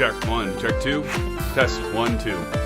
Check 1, check 2. Test 1, 2.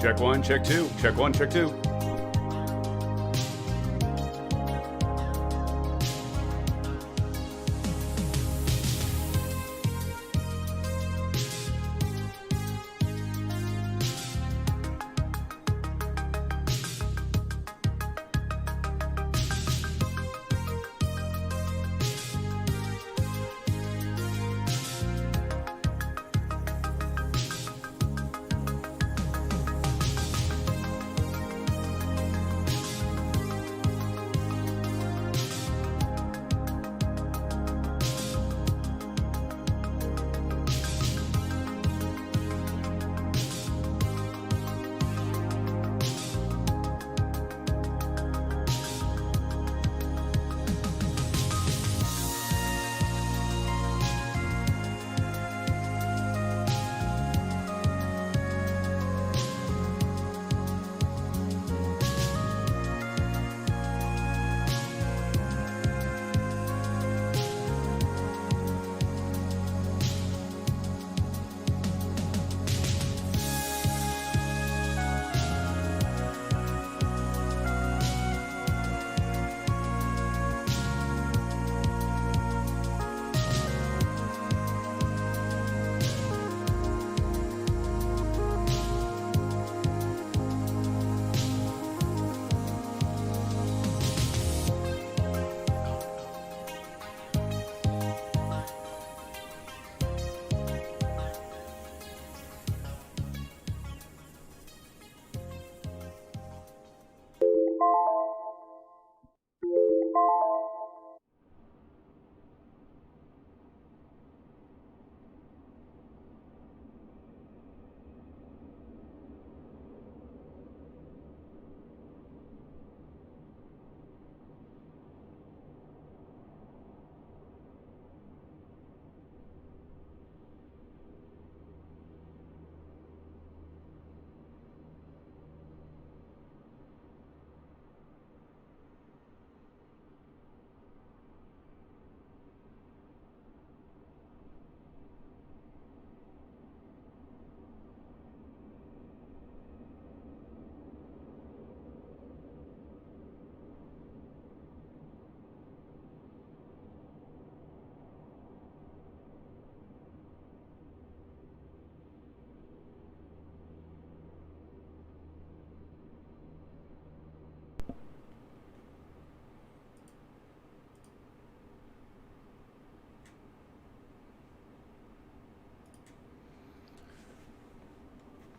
Check one, check two. Check one, check two.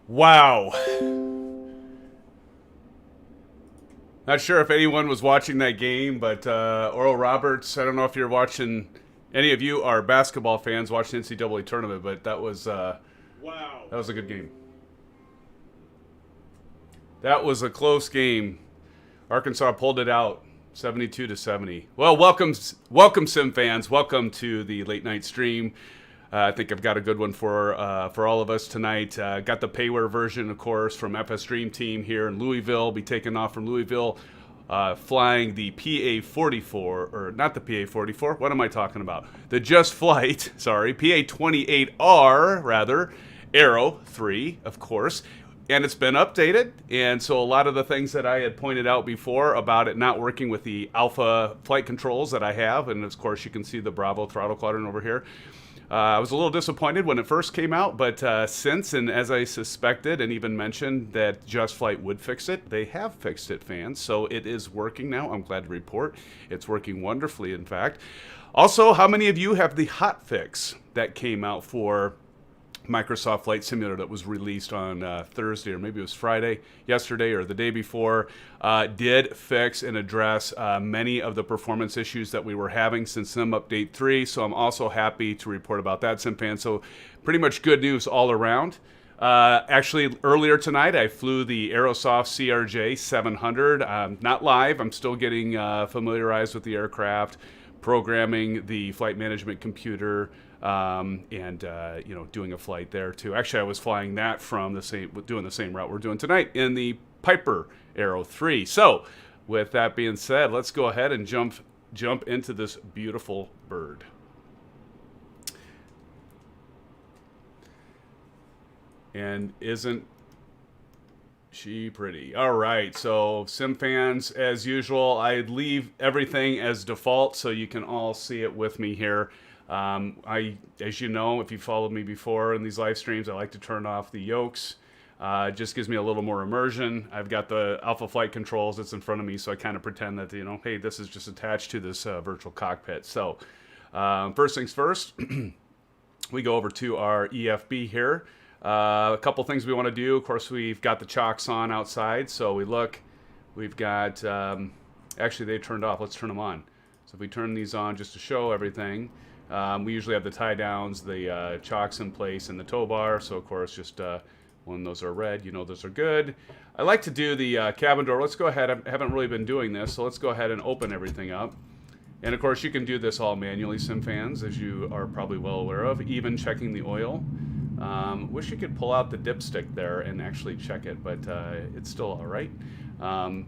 Wow. Not sure if anyone was watching that game, but Oral Roberts, I don't know if you're watching, any of you are basketball fans watching the NCAA tournament, but that was wow. That was a good game. That was a close game. Arkansas pulled it out 72-70. Well, welcome SimFans. Welcome to the late night stream. I think I've got a good one for all of us tonight. Got the payware version, of course, from FSDreamTeam here in Louisville. Be taking off from Louisville, flying the PA-44, or not the PA-44. What am I talking about? The Just Flight, sorry, PA-28R, rather, Aero 3, of course. And it's been updated, and so a lot of the things that I had pointed out before about it not working with the Alpha Flight Controls that I have, and of course you can see the Bravo Throttle Quadrant over here. I was a little disappointed when it first came out, but since, and as I suspected and even mentioned that Just Flight would fix it, they have fixed it, fans. So it is working now. I'm glad to report it's working wonderfully, in fact. Also, how many of you have the hot fix that came out for Microsoft Flight Simulator that was released on Thursday, or maybe it was Friday, yesterday or the day before, did fix and address many of the performance issues that we were having since Sim Update 3. So I'm also happy to report about that, SimFan. So pretty much good news all around. Actually, earlier tonight, I flew the Aerosoft CRJ 700. Not live. I'm still getting familiarized with the aircraft, programming the flight management computer, and you know, doing a flight there too. Actually, I was flying that from doing the same route we're doing tonight in the PIPER Aero 3. So, with that being said, let's go ahead and jump into this beautiful bird. And isn't She pretty. All right, so SimFans, as usual, I leave everything as default so you can all see it with me here. As you know, if you followed me before in these live streams, I like to turn off the yokes. It just gives me a little more immersion. I've got the Alpha Flight Controls that's in front of me, so I kind of pretend that, you know, hey, this is just attached to this virtual cockpit. So first things first, we go over to our EFB here. A couple things we want to do. Of course, we've got the chocks on outside, so we look. We've got, actually they turned off. Let's turn them on. So if we turn these on just to show everything, we usually have the tie downs, the chocks in place, and the tow bar. So of course, just when those are red, you know those are good. I like to do the cabin door. Let's go ahead. I haven't really been doing this, so let's go ahead and open everything up. And of course, you can do this all manually, SimFans, as you are probably well aware of, even checking the oil. Wish you could pull out the dipstick there and actually check it, but it's still all right.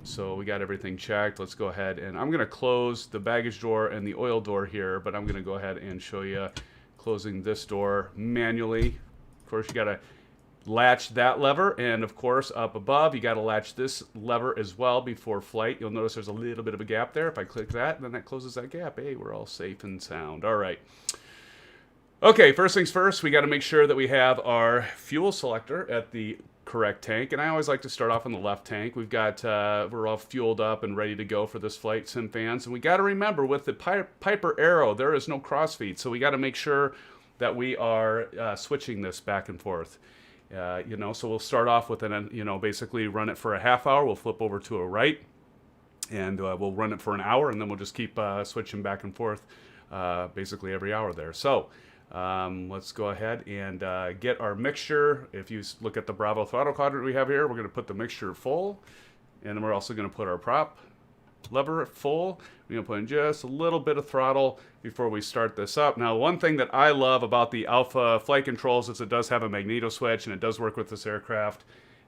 So we got everything checked. Let's go ahead, and I'm going to close the baggage door and the oil door here, but I'm going to go ahead and show you closing this door manually. Of course, you got to latch that lever, and of course, up above, you got to latch this lever as well before flight. You'll notice there's a little bit of a gap there. If I click that, then that closes that gap. Hey, we're all safe and sound. All right. Okay, first things first, we got to make sure that we have our fuel selector at the correct tank, and I always like to start off on the left tank. We've got, we're all fueled up and ready to go for this flight, SimFans, and we got to remember with the PIPER Arrow, there is no crossfeed, so we got to make sure that we are switching this back and forth. You know, so we'll start off with an, you know, basically run it for a half hour, we'll flip over to a right, and we'll run it for an hour, and then we'll just keep switching back and forth basically every hour there. So let's go ahead and get our mixture. If you look at the Bravo throttle quadrant we have here, we're going to put the mixture full, and then we're also going to put our prop lever full. We're going to put in just a little bit of throttle before we start this up. Now, one thing that I love about the Alpha Flight Controls is it does have a magneto switch, and it does work with this aircraft.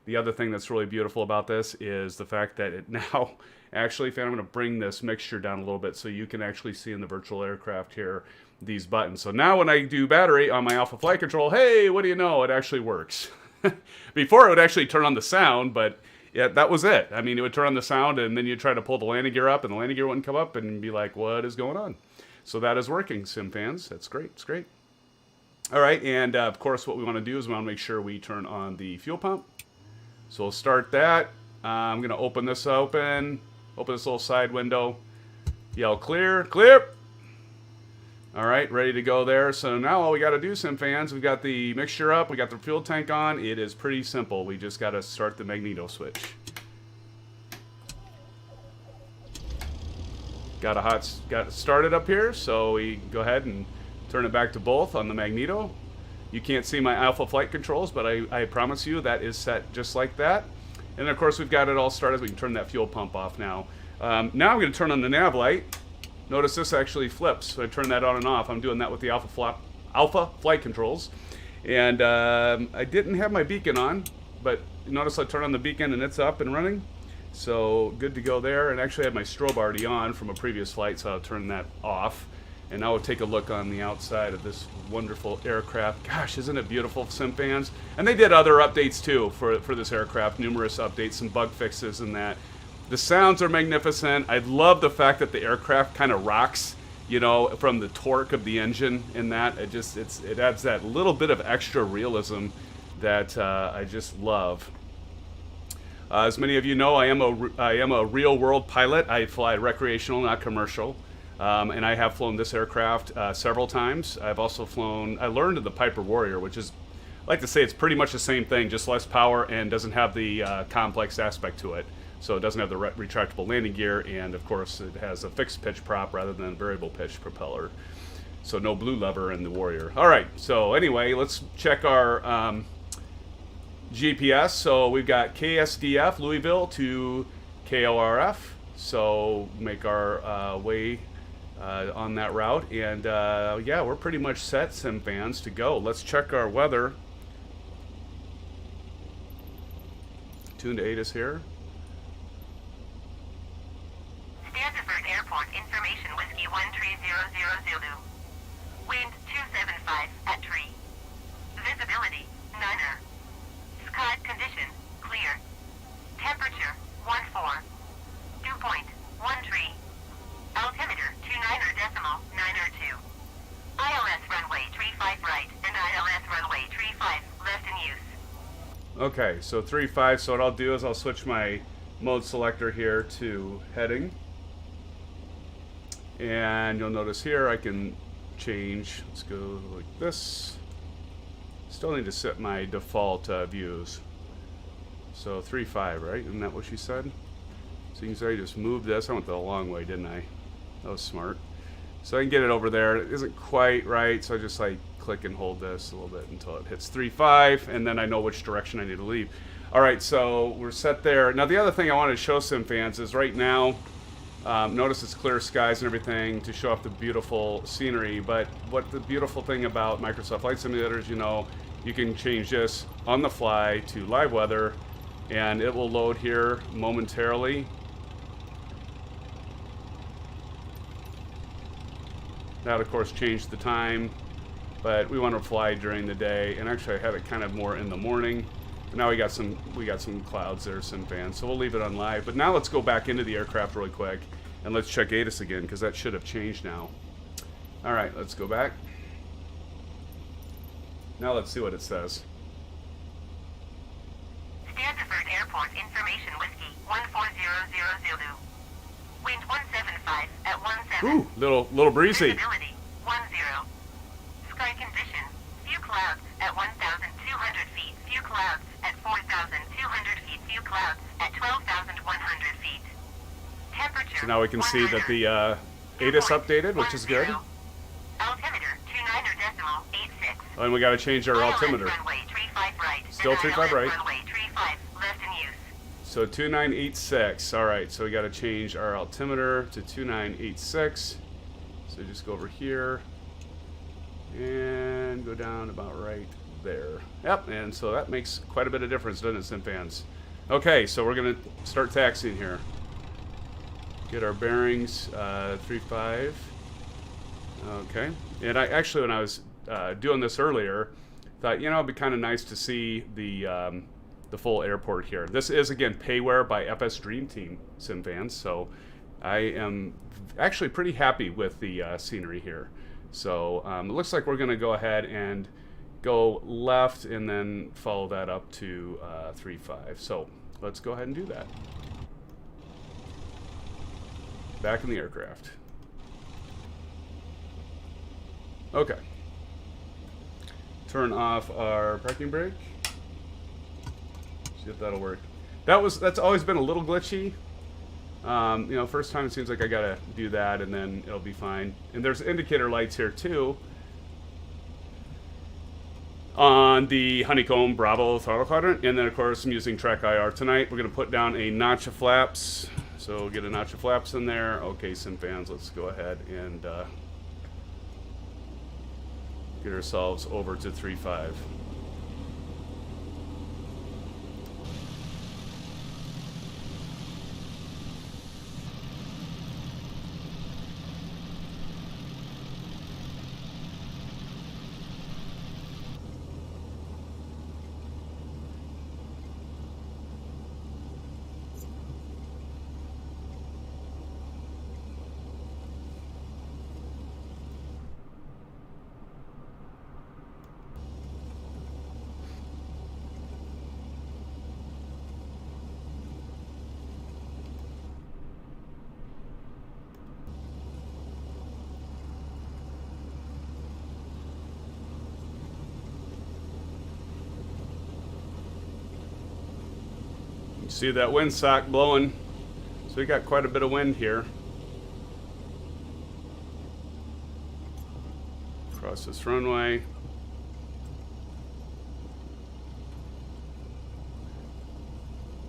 The other thing that's really beautiful about this is the fact that it now actually, I'm going to bring this mixture down a little bit so you can actually see in the virtual aircraft here these buttons. So now when I do battery on my Alpha Flight Control, hey, what do you know? It actually works. Before it would actually turn on the sound, but yeah, that was it. I mean, it would turn on the sound, and then you'd try to pull the landing gear up, and the landing gear wouldn't come up, and be like, what is going on? So that is working, SimFans. That's great. It's great. All right, and of course, what we want to do is we want to make sure we turn on the fuel pump. So we'll start that. I'm going to open this open this little side window. Yell clear, clear. All right, ready to go there. So now all we got to do, SimFans, we've got the mixture up, we got the fuel tank on. It is pretty simple. We just got to start the magneto switch. Got it started up here, so we go ahead and turn it back to both on the magneto. You can't see my Alpha Flight Controls, but I promise you that is set just like that. And of course, we've got it all started. We can turn that fuel pump off now. Now I'm going to turn on the nav light. Notice this actually flips. So I turn that on and off. I'm doing that with the Alpha Flight Controls. And I didn't have my beacon on, but notice I turn on the beacon and it's up and running. So good to go there. And actually I had my strobe already on from a previous flight, so I'll turn that off. And now we'll take a look on the outside of this wonderful aircraft. Gosh, isn't it beautiful, SimFans? And they did other updates too for this aircraft, numerous updates, some bug fixes and that. The sounds are magnificent. I love the fact that the aircraft kind of rocks, you know, from the torque of the engine in that. It adds that little bit of extra realism that I just love. As many of you know, I am a real-world pilot. I fly recreational, not commercial. And I have flown this aircraft several times. I've also flown, I learned the PIPER Warrior, which is, I like to say it's pretty much the same thing, just less power and doesn't have the complex aspect to it. So it doesn't have the retractable landing gear, and of course it has a fixed pitch prop rather than a variable pitch propeller. So no blue lever in the Warrior. All right, so anyway, let's check our GPS. So we've got KSDF, Louisville to KORF. So make our way on that route, and yeah, we're pretty much set, SimFans, to go. Let's check our weather. Tune to ATIS here. Stanford Airport information, Whiskey 13000 Zulu. Wind 275 at tree. Visibility, none. Sky condition, clear. Okay, so 3.5. So what I'll do is I'll switch my mode selector here to heading. And you'll notice here I can change. Let's go like this. Still need to set my default views. So 3.5, right? Isn't that what she said? So you can see I just moved this. I went the long way, didn't I? That was smart. So I can get it over there. It isn't quite right, so I just like click and hold this a little bit until it hits 3.5, and then I know which direction I need to leave. All right, so we're set there. Now the other thing I wanted to show SimFans is right now, notice it's clear skies and everything to show off the beautiful scenery, but what the beautiful thing about Microsoft Flight Simulators, you know, you can change this on the fly to live weather, and it will load here momentarily. That of course changed the time, but we want to fly during the day, and actually I had it kind of more in the morning. But now we got some clouds there, SimFans, so we'll leave it on live. But now let's go back into the aircraft really quick and let's check ATIS again, because that should have changed now. All right, let's go back. Now let's see what it says. Stanford Airport information whiskey 14000 Zulu. Wind 175 at 17. Ooh, little breezy. Visibility 10. Sky condition: few clouds at 1,200 feet. Few clouds at 4,200 feet. Few clouds at 12,100 feet. Temperature. So now we can see that the ATIS updated, which is good. Altimeter 29.86. Oh, and we got to change our altimeter. Runway 35 right. Still 35 right. Runway 35 left in use. So 2986. All right, so we got to change our altimeter to 2986. So just go over here and go down about right there. Yep, and so that makes quite a bit of difference, doesn't it, SimFans? Okay, so we're going to start taxiing here. Get our bearings, 3.5. Okay, and I actually, when I was doing this earlier, thought, you know, it'd be kind of nice to see the full airport here. This is, again, payware by FSDreamTeam, SimFans, so I am actually pretty happy with the scenery here. So it looks like we're going to go ahead and go left and then follow that up to 3.5. So let's go ahead and do that. Back in the aircraft. Okay. Turn off our parking brake. See if that'll work. That's always been a little glitchy. You know, first time it seems like I gotta do that, and then it'll be fine. And there's indicator lights here too on the Honeycomb Bravo Throttle Quadrant, and then of course I'm using Track IR tonight. We're gonna put down a notch of flaps, so we'll get a notch of flaps in there. Okay, SimFans, let's go ahead and get ourselves over to 3.5. See that windsock blowing, so we got quite a bit of wind here. Across this runway.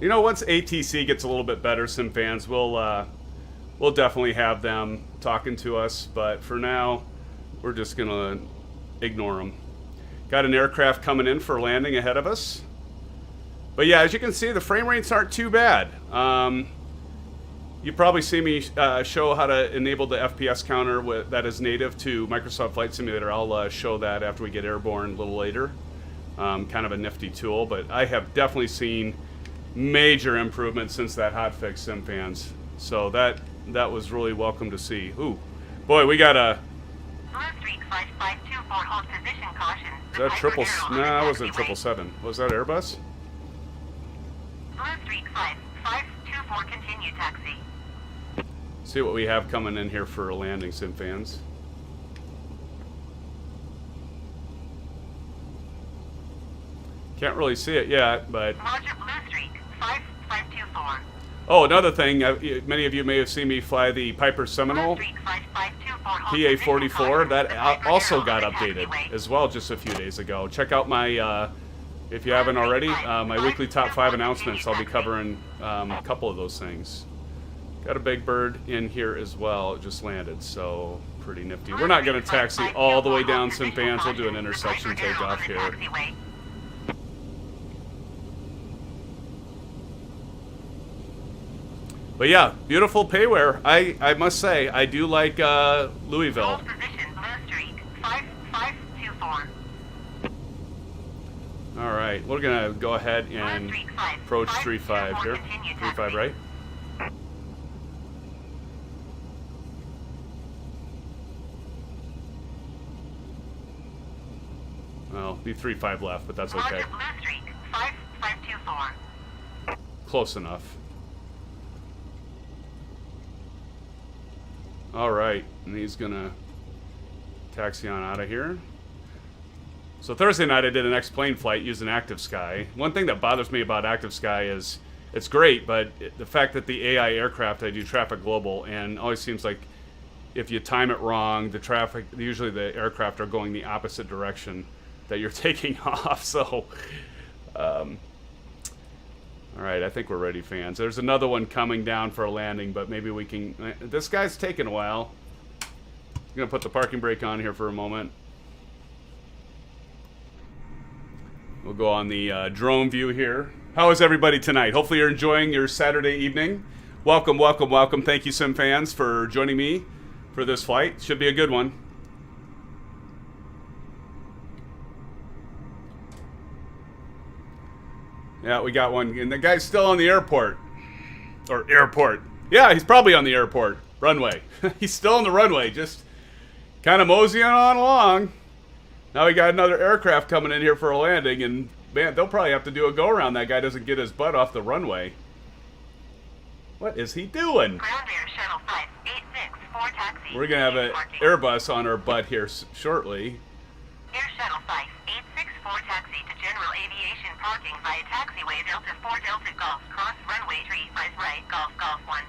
You know, once ATC gets a little bit better, SimFans, we'll definitely have them talking to us, but for now, we're just gonna ignore them. Got an aircraft coming in for landing ahead of us. But yeah, as you can see, the frame rates aren't too bad. You probably see me show how to enable the FPS counter that is native to Microsoft Flight Simulator. I'll show that after we get airborne a little later. Kind of a nifty tool, but I have definitely seen major improvements since that hotfix, SimFans. So that was really welcome to see. Ooh, boy, we got a... Blue Street 5524, hold position caution. Is that triple... No, that wasn't a 777. Was that Airbus? Blue Streak 5524, continue taxi. See what we have coming in here for a landing, SimFans. Can't really see it yet, but... Roger, Blue Streak 5524. Oh, another thing, many of you may have seen me fly the Piper Seminole Blue Streak 5524, PA-44. That also got updated as well just a few days ago. Check out my, if you haven't already, my weekly top 5 announcements. I'll be covering a couple of those things. Got a big bird in here as well. It just landed, so pretty nifty. We're not going to taxi all the way down, SimFans. We'll do an intersection takeoff here. But yeah, beautiful payware. I must say, I do like Louisville. Position, Blue Streak 5524. All right, we're gonna go ahead and approach 3.5 here. 3.5, right? Well, be 3.5 left, but that's okay. Roger, Blue Streak 5524. Close enough. All right, and he's gonna taxi on out of here. So Thursday night I did an X-plane flight using Active Sky. One thing that bothers me about Active Sky is it's great, but the fact that the AI aircraft, I do traffic global, and it always seems like if you time it wrong, the traffic, usually the aircraft are going the opposite direction that you're taking off. So, all right, I think we're ready, fans. There's another one coming down for a landing, but maybe we can... This guy's taking a while. I'm going to put the parking brake on here for a moment. We'll go on the drone view here. How is everybody tonight? Hopefully you're enjoying your Saturday evening. Welcome, welcome, welcome. Thank you, SimFans, for joining me for this flight. Should be a good one. Yeah, we got one. And the guy's still on the airport. Or airport. Yeah, he's probably on the airport. Runway. He's still on the runway. Just kind of moseying on along. Now we got another aircraft coming in here for a landing. And, man, they'll probably have to do a go-around. That guy doesn't get his butt off the runway. What is he doing? Ground Air Shuttle 5864 taxi. We're going to have an Airbus on our butt here shortly. Air Shuttle 5864 taxi to General Aviation Parking via taxiway Delta 4 Delta Golf cross runway 35 right Golf Golf 1.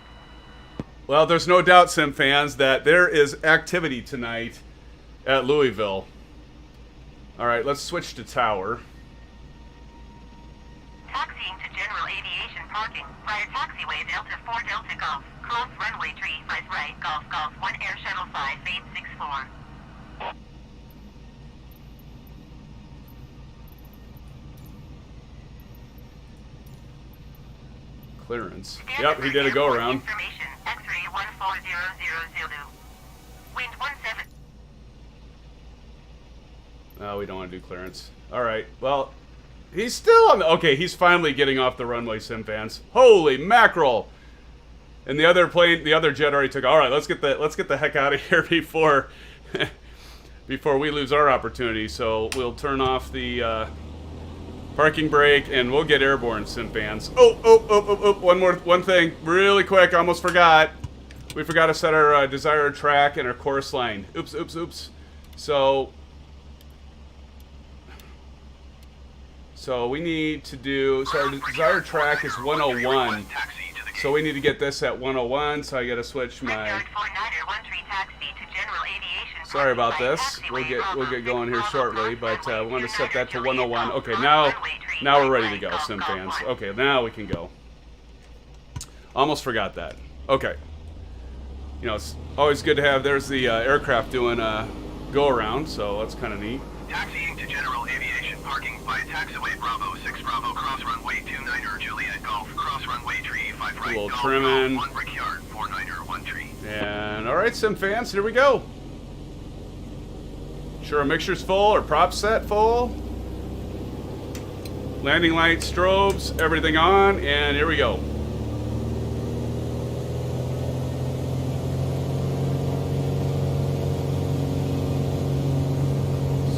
Well, there's no doubt, SimFans, that there is activity tonight at Louisville. All right, let's switch to tower. Taxiing to General Aviation Parking via taxiway Delta 4 Delta Golf cross runway 35 right Golf Golf 1 Air Shuttle 5864. Clearance. Yep, he did a go-around. Information, X-ray 1400 Zulu. Wind 17. No, we don't want to do clearance. All right, well, he's still on the... Okay, he's finally getting off the runway, SimFans. Holy mackerel! And the other plane, the other jet already took... All right, let's get the heck out of here before... before we lose our opportunity. So we'll turn off the... parking brake, and we'll get airborne, SimFans. Oh, one thing, really quick, almost forgot. We forgot to set our desired track and our course line. Oops. So we need to do, so our desired track is 101. So we need to get this at 101, so I gotta switch my... Sorry about this. We'll get going here shortly, but we want to set that to 101. Okay, now we're ready to go, SimFans. Okay, now we can go. Almost forgot that. Okay. You know, it's always good to have, there's the aircraft doing a go-around, so that's kind of neat. Taxiing to General Aviation Parking by taxiway Bravo 6 Bravo cross runway 29er Juliet Golf cross runway tree 5 right A little Golf, trimming. Golf 1 Brickyard 49er 1 tree. And alright, SimFans, here we go. Sure, our mixture's full, our prop set full. Landing lights, strobes, everything on, and here we go.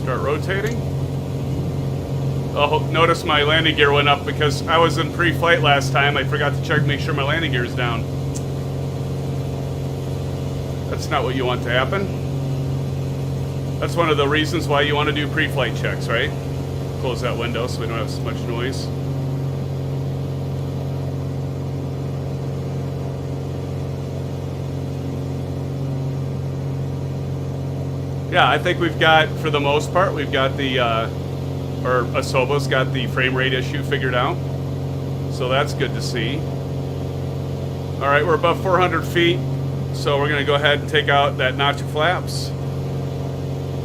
Start rotating. Oh, notice my landing gear went up because I was in pre-flight last time. I forgot to check, make sure my landing gear is down. That's not what you want to happen. That's one of the reasons why you want to do pre-flight checks, right? Close that window so we don't have so much noise. Yeah, I think we've got, for the most part, we've got the, or Asobo's got the frame rate issue figured out. So that's good to see. All right, we're above 400 feet. So we're gonna go ahead and take out that notch of flaps.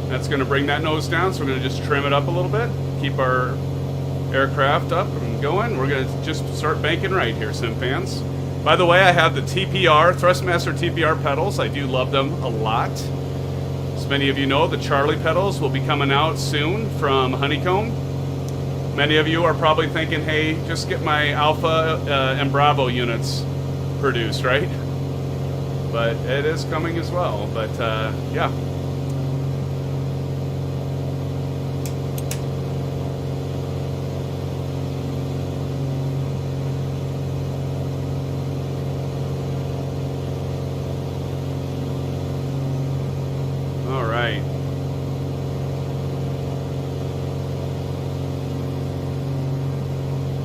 That's gonna bring that nose down. So we're gonna just trim it up a little bit. Keep our aircraft up and going. We're gonna just start banking right here, SimFans. By the way, I have the TPR, Thrustmaster TPR pedals. I do love them a lot. As many of you know, the Charlie pedals will be coming out soon from Honeycomb. Many of you are probably thinking, hey, just get my Alpha and Bravo units produced, right? But it is coming as well. But yeah. All right.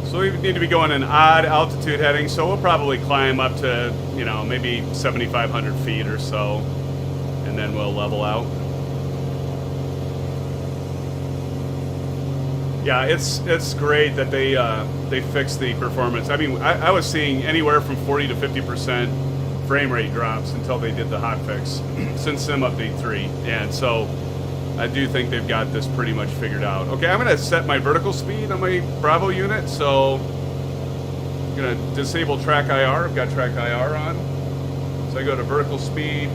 So we need to be going in odd altitude heading, so we'll probably climb up to, you know, maybe 7,500 feet or so, and then we'll level out. Yeah, it's great that they fixed the performance. I mean, I was seeing anywhere from 40 to 50% frame rate drops until they did the hotfix since Sim Update 3, and so I do think they've got this pretty much figured out. Okay, I'm gonna set my vertical speed on my Bravo unit, so I'm gonna disable track IR. I've got track IR on. So I go to vertical speed.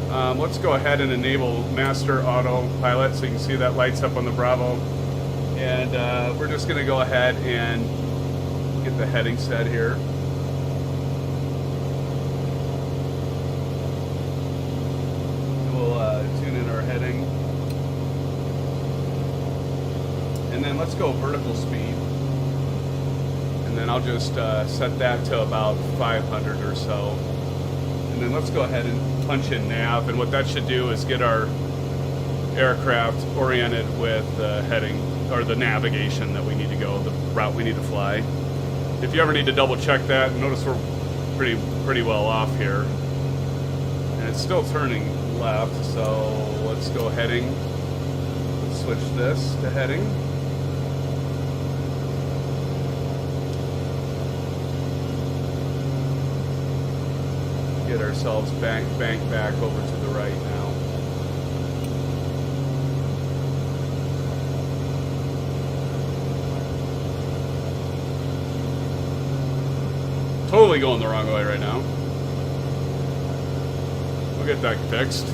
Let's go ahead and enable master autopilot so you can see that lights up on the Bravo. And we're just gonna go ahead and get the heading set here. We'll tune in our heading. And then let's go vertical speed. And then I'll just set that to about 500 or so. And then let's go ahead and punch in nav. And what that should do is get our aircraft oriented with the heading, or the navigation that we need to go, the route we need to fly. If you ever need to double check that, notice we're pretty well off here. And it's still turning left, so let's go heading. Let's switch this to heading. Get ourselves bank back over to the right now. Totally going the wrong way right now. We'll get that fixed.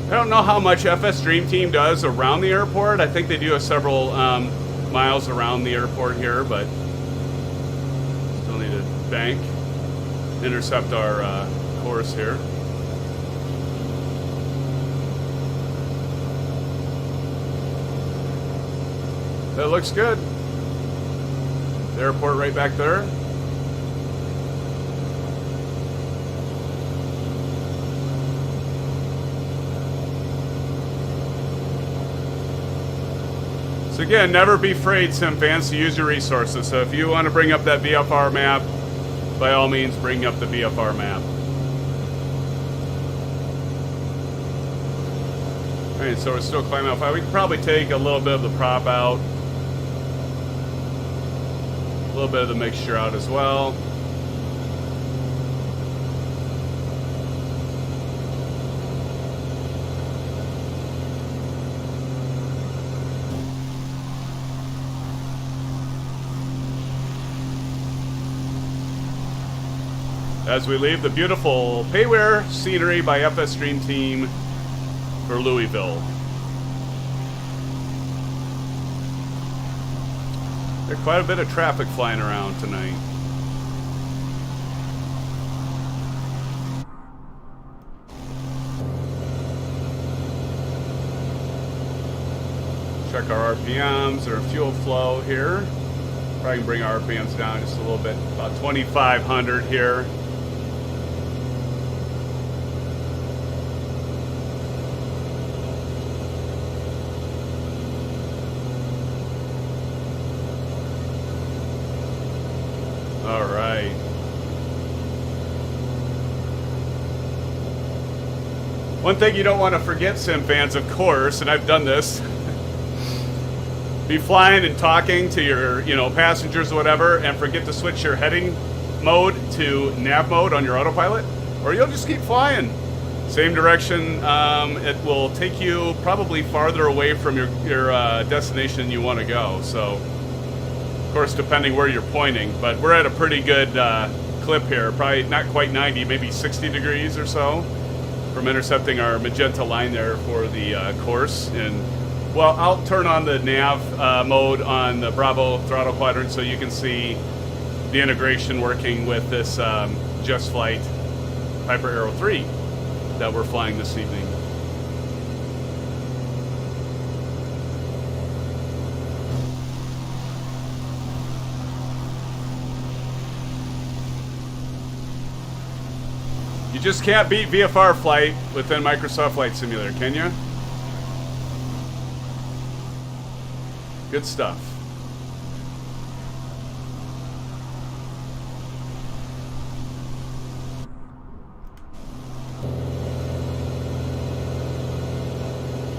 I don't know how much FSDreamTeam does around the airport. I think they do several miles around the airport here, but still need to bank, intercept our course here. That looks good. The airport right back there. So again, never be afraid, SimFans, to use your resources. So if you want to bring up that VFR map, by all means, bring up the VFR map. All right, so we're still climbing up. We can probably take a little bit of the prop out. A little bit of the mixture out as well. As we leave the beautiful payware scenery by FSDreamTeam for Louisville. There's quite a bit of traffic flying around tonight. Check our RPMs or fuel flow here. Probably can bring our RPMs down just a little bit, about 2,500 here. All right. One thing you don't want to forget, SimFans, of course, and I've done this, be flying and talking to your, passengers or whatever, and forget to switch your heading mode to nav mode on your autopilot, or you'll just keep flying. Same direction. It will take you probably farther away from your destination you want to go. So, of course, depending where you're pointing, but we're at a pretty good clip here. Probably not quite 90, maybe 60 degrees or so from intercepting our magenta line there for the course. And well, I'll turn on the nav mode on the Bravo Throttle Quadrant so you can see the integration working with this Just Flight PIPER Aero 3 that we're flying this evening. You just can't beat VFR flight within Microsoft Flight Simulator, can you? Good stuff.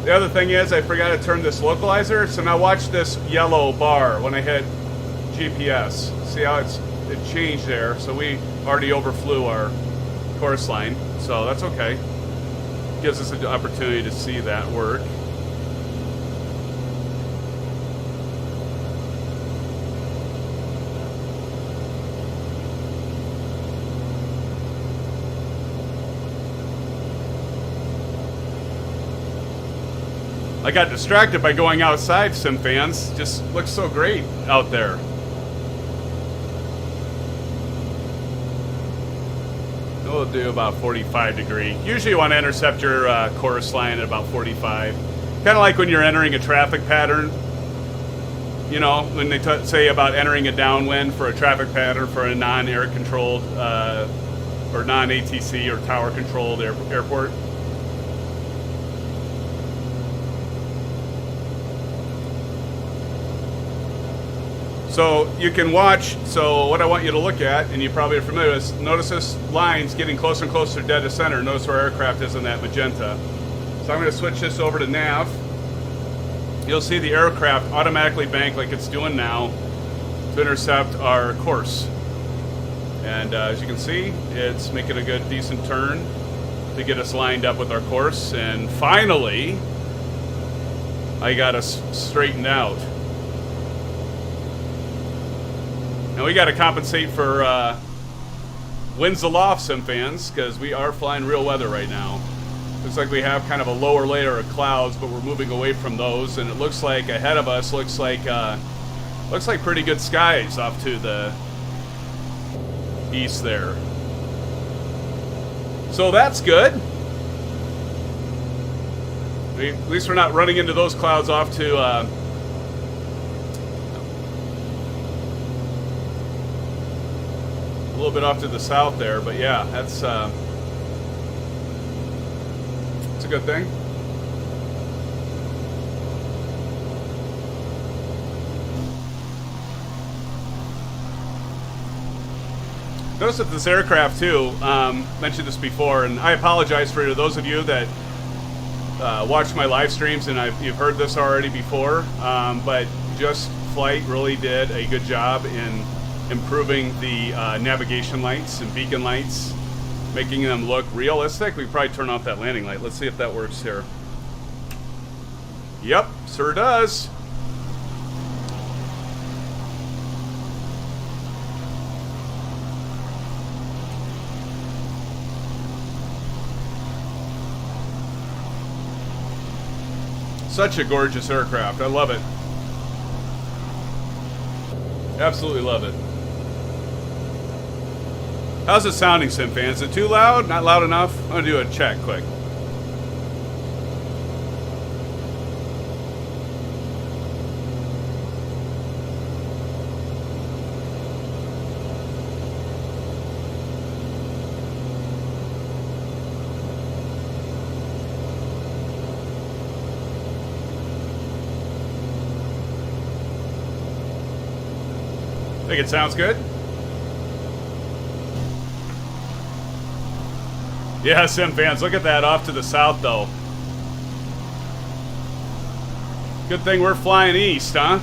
The other thing is I forgot to turn this localizer, so now watch this yellow bar when I hit GPS. See how it changed there? So we already overflew our course line, so that's okay. Gives us an opportunity to see that work. I got distracted by going outside, SimFans. Just looks so great out there. We'll do about 45 degree. Usually you want to intercept your course line at about 45. Kind of like when you're entering a traffic pattern. You know, when they say about entering a downwind for a traffic pattern for a non-air controlled or non-ATC or tower controlled airport. So you can watch, so what I want you to look at, and you probably are familiar with, notice this line's getting closer and closer dead to center. Notice where our aircraft is in that magenta. So I'm going to switch this over to nav. You'll see the aircraft automatically bank like it's doing now to intercept our course. And as you can see, it's making a good, decent turn to get us lined up with our course. And finally, I got us straightened out. Now we got to compensate for winds aloft, SimFans, because we are flying real weather right now. Looks like we have kind of a lower layer of clouds, but we're moving away from those, and it looks like ahead of us looks like pretty good skies off to the east there. So that's good. At least we're not running into those clouds off to a little bit off to the south there, but yeah, that's a good thing. Notice that this aircraft too, mentioned this before, and I apologize for those of you that watch my live streams and you've heard this already before, but Just Flight really did a good job in improving the navigation lights and beacon lights, making them look realistic. We probably turn off that landing light. Let's see if that works here. Yep, sure does. Such a gorgeous aircraft. I love it. Absolutely love it. How's it sounding, SimFans? Is it too loud? Not loud enough? I'm going to do a check quick. Think it sounds good? Yeah, SimFans, look at that off to the south, though. Good thing we're flying east, huh?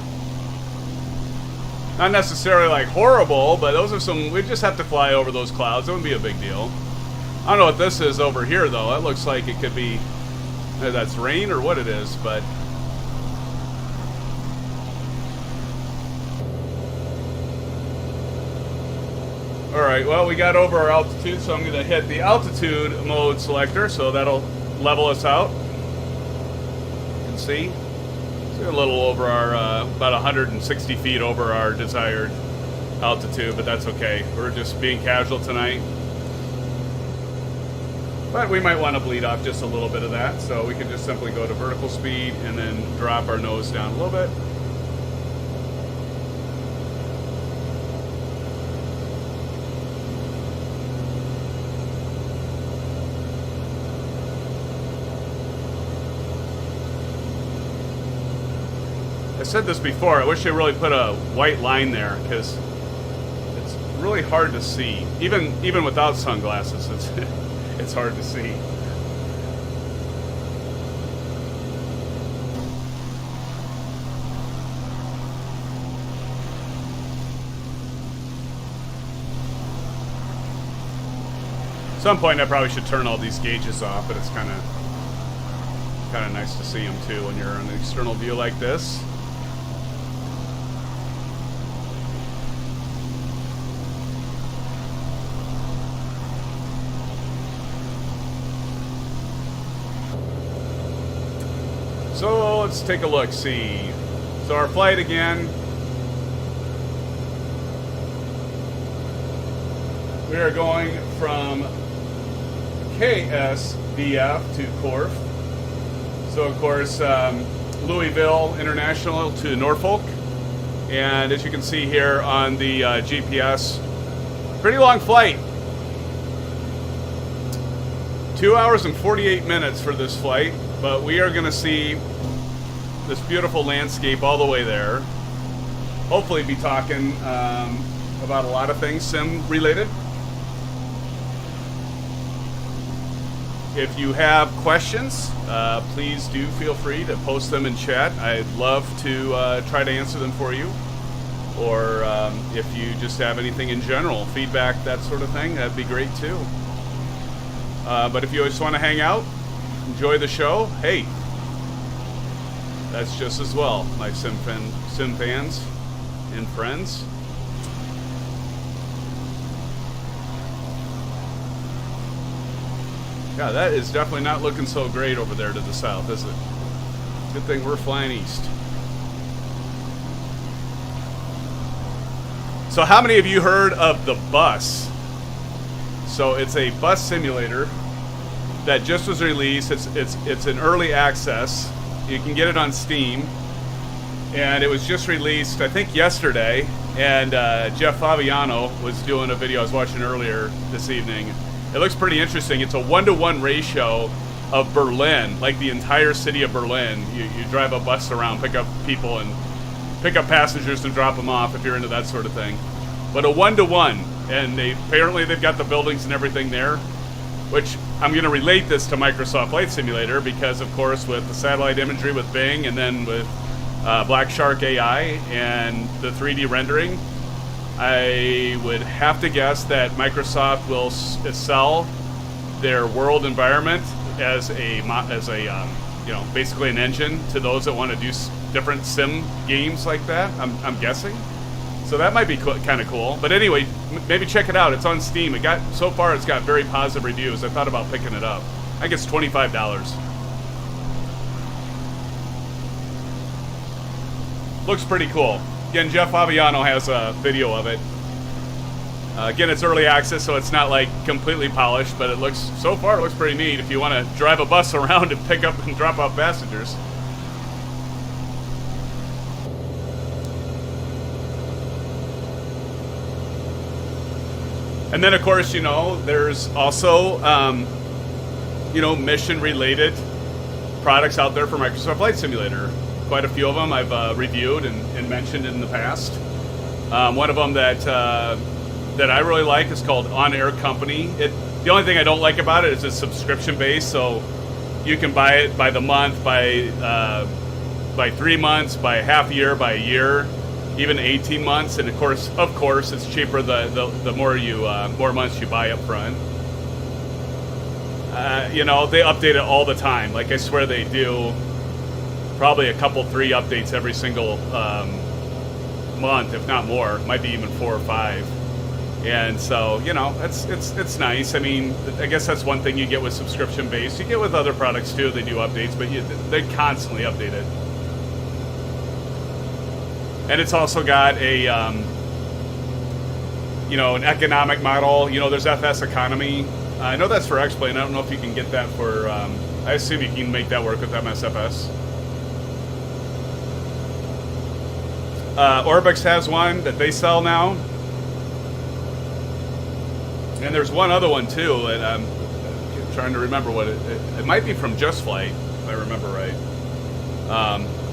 Not necessarily like horrible, but those are some... We just have to fly over those clouds. It wouldn't be a big deal. I don't know what this is over here, though. That looks like it could be... That's rain or what it is, but... Alright, well, we got over our altitude, so I'm going to hit the altitude mode selector, so that'll level us out. You can see. It's a little over our, about 160 feet over our desired altitude, but that's okay. We're just being casual tonight. But we might want to bleed off just a little bit of that, so we can just simply go to vertical speed and then drop our nose down a little bit. I said this before, I wish they really put a white line there, because it's really hard to see. Even without sunglasses, it's hard to see. At some point I probably should turn all these gauges off, but it's kind of nice to see them too when you're in an external view like this. So let's take a look, see. So our flight again. We are going from KSDF to KORF. So of course, Louisville International to Norfolk. And as you can see here on the GPS, pretty long flight. 2 hours and 48 minutes for this flight. But we are going to see this beautiful landscape all the way there. Hopefully be talking about a lot of things sim related. If you have questions, please do feel free to post them in chat. I'd love to try to answer them for you. Or if you just have anything in general, feedback, that sort of thing, that'd be great too. But if you just want to hang out, enjoy the show, hey, that's just as well, my sim fans and friends. Yeah, that is definitely not looking so great over there to the south, is it? Good thing we're flying east. So how many of you heard of the bus? So it's a bus simulator that just was released. It's an early access. You can get it on Steam, and it was just released I think yesterday. And Jeff Fabiano was doing a video I was watching earlier this evening. It looks pretty interesting. It's a 1-to-1 ratio of Berlin, like the entire city of Berlin. You drive a bus around, pick up people and pick up passengers and drop them off if you're into that sort of thing. But a 1-to-1, and apparently they've got the buildings and everything there. Which I'm going to relate this to Microsoft Flight Simulator because, of course, with the satellite imagery with Bing and then with Black Shark AI and the 3D rendering, I would have to guess that Microsoft will sell their world environment as a basically an engine to those that want to do different sim games like that. I'm guessing. So that might be kind of cool. But anyway, maybe check it out. It's on Steam. So far it's got very positive reviews. I thought about picking it up. I think it's $25. Looks pretty cool. Again, Jeff Fabiano has a video of it. Again, it's early access, so it's not like completely polished, but it looks, so far, it looks pretty neat if you want to drive a bus around and pick up and drop off passengers. And then, of course, you know, there's also, you know, mission-related products out there for Microsoft Flight Simulator. Quite a few of them I've reviewed and mentioned in the past. One of them that I really like is called On Air Company. The only thing I don't like about it is it's subscription-based, so you can buy it by the month, by 3 months, by half a year, by a year, even 18 months, and of course, it's cheaper the more months you buy up front. You know, they update it all the time. Like, I swear they do. Probably a couple, 3 updates every single month, if not more. Might be even 4 or 5. And so, you know, it's nice. I mean, I guess that's one thing you get with subscription-based. You get with other products too. They do updates, but they constantly update it. And it's also got a, you know, an economic model. You know, there's FS economy. I know that's for X-Plane. I don't know if you can get that for. I assume you can make that work with MSFS. Orbix has one that they sell now. And there's one other one too, and I'm trying to remember what it might be from Just Flight, if I remember right.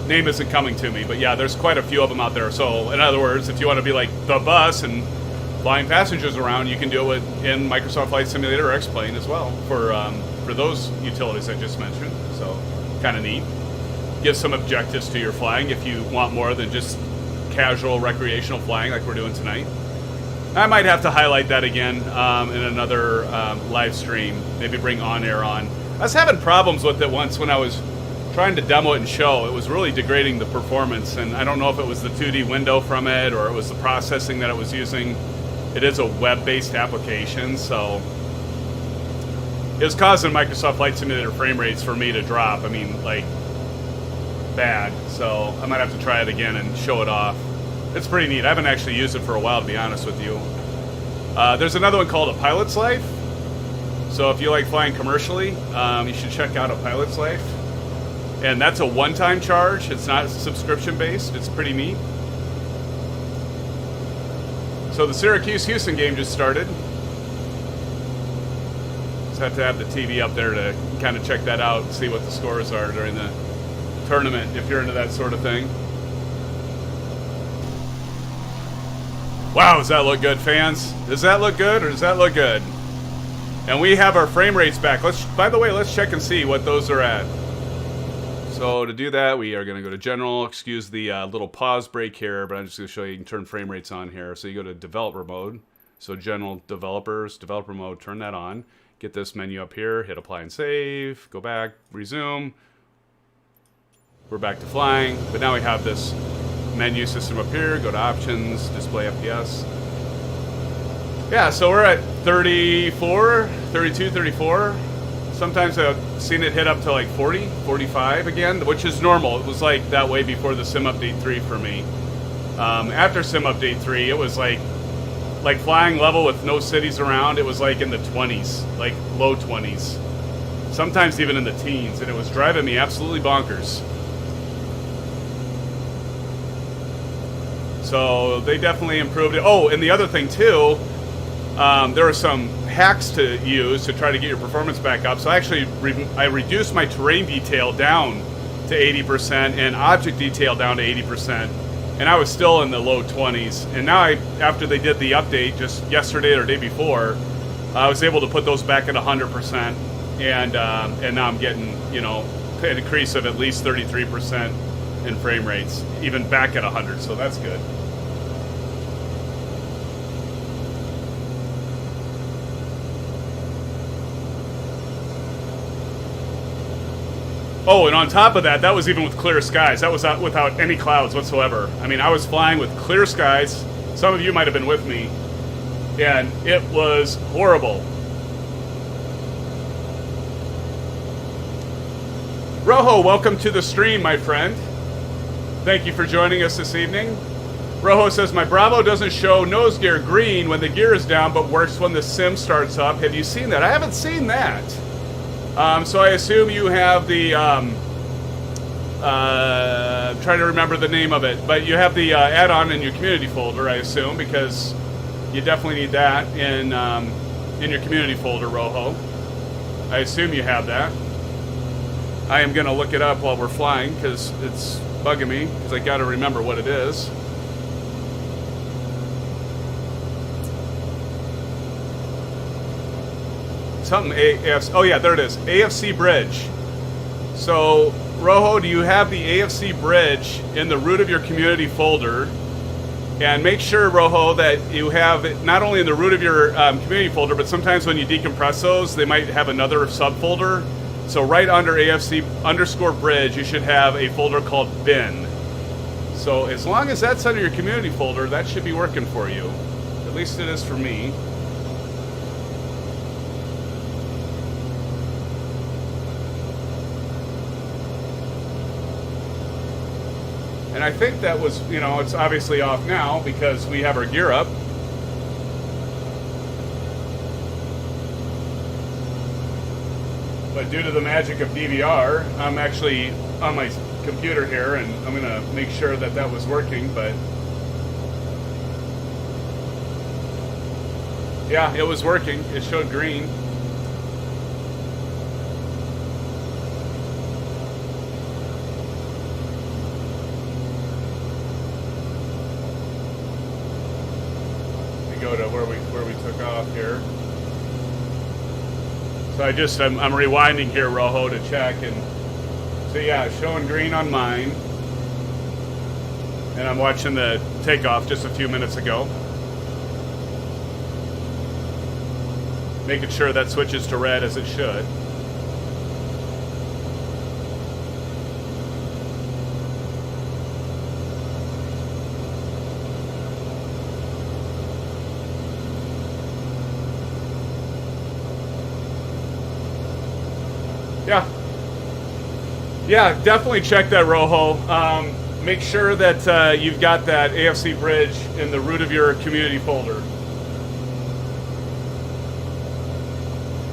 Name isn't coming to me, but yeah, there's quite a few of them out there. So, in other words, if you want to be like the bus and flying passengers around, you can do it in Microsoft Flight Simulator or X-Plane as well for those utilities I just mentioned. So, kind of neat. Give some objectives to your flying if you want more than just casual recreational flying like we're doing tonight. I might have to highlight that again in another live stream. Maybe bring On Air on. I was having problems with it once when I was trying to demo it and show. It was really degrading the performance, and I don't know if it was the 2D window from it or it was the processing that it was using. It is a web-based application, so it was causing Microsoft Flight Simulator frame rates for me to drop. I mean, like, bad. So I might have to try it again and show it off. It's pretty neat. I haven't actually used it for a while, to be honest with you. There's another one called A Pilot's Life. So if you like flying commercially, you should check out A Pilot's Life. And that's a one-time charge. It's not subscription-based. It's pretty neat. So the Syracuse-Houston game just started. Just have to have the TV up there to kind of check that out and see what the scores are during the tournament, if you're into that sort of thing. Wow, does that look good, fans? Does that look good, or does that look good? And we have our frame rates back. By the way, let's check and see what those are at. So to do that, we are going to go to General. Excuse the little pause break here, but I'm just going to show you can turn frame rates on here. So you go to Developer Mode. So General Developers, Developer Mode, turn that on. Get this menu up here, hit Apply and Save, go back, resume. We're back to flying, but now we have this menu system up here. Go to Options, Display FPS. Yeah, so we're at 34, 32, 34. Sometimes I've seen it hit up to like 40, 45 again, which is normal. It was like that way before the Sim Update 3 for me. After Sim Update 3, it was like flying level with no cities around. It was like in the 20s, like low 20s. Sometimes even in the teens, and it was driving me absolutely bonkers. So they definitely improved it. Oh, and the other thing too, there are some hacks to use to try to get your performance back up. So actually, I reduced my terrain detail down to 80% and object detail down to 80%, and I was still in the low 20s. And now, after they did the update just yesterday or day before, I was able to put those back at 100%, and now I'm getting, you know, an increase of at least 33% in frame rates, even back at 100. So that's good. Oh, and on top of that, that was even with clear skies. That was without any clouds whatsoever. I mean, I was flying with clear skies. Some of you might have been with me. And it was horrible. Rojo, welcome to the stream, my friend. Thank you for joining us this evening. Rojo says, my Bravo doesn't show nose gear green when the gear is down, but works when the sim starts up. Have you seen that? I haven't seen that. So I assume you have the, I'm trying to remember the name of it, but you have the add-on in your community folder, I assume, because you definitely need that in your community folder, Rojo. I assume you have that. I am going to look it up while we're flying, because it's bugging me, because I got to remember what it is. Something AFC. Oh yeah, there it is. AFC bridge. So, Rojo, do you have the AFC bridge in the root of your community folder? And make sure, Rojo, that you have it not only in the root of your community folder, but sometimes when you decompress those, they might have another subfolder. So right under AFC underscore bridge, you should have a folder called bin. So as long as that's under your community folder, that should be working for you. At least it is for me. And I think that was, you know, it's obviously off now because we have our gear up. But due to the magic of DVR, I'm actually on my computer here, and I'm going to make sure that that was working, but... yeah, it was working. It showed green. Go to where we took off here. So I'm rewinding here, Rojo, to check, and so yeah, it's showing green on mine, and I'm watching the takeoff just a few minutes ago, making sure that switches to red as it should. Yeah, definitely check that, Rojo. Make sure that you've got that AFC bridge in the root of your community folder.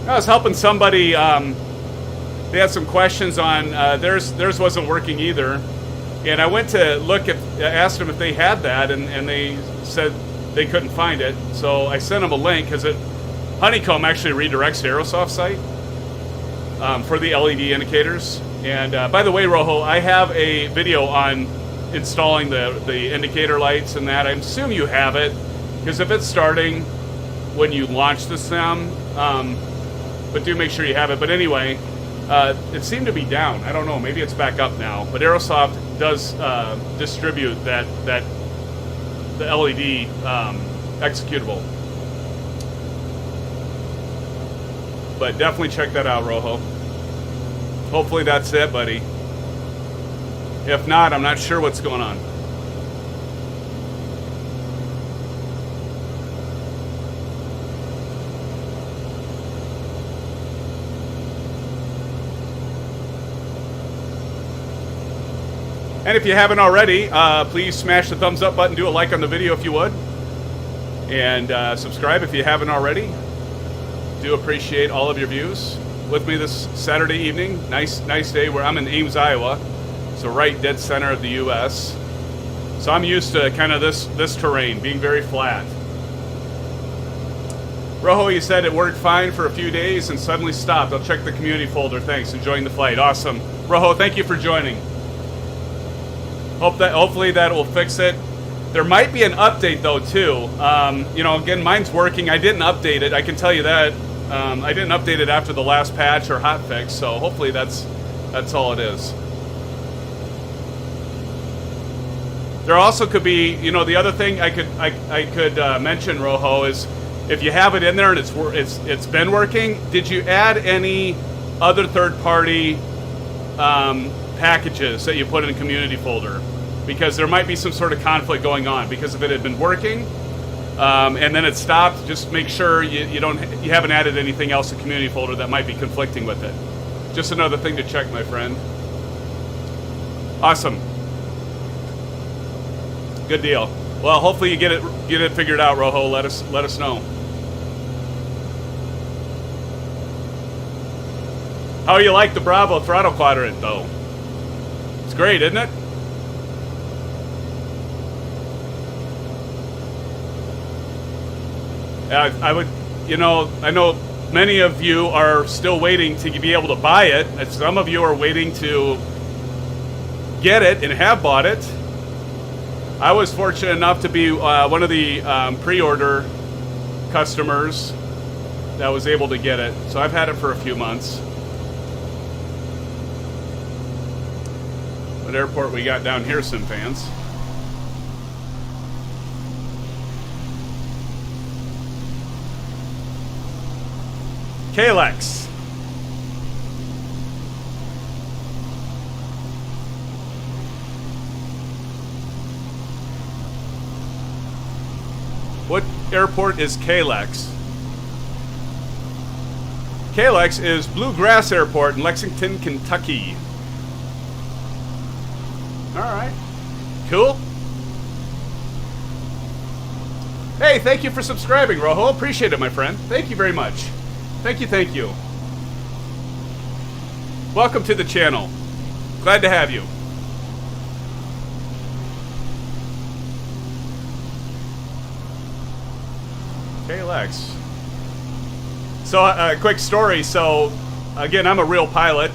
I was helping somebody. They had some questions on theirs wasn't working either, and I went to look at, asked them if they had that, and they said they couldn't find it. So I sent them a link because Honeycomb actually redirects to Aerosoft site for the LED indicators. And by the way, Rojo, I have a video on installing the indicator lights and that. I assume you have it, because if it's starting when you launch the sim, but do make sure you have it. But anyway, it seemed to be down. I don't know, maybe it's back up now. But Aerosoft does distribute the LED executable. But definitely check that out, Rojo. Hopefully that's it, buddy. If not, I'm not sure what's going on. And if you haven't already, please smash the thumbs up button, do a like on the video if you would. And subscribe if you haven't already. Do appreciate all of your views. With me this Saturday evening, nice day where I'm in Ames, Iowa, so right dead center of the U.S. So I'm used to kind of this terrain, being very flat. Rojo, you said it worked fine for a few days and suddenly stopped. I'll check the community folder. Thanks. Enjoying the flight. Awesome. Rojo, thank you for joining. Hopefully that will fix it. There might be an update though too. You know, again, mine's working. I didn't update it. I can tell you that. I didn't update it after the last patch or hotfix, so hopefully that's all it is. There also could be, you know, the other thing I could mention, Rojo, is if you have it in there and it's been working, did you add any other third-party packages that you put in a community folder? Because there might be some sort of conflict going on. Because if it had been working and then it stopped, just make sure you haven't added anything else to the community folder that might be conflicting with it. Just another thing to check, my friend. Awesome. Good deal. Well, hopefully you get it figured out, Rojo. Let us know. How do you like the Bravo throttle quadrant, though? It's great, isn't it? I would, you know, I know many of you are still waiting to be able to buy it. And some of you are waiting to get it and have bought it. I was fortunate enough to be one of the pre-order customers that was able to get it. So I've had it for a few months. What airport we got down here, SimFans? KLX. What airport is KLX? KLX is Bluegrass Airport in Lexington, Kentucky. All right. Cool. Hey, thank you for subscribing, Rojo. Appreciate it, my friend. Thank you very much. Thank you, thank you. Welcome to the channel. Glad to have you. KLX. So, a quick story. So, again, I'm a real pilot.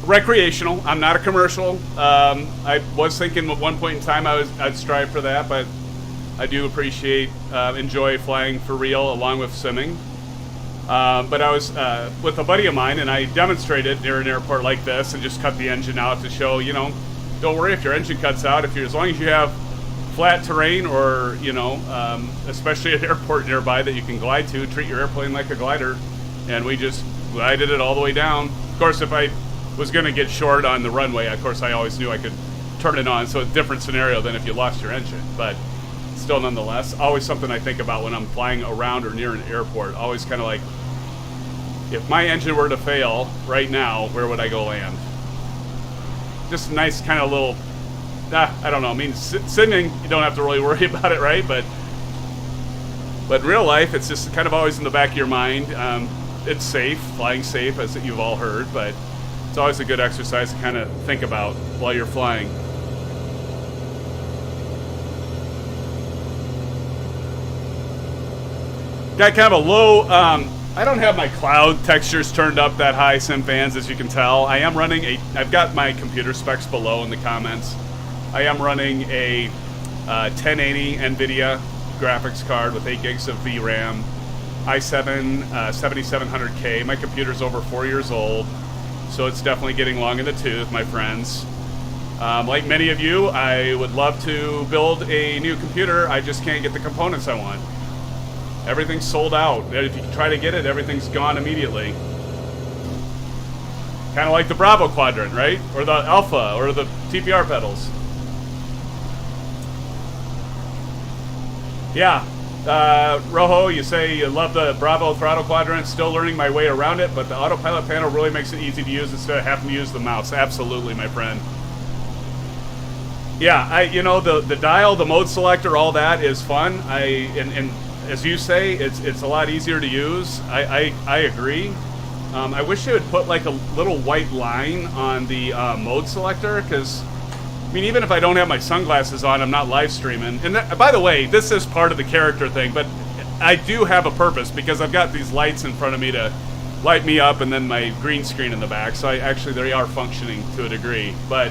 Recreational. I'm not a commercial. I was thinking at one point in time I'd strive for that, but I do appreciate, enjoy flying for real along with simming. But I was with a buddy of mine, and I demonstrated near an airport like this and just cut the engine out to show, you know, don't worry if your engine cuts out. If you're, as long as you have flat terrain or, you know, especially an airport nearby that you can glide to, treat your airplane like a glider. And we just glided it all the way down. Of course, if I was going to get short on the runway, of course, I always knew I could turn it on. So a different scenario than if you lost your engine. But still, nonetheless, always something I think about when I'm flying around or near an airport. Always kind of like, if my engine were to fail right now, where would I go land? Just a nice kind of little, I don't know. I mean, simming, you don't have to really worry about it, right? But in real life, it's just kind of always in the back of your mind. It's safe, flying safe, as you've all heard, but it's always a good exercise to kind of think about while you're flying. Got kind of a low, I don't have my cloud textures turned up that high, SimFans, as you can tell. I am running I've got my computer specs below in the comments. I am running a 1080 NVIDIA graphics card with 8 gigs of VRAM, i7 7700K. My computer's over 4 years old, so it's definitely getting long in the tooth, my friends. Like many of you, I would love to build a new computer. I just can't get the components I want. Everything's sold out. If you try to get it, everything's gone immediately. Kind of like the Bravo Quadrant, right? Or the Alpha, or the TPR pedals. Yeah. Rojo, you say you love the Bravo Throttle Quadrant. Still learning my way around it, but the autopilot panel really makes it easy to use instead of having to use the mouse. Absolutely, my friend. Yeah, you know, the dial, the mode selector, all that is fun. And as you say, it's a lot easier to use. I agree. I wish they would put like a little white line on the mode selector, because I mean, even if I don't have my sunglasses on, I'm not live streaming. And by the way, this is part of the character thing, but I do have a purpose, because I've got these lights in front of me to light me up, and then my green screen in the back. So they are functioning to a degree. But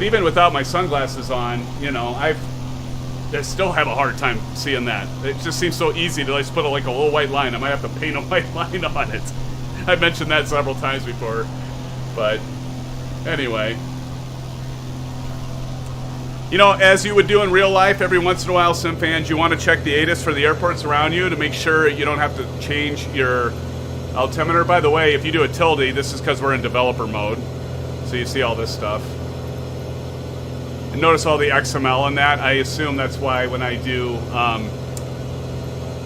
even without my sunglasses on, you know, I still have a hard time seeing that. It just seems so easy to just put like a little white line. I might have to paint a white line on it. I've mentioned that several times before. But anyway. You know, as you would do in real life, every once in a while, SimFans, you want to check the ATIS for the airports around you to make sure you don't have to change your altimeter. By the way, if you do a tilde, this is because we're in developer mode. So you see all this stuff. And notice all the XML in that. I assume that's why when I do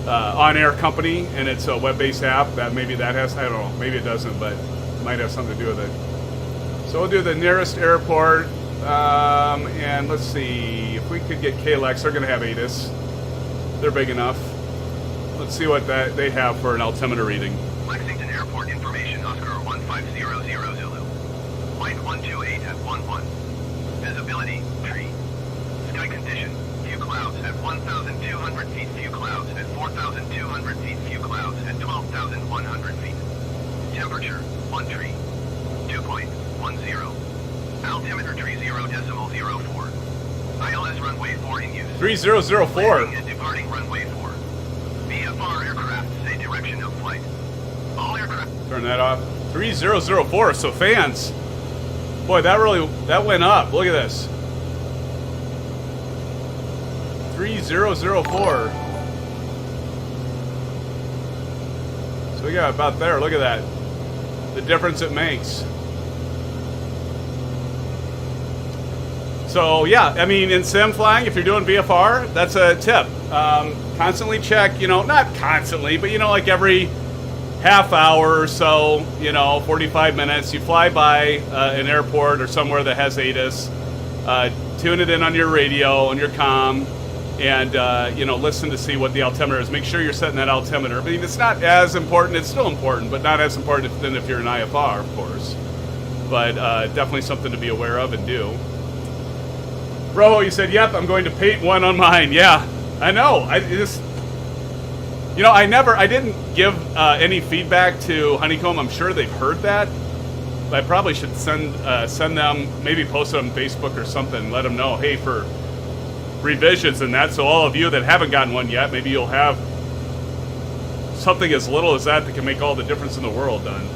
on-air company and it's a web-based app, that maybe that has, I don't know, maybe it doesn't, but it might have something to do with it. So we'll do the nearest airport. And let's see if we could get KLX. They're going to have ATIS. They're big enough. Let's see what they have for an altimeter reading. Lexington Airport information, Oscar 1500 Zulu. Flight 128 at 11. Visibility, tree. Sky condition, few clouds at 1,200 feet, few clouds at 4,200 feet, few clouds at 12,100 feet. Temperature, 1 tree. 2.10. Altimeter tree 0.04. ILS runway 4 in use. 3004. Landing and departing runway 4. VFR aircraft say direction of flight. All aircraft. Turn that off. 3004. So fans, boy, that went up. Look at this. 3004. So we got about there. Look at that. The difference it makes. So yeah, I mean, in sim flying, if you're doing VFR, that's a tip. Constantly check, not constantly, but like every half hour or so, 45 minutes, you fly by an airport or somewhere that has ATIS, tune it in on your radio, on your comm, and listen to see what the altimeter is. Make sure you're setting that altimeter. I mean, it's not as important. It's still important, but not as important than if you're an IFR, of course. But definitely something to be aware of and do. Bro, you said, yep, I'm going to paint one on mine. Yeah, I know. I didn't give any feedback to Honeycomb. I'm sure they've heard that. I probably should send them, maybe post it on Facebook or something, let them know, hey, for revisions and that, so all of you that haven't gotten one yet, maybe you'll have something as little as that can make all the difference in the world done.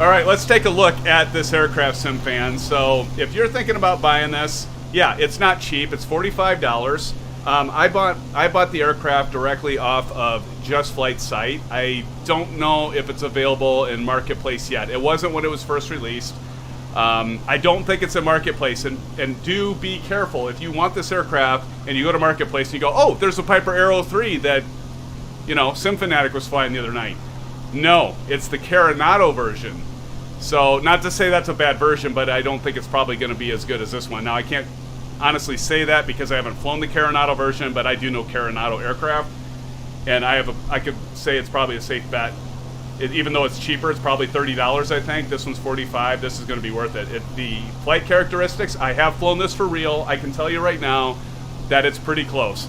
All right, let's take a look at this aircraft, SimFans. So if you're thinking about buying this, yeah, it's not cheap. It's $45. I bought the aircraft directly off of Just Flight's site. I don't know if it's available in Marketplace yet. It wasn't when it was first released. I don't think it's in Marketplace, and do be careful. If you want this aircraft and you go to Marketplace and you go, oh, there's a Piper Aero 3 that, SimFanatic was flying the other night. No, it's the Coronado version. So, not to say that's a bad version, but I don't think it's probably going to be as good as this one. Now, I can't honestly say that because I haven't flown the Coronado version, but I do know Coronado aircraft, and I could say it's probably a safe bet. Even though it's cheaper, it's probably $30, I think. This one's $45. This is going to be worth it. The flight characteristics, I have flown this for real. I can tell you right now that it's pretty close.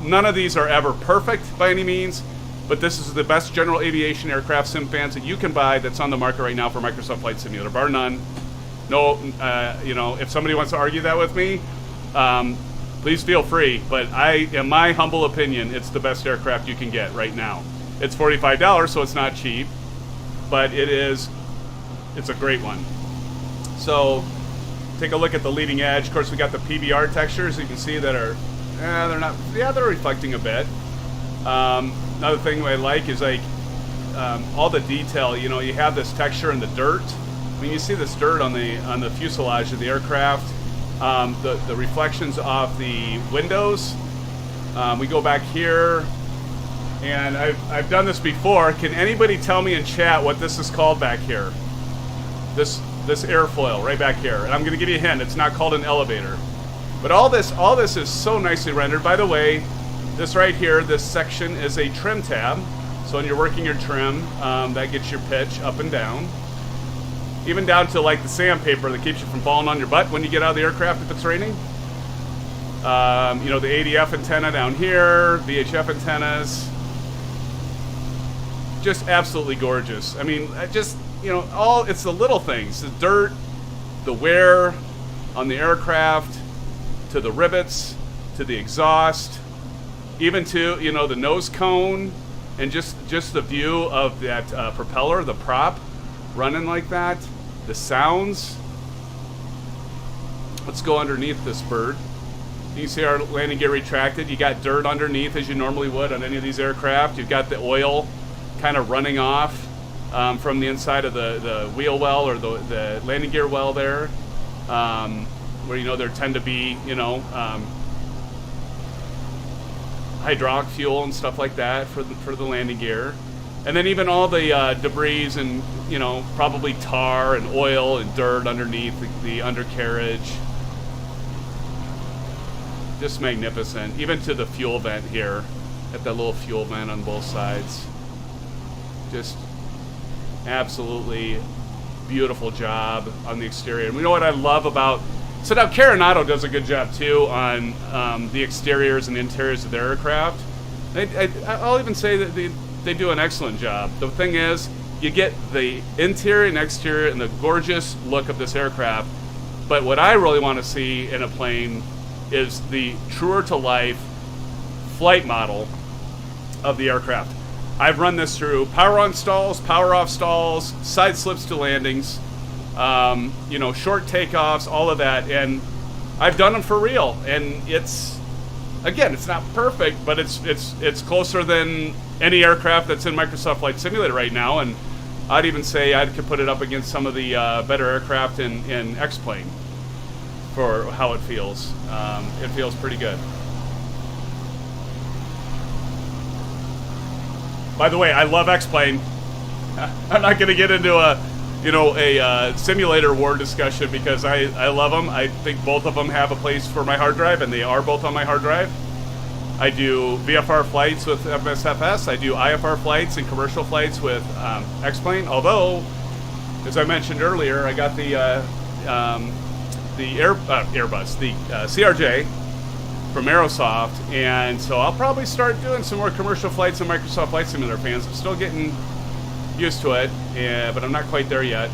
None of these are ever perfect by any means, but this is the best general aviation aircraft SimFans that you can buy that's on the market right now for Microsoft Flight Simulator, bar none. No, if somebody wants to argue that with me, please feel free. But in my humble opinion, it's the best aircraft you can get right now. It's $45, so it's not cheap, but it's a great one. So take a look at the leading edge. Of course, we got the PBR textures. You can see that they're reflecting a bit. Another thing I like is all the detail. You have this texture in the dirt. I mean, you see this dirt on the fuselage of the aircraft. The reflections off the windows. We go back here, and I've done this before. Can anybody tell me in chat what this is called back here? This airfoil right back here. And I'm going to give you a hint. It's not called an elevator. But all this is so nicely rendered. By the way, this right here, this section is a trim tab. So when you're working your trim, that gets your pitch up and down. Even down to like the sandpaper that keeps you from falling on your butt when you get out of the aircraft if it's raining. The ADF antenna down here, VHF antennas. Just absolutely gorgeous. I mean, it's the little things. The dirt, the wear on the aircraft, to the rivets, to the exhaust, even to, the nose cone, and just the view of that propeller, the prop, running like that, the sounds. Let's go underneath this bird. You can see our landing gear retracted. You got dirt underneath as you normally would on any of these aircraft. You've got the oil kind of running off from the inside of the wheel well or the landing gear well there, where there tend to be hydraulic fuel and stuff like that for the landing gear. And then even all the debris and, you know, probably tar and oil and dirt underneath the undercarriage. Just magnificent. Even to the fuel vent here. At that little fuel vent on both sides. Just absolutely beautiful job on the exterior. And you know what I love about... So now Carenado does a good job too on the exteriors and interiors of their aircraft. I'll even say that they do an excellent job. The thing is, you get the interior and exterior and the gorgeous look of this aircraft, but what I really want to see in a plane is the truer to life flight model of the aircraft. I've run this through power on stalls, power off stalls, side slips to landings, you know, short takeoffs, all of that, and I've done them for real, and it's, again, it's not perfect, but it's closer than any aircraft that's in Microsoft Flight Simulator right now, and I'd even say I could put it up against some of the better aircraft in X-Plane for how it feels. It feels pretty good. By the way, I love X-Plane. I'm not going to get into a simulator war discussion because I love them. I think both of them have a place for my hard drive, and they are both on my hard drive. I do VFR flights with MSFS. I do IFR flights and commercial flights with X-Plane. Although, as I mentioned earlier, I got the Airbus, the CRJ from Aerosoft, and so I'll probably start doing some more commercial flights in Microsoft Flight Simulator, fans. I'm still getting used to it, but I'm not quite there yet.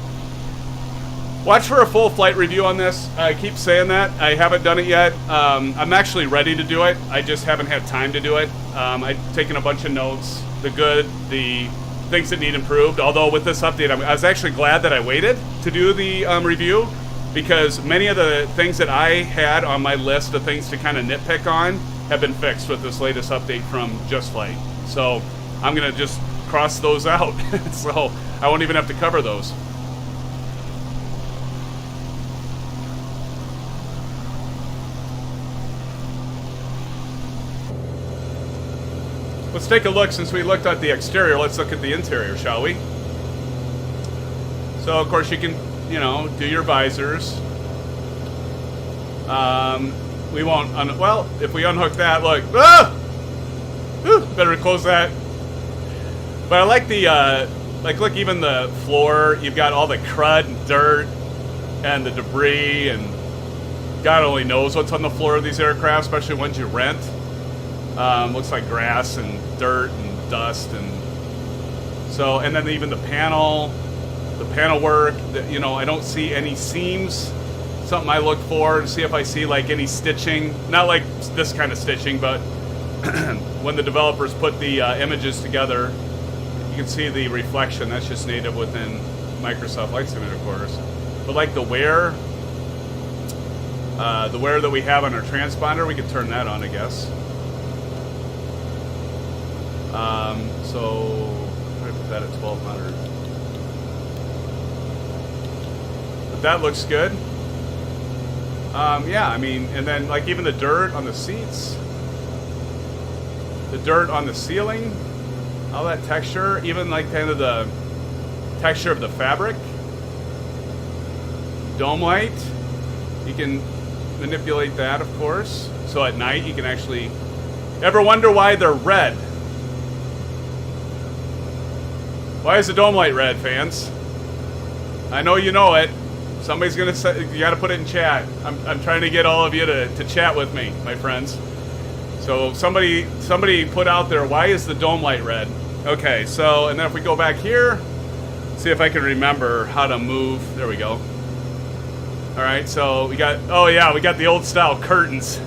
Watch for a full flight review on this. I keep saying that. I haven't done it yet. I'm actually ready to do it. I just haven't had time to do it. I've taken a bunch of notes, the things that need improved. Although with this update, I was actually glad that I waited to do the review, because many of the things that I had on my list of things to kind of nitpick on have been fixed with this latest update from Just Flight. So I'm going to just cross those out. So I won't even have to cover those. Let's take a look. Since we looked at the exterior, let's look at the interior, shall we? So, of course, you can, do your visors. We won't, well, if we unhook that, look, better close that. But I like the, look, even the floor, you've got all the crud and dirt and the debris, and God only knows what's on the floor of these aircraft, especially ones you rent. Looks like grass and dirt and dust, and so, and then even the panel work, I don't see any seams. Something I look for to see if I see like any stitching, not like this kind of stitching, but when the developers put the images together, you can see the reflection. That's just native within Microsoft Flight Simulator, of course. But like the wear that we have on our transponder, we could turn that on, I guess. So I put that at 1200. But that looks good. Yeah, I mean, and then like even the dirt on the seats, the dirt on the ceiling, all that texture, even like kind of the texture of the fabric. Dome light, you can manipulate that, of course. So at night you can actually, ever wonder why they're red? Why is the dome light red, fans? I know you know it. Somebody's gonna say, you gotta put it in chat. I'm trying to get all of you to chat with me, my friends. So somebody put out there, why is the dome light red? Okay, so, and then if we go back here, see if I can remember how to move. There we go. All right, so we got, oh yeah, we got the old style curtains.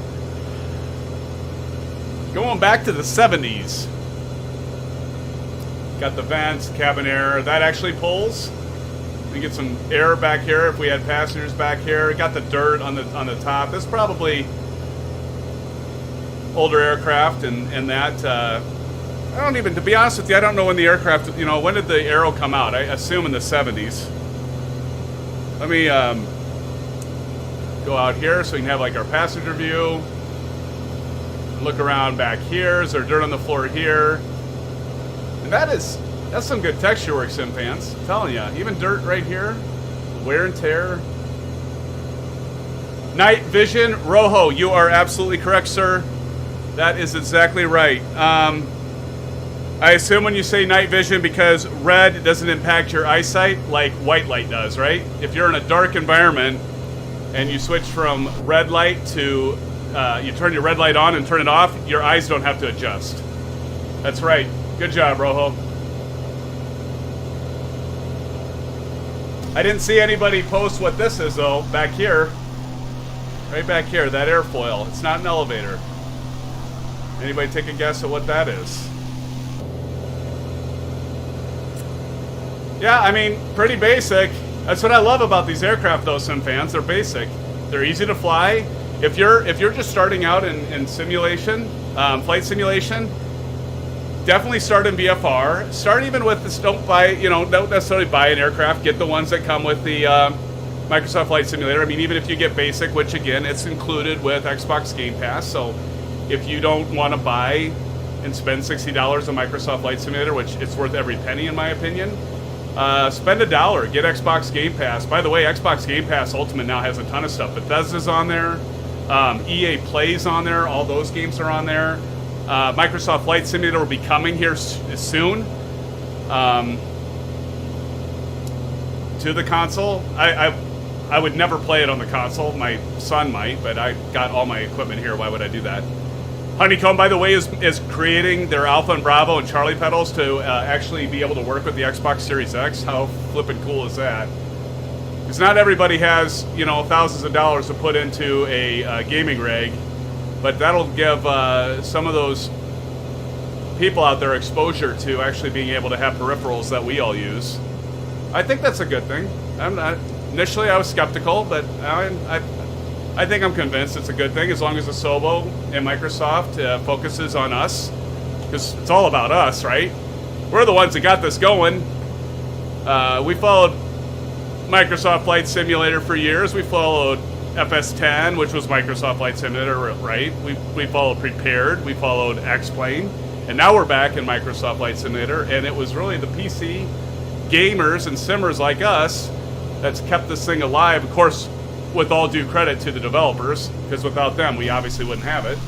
Going back to the 70s. Got the vents, cabin air, that actually pulls. We get some air back here if we had passengers back here. Got the dirt on the top. This is probably older aircraft, and that I don't even, to be honest with you, I don't know when the aircraft, when did the Aero come out? I assume in the 70s. Let me go out here so we can have like our passenger view. Look around back here. Is there dirt on the floor here? And that is, That's some good texture work, SimFans. I'm telling you, even dirt right here, wear and tear. Night vision, Rojo, you are absolutely correct, sir. That is exactly right. I assume when you say night vision, because red doesn't impact your eyesight like white light does, right? If you're in a dark environment and you switch from red light to, you turn your red light on and turn it off, your eyes don't have to adjust. That's right. Good job, Rojo. I didn't see anybody post what this is, though, back here. Right back here, that airfoil. It's not an elevator. Anybody take a guess at what that is? Yeah, I mean, pretty basic. That's what I love about these aircraft, though, SimFans. They're basic. They're easy to fly. If you're just starting out in simulation, flight simulation, definitely start in VFR. Start even with this. Don't necessarily buy an aircraft. Get the ones that come with the Microsoft Flight Simulator. I mean, even if you get basic, which again, it's included with Xbox Game Pass. So if you don't want to buy and spend $60 on Microsoft Flight Simulator, which it's worth every penny in my opinion, spend $1. Get Xbox Game Pass. By the way, Xbox Game Pass Ultimate now has a ton of stuff. Bethesda's on there. EA Play's on there. All those games are on there. Microsoft Flight Simulator will be coming here soon to the console. I would never play it on the console. My son might, but I got all my equipment here. Why would I do that? Honeycomb, by the way, is creating their Alpha and Bravo and Charlie pedals to actually be able to work with the Xbox Series X. How flippin' cool is that? Because not everybody has, thousands of dollars to put into a gaming rig, but that'll give some of those people out there exposure to actually being able to have peripherals that we all use. I think that's a good thing. Initially I was skeptical, but I think I'm convinced it's a good thing as long as Asobo and Microsoft focuses on us, because it's all about us, right? We're the ones that got this going. We followed Microsoft Flight Simulator for years. We followed FS10, which was Microsoft Flight Simulator, right? We followed Prepared. We followed X-Plane. And now we're back in Microsoft Flight Simulator, and it was really the PC gamers and simmers like us that's kept this thing alive. Of course, with all due credit to the developers, because without them, we obviously wouldn't have it.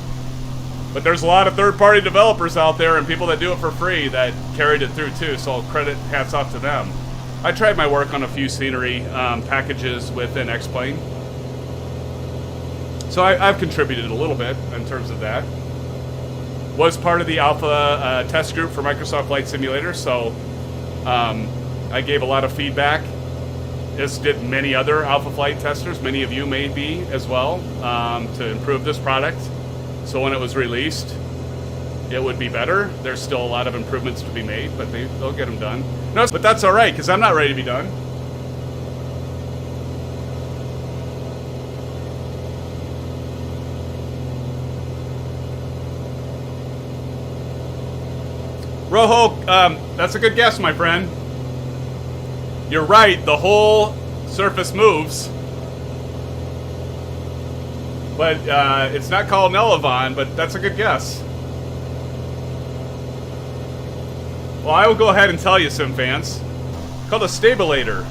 But there's a lot of third-party developers out there and people that do it for free that carried it through too, so credit, hats off to them. I tried my work on a few scenery packages within X-Plane. So I've contributed a little bit in terms of that. Was part of the alpha test group for Microsoft Flight Simulator, so I gave a lot of feedback. As did many other alpha flight testers. Many of you may be as well, to improve this product. So when it was released, it would be better. There's still a lot of improvements to be made, but they'll get them done. No, but that's all right, because I'm not ready to be done. Rojo, that's a good guess, my friend. You're right, the whole surface moves. But it's not called an elevon, but that's a good guess. Well, I will go ahead and tell you, SimFans. It's called a stabilator.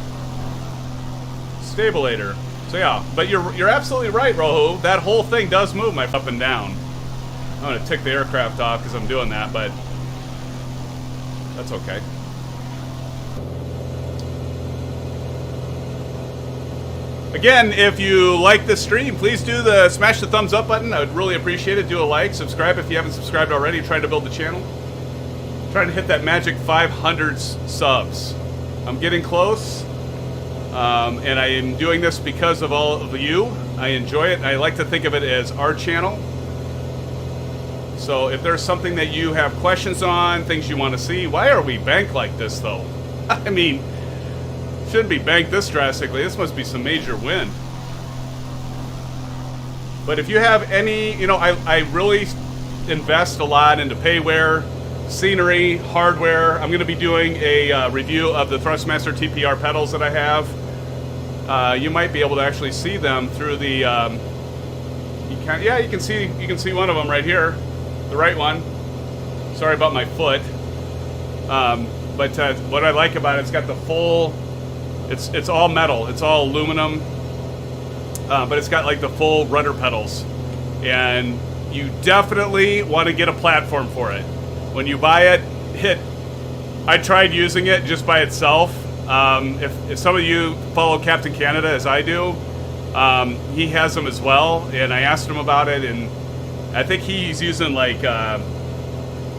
Stabilator. So yeah, but you're absolutely right, Rojo. That whole thing does move my up and down. I'm gonna tick the aircraft off because I'm doing that, but that's okay. Again, if you like this stream, please smash the thumbs up button. I would really appreciate it. Do a like, subscribe if you haven't subscribed already. Trying to build the channel. Trying to hit that magic 500 subs. I'm getting close, and I am doing this because of all of you. I enjoy it. I like to think of it as our channel. So if there's something that you have questions on, things you want to see, why are we banked like this though? I mean, shouldn't be banked this drastically. This must be some major wind. But if you have any, I really invest a lot into payware, scenery, hardware. I'm going to be doing a review of the Thrustmaster TPR pedals that I have. You might be able to actually see them through the. You can see one of them right here, the right one. Sorry about my foot. But what I like about it, it's got the full, it's all metal, it's all aluminum, but it's got like the full rudder pedals. And you definitely want to get a platform for it. When you buy it, I tried using it just by itself. If some of you follow Captain Canada as I do, he has them as well, and I asked him about it, and I think he's using like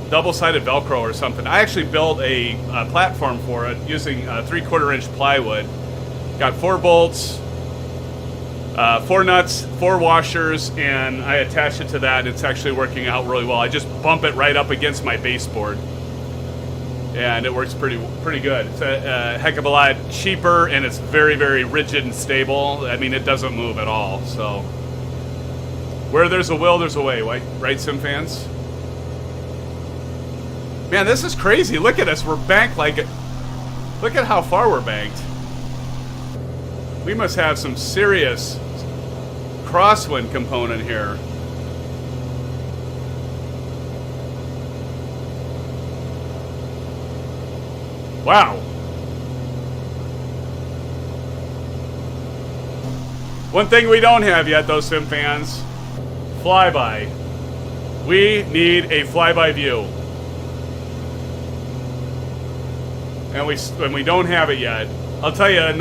double-sided Velcro or something. I actually built a platform for it using 3/4 inch plywood. Got 4 bolts, 4 nuts, 4 washers, and I attached it to that. It's actually working out really well. I just bump it right up against my baseboard, and it works pretty good. It's a heck of a lot cheaper, and it's very, very rigid and stable. I mean, it doesn't move at all. So where there's a will, there's a way, right, SimFans? Man, this is crazy. Look at us. We're banked like it. Look at how far we're banked. We must have some serious crosswind component here. Wow. One thing we don't have yet, though, SimFans, flyby. We need a flyby view. And we don't have it yet. I'll tell you, and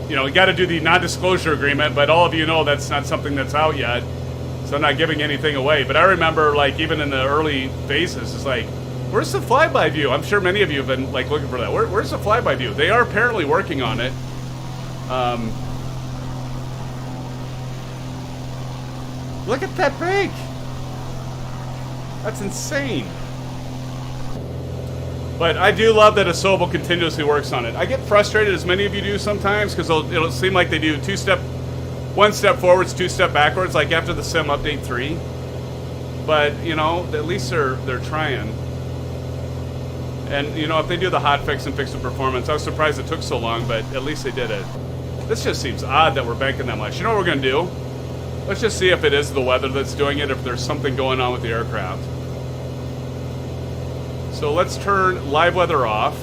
you know, you got to do the non-disclosure agreement, but all of you know that's not something that's out yet, so I'm not giving anything away. But I remember, like, even in the early phases, it's like, where's the flyby view? I'm sure many of you have been like looking for that. Where's the flyby view? They are apparently working on it. Look at that bank. That's insane. But I do love that Asobel continuously works on it. I get frustrated, as many of you do sometimes, because it'll seem like they do 1 step forwards, 2 step backwards, like after the Sim Update 3. But, you know, at least they're trying. And, you know, if they do the hot fix and fix the performance, I was surprised it took so long, but at least they did it. This just seems odd that we're banking that much. You know what we're going to do? Let's just see if it is the weather that's doing it, if there's something going on with the aircraft. So let's turn live weather off.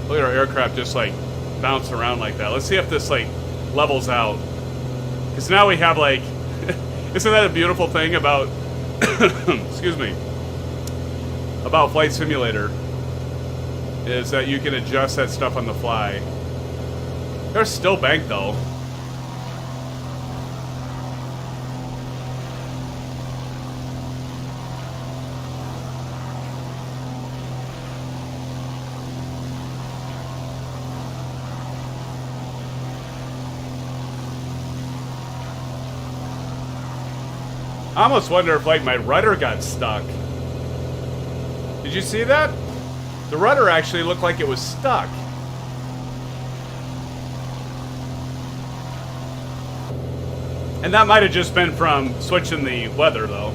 Look at our aircraft just like bounce around like that. Let's see if this like levels out. Because now we have like, isn't that a beautiful thing about, excuse me, about Flight Simulator, is that you can adjust that stuff on the fly. They're still banked though. I almost wonder if, like, my rudder got stuck. Did you see that? The rudder actually looked like it was stuck. And that might have just been from switching the weather, though.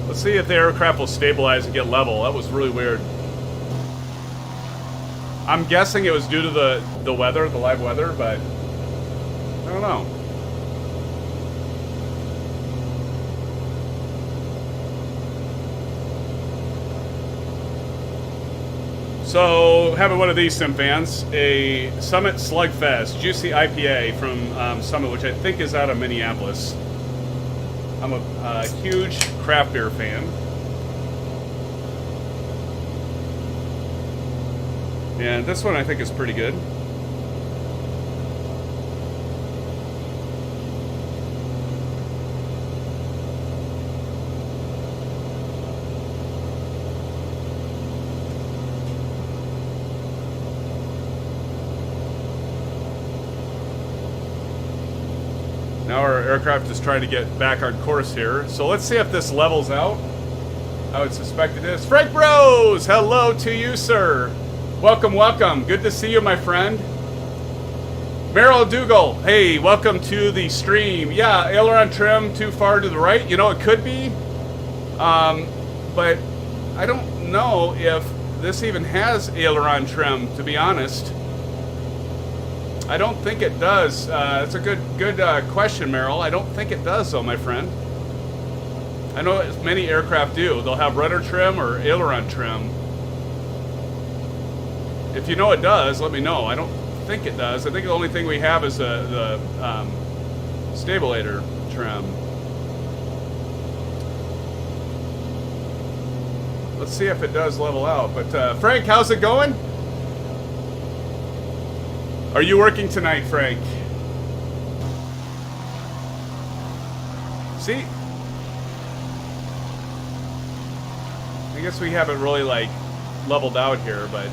Let's see if the aircraft will stabilize and get level. That was really weird. I'm guessing it was due to the weather, the live weather, but I don't know. So, having one of these SimFans, a Summit Slugfest Juicy IPA from Summit, which I think is out of Minneapolis. I'm a huge craft beer fan. And this one I think is pretty good. Now our aircraft is trying to get back on course here. So let's see if this levels out. I would suspect it is. Frank Rose! Hello to you, sir. Welcome, welcome. Good to see you, my friend. Merrill Dougal, hey, welcome to the stream. Yeah, aileron trim too far to the right. You know, it could be. But I don't know if this even has aileron trim, to be honest. I don't think it does. That's a good question, Merrill. I don't think it does, though, my friend. I know many aircraft do. They'll have rudder trim or aileron trim. If you know it does, let me know. I don't think it does. I think the only thing we have is the stabilator trim. Let's see if it does level out. But Frank, how's it going? Are you working tonight, Frank? See? I guess we haven't really, like, leveled out here, but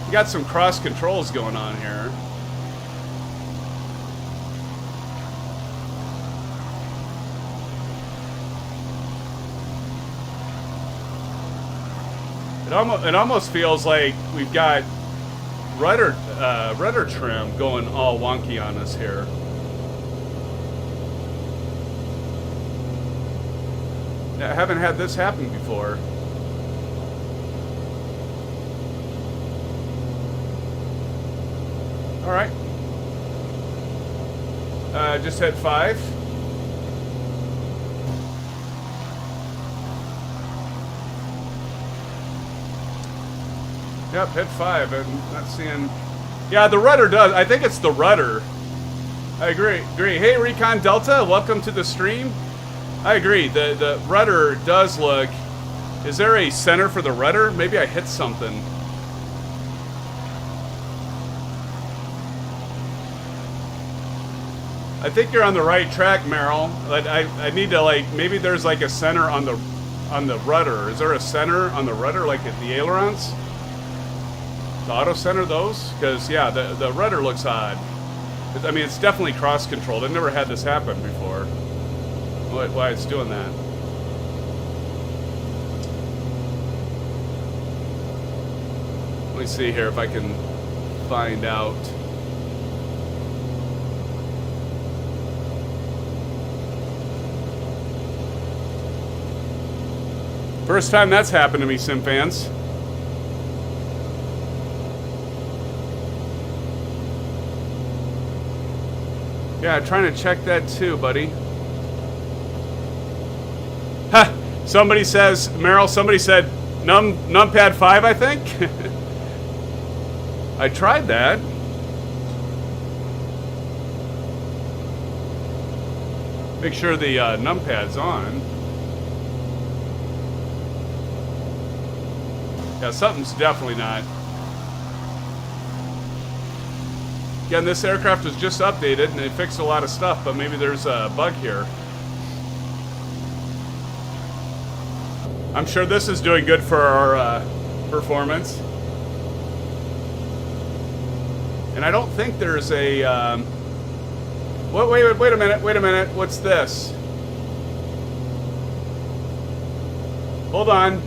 we got some cross controls going on here. It almost feels like we've got rudder trim going all wonky on us here. I haven't had this happen before. All right. Just hit 5. Yep, hit 5. I'm not seeing. Yeah, the rudder does. I think it's the rudder. I agree. Hey, Recon Delta, welcome to the stream. I agree. The rudder does look. Is there a center for the rudder? Maybe I hit something. I think you're on the right track, Merrill. But I need to, like, maybe there's like a center on the rudder. Is there a center on the rudder, like at the ailerons? The auto center those? Because yeah, the rudder looks odd. I mean, it's definitely cross controlled. I've never had this happen before. Why it's doing that? Let me see here if I can find out. First time that's happened to me, SimFans. Yeah, trying to check that too, buddy. Ha! Somebody says, Merrill, somebody said numpad 5, I think? I tried that. Make sure the numpad's on. Yeah, something's definitely not. Again, this aircraft was just updated and they fixed a lot of stuff, but maybe there's a bug here. I'm sure this is doing good for our performance. And I don't think there's a... Wait a minute. What's this? Hold on.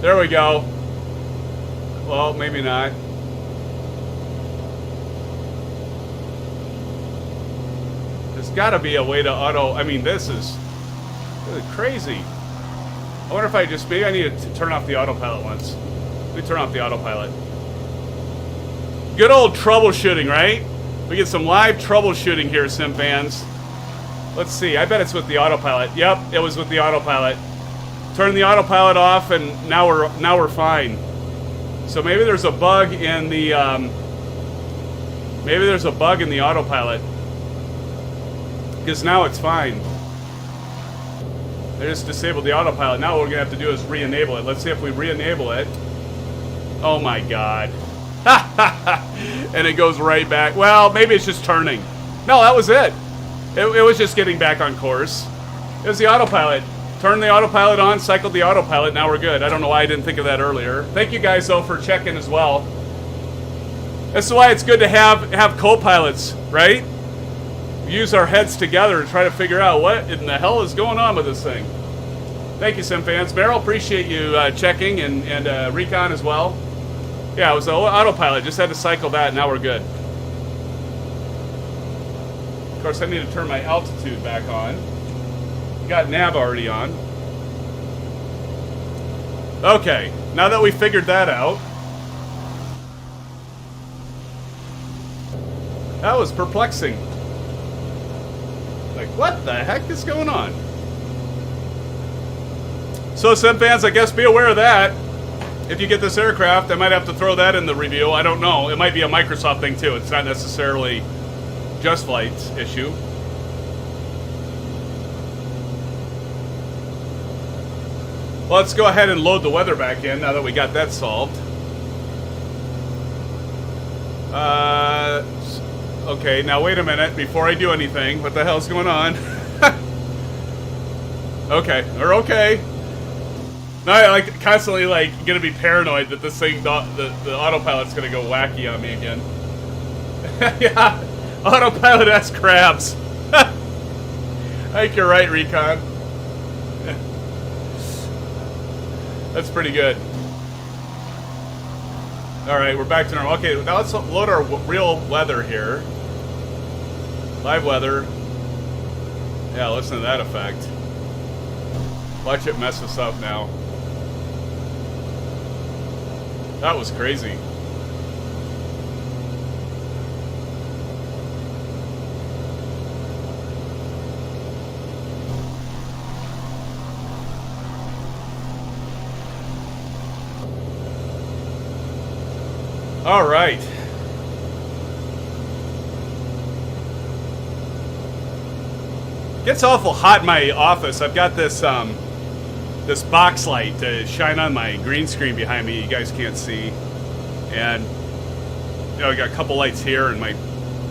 There we go. Well, maybe not. There's got to be a way to auto. I mean, this is really crazy. I wonder if maybe I need to turn off the autopilot once. Let me turn off the autopilot. Good old troubleshooting, right? We get some live troubleshooting here, SimFans. Let's see. I bet it's with the autopilot. Yep, it was with the autopilot. Turn the autopilot off, and now we're fine. So maybe there's a bug in the autopilot, because now it's fine. They just disabled the autopilot. Now what we're gonna have to do is re-enable it. Let's see if we re-enable it. Oh my God! And it goes right back. Well, maybe it's just turning. No, that was it. It was just getting back on course. It was the autopilot. Turned the autopilot on, cycled the autopilot, now we're good. I don't know why I didn't think of that earlier. Thank you guys, though, for checking as well. That's why it's good to have co-pilots, right? We use our heads together to try to figure out what in the hell is going on with this thing. Thank you, SimFans. Meryl, appreciate you checking, and Recon as well. Yeah, it was the autopilot. Just had to cycle that, and now we're good. course, I need to turn my altitude back on. Got nav already on. Okay, now that we figured that out. That was perplexing. Like, what the heck is going on? So, SimFans, I guess be aware of that. If you get this aircraft, I might have to throw that in the review. I don't know. It might be a Microsoft thing, too. It's not necessarily Just Flight's issue. Well, let's go ahead and load the weather back in now that we got that solved. Okay, now wait a minute before I do anything. What the hell's going on? Okay, we're okay. Now I like constantly like gonna be paranoid that this thing, the autopilot's gonna go wacky on me again. Yeah, autopilot has crabs. I think you're right, Recon. That's pretty good. All right, we're back to normal. Okay, now let's load our real weather here. Live weather. Yeah, listen to that effect. Watch it mess us up now. That was crazy. All right. Gets awful hot in my office. I've got this this box light to shine on my green screen behind me. You guys can't see, and you know I got a couple lights here, and my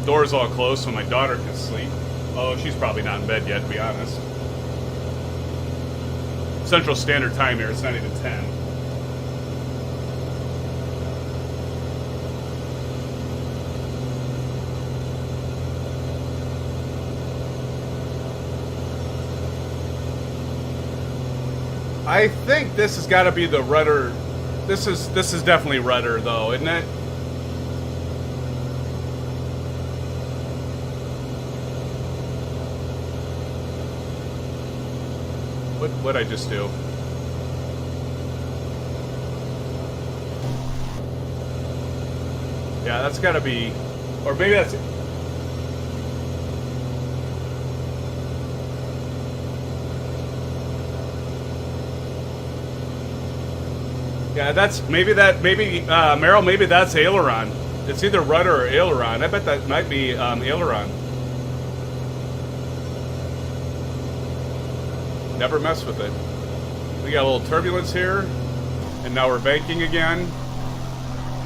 door's all closed so my daughter can sleep. Oh, she's probably not in bed yet, to be honest. Central Standard Time here. It's not even 10. I think this has got to be the rudder. This is definitely rudder, though, isn't it? What'd I just do? Yeah, that's got to be, or maybe that's. Yeah, that's maybe Meryl, maybe that's aileron. It's either rudder or aileron. I bet that might be aileron. Never mess with it. We got a little turbulence here, and now we're banking again,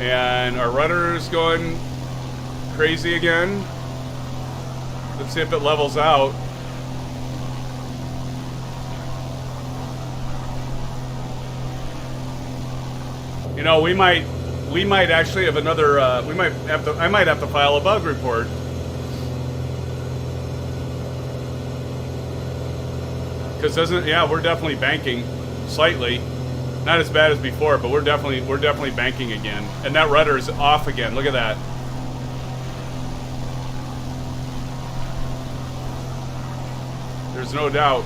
and our rudder is going crazy again. Let's see if it levels out. You know, we might actually have another. I might have to file a bug report. Because we're definitely banking slightly, not as bad as before, but we're definitely banking again, and that rudder is off again. Look at that. There's no doubt.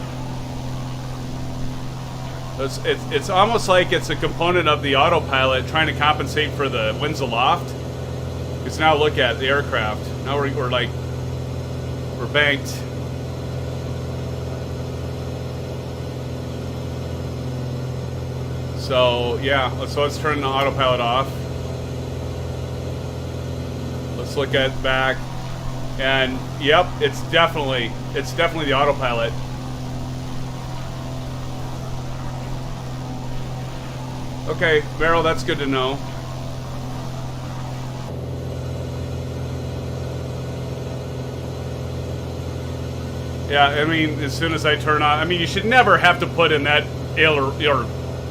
It's almost like it's a component of the autopilot trying to compensate for the winds aloft. Because now look at the aircraft. Now we're banked. So yeah, let's turn the autopilot off. Let's look at back, and yep, it's definitely the autopilot. Okay, Meryl, that's good to know. Yeah, I mean, as soon as I turn on, I mean, you should never have to put in that or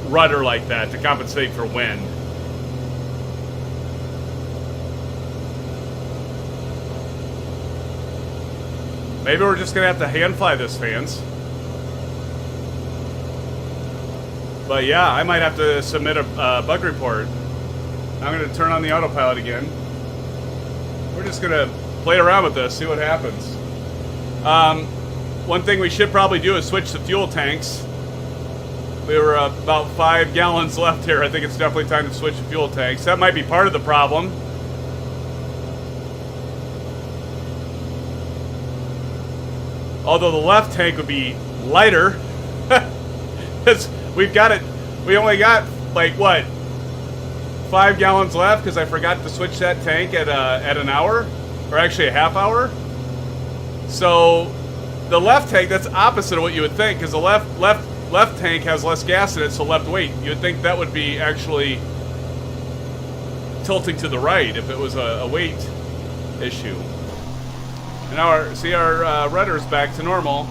rudder like that to compensate for wind. Maybe we're just gonna have to hand fly this, fans. But yeah, I might have to submit a bug report. I'm going to turn on the autopilot again. We're just going to play around with this, see what happens. One thing we should probably do is switch the fuel tanks. We were about 5 gallons left here. I think it's definitely time to switch the fuel tanks. That might be part of the problem. Although the left tank would be lighter. Because we've got it. We only got, like, what? 5 gallons left because I forgot to switch that tank at an hour. Or actually a half hour. So the left tank, that's opposite of what you would think, because the left tank has less gas in it, so left weight. You would think that would be actually tilting to the right if it was a weight issue. And now our rudder's back to normal.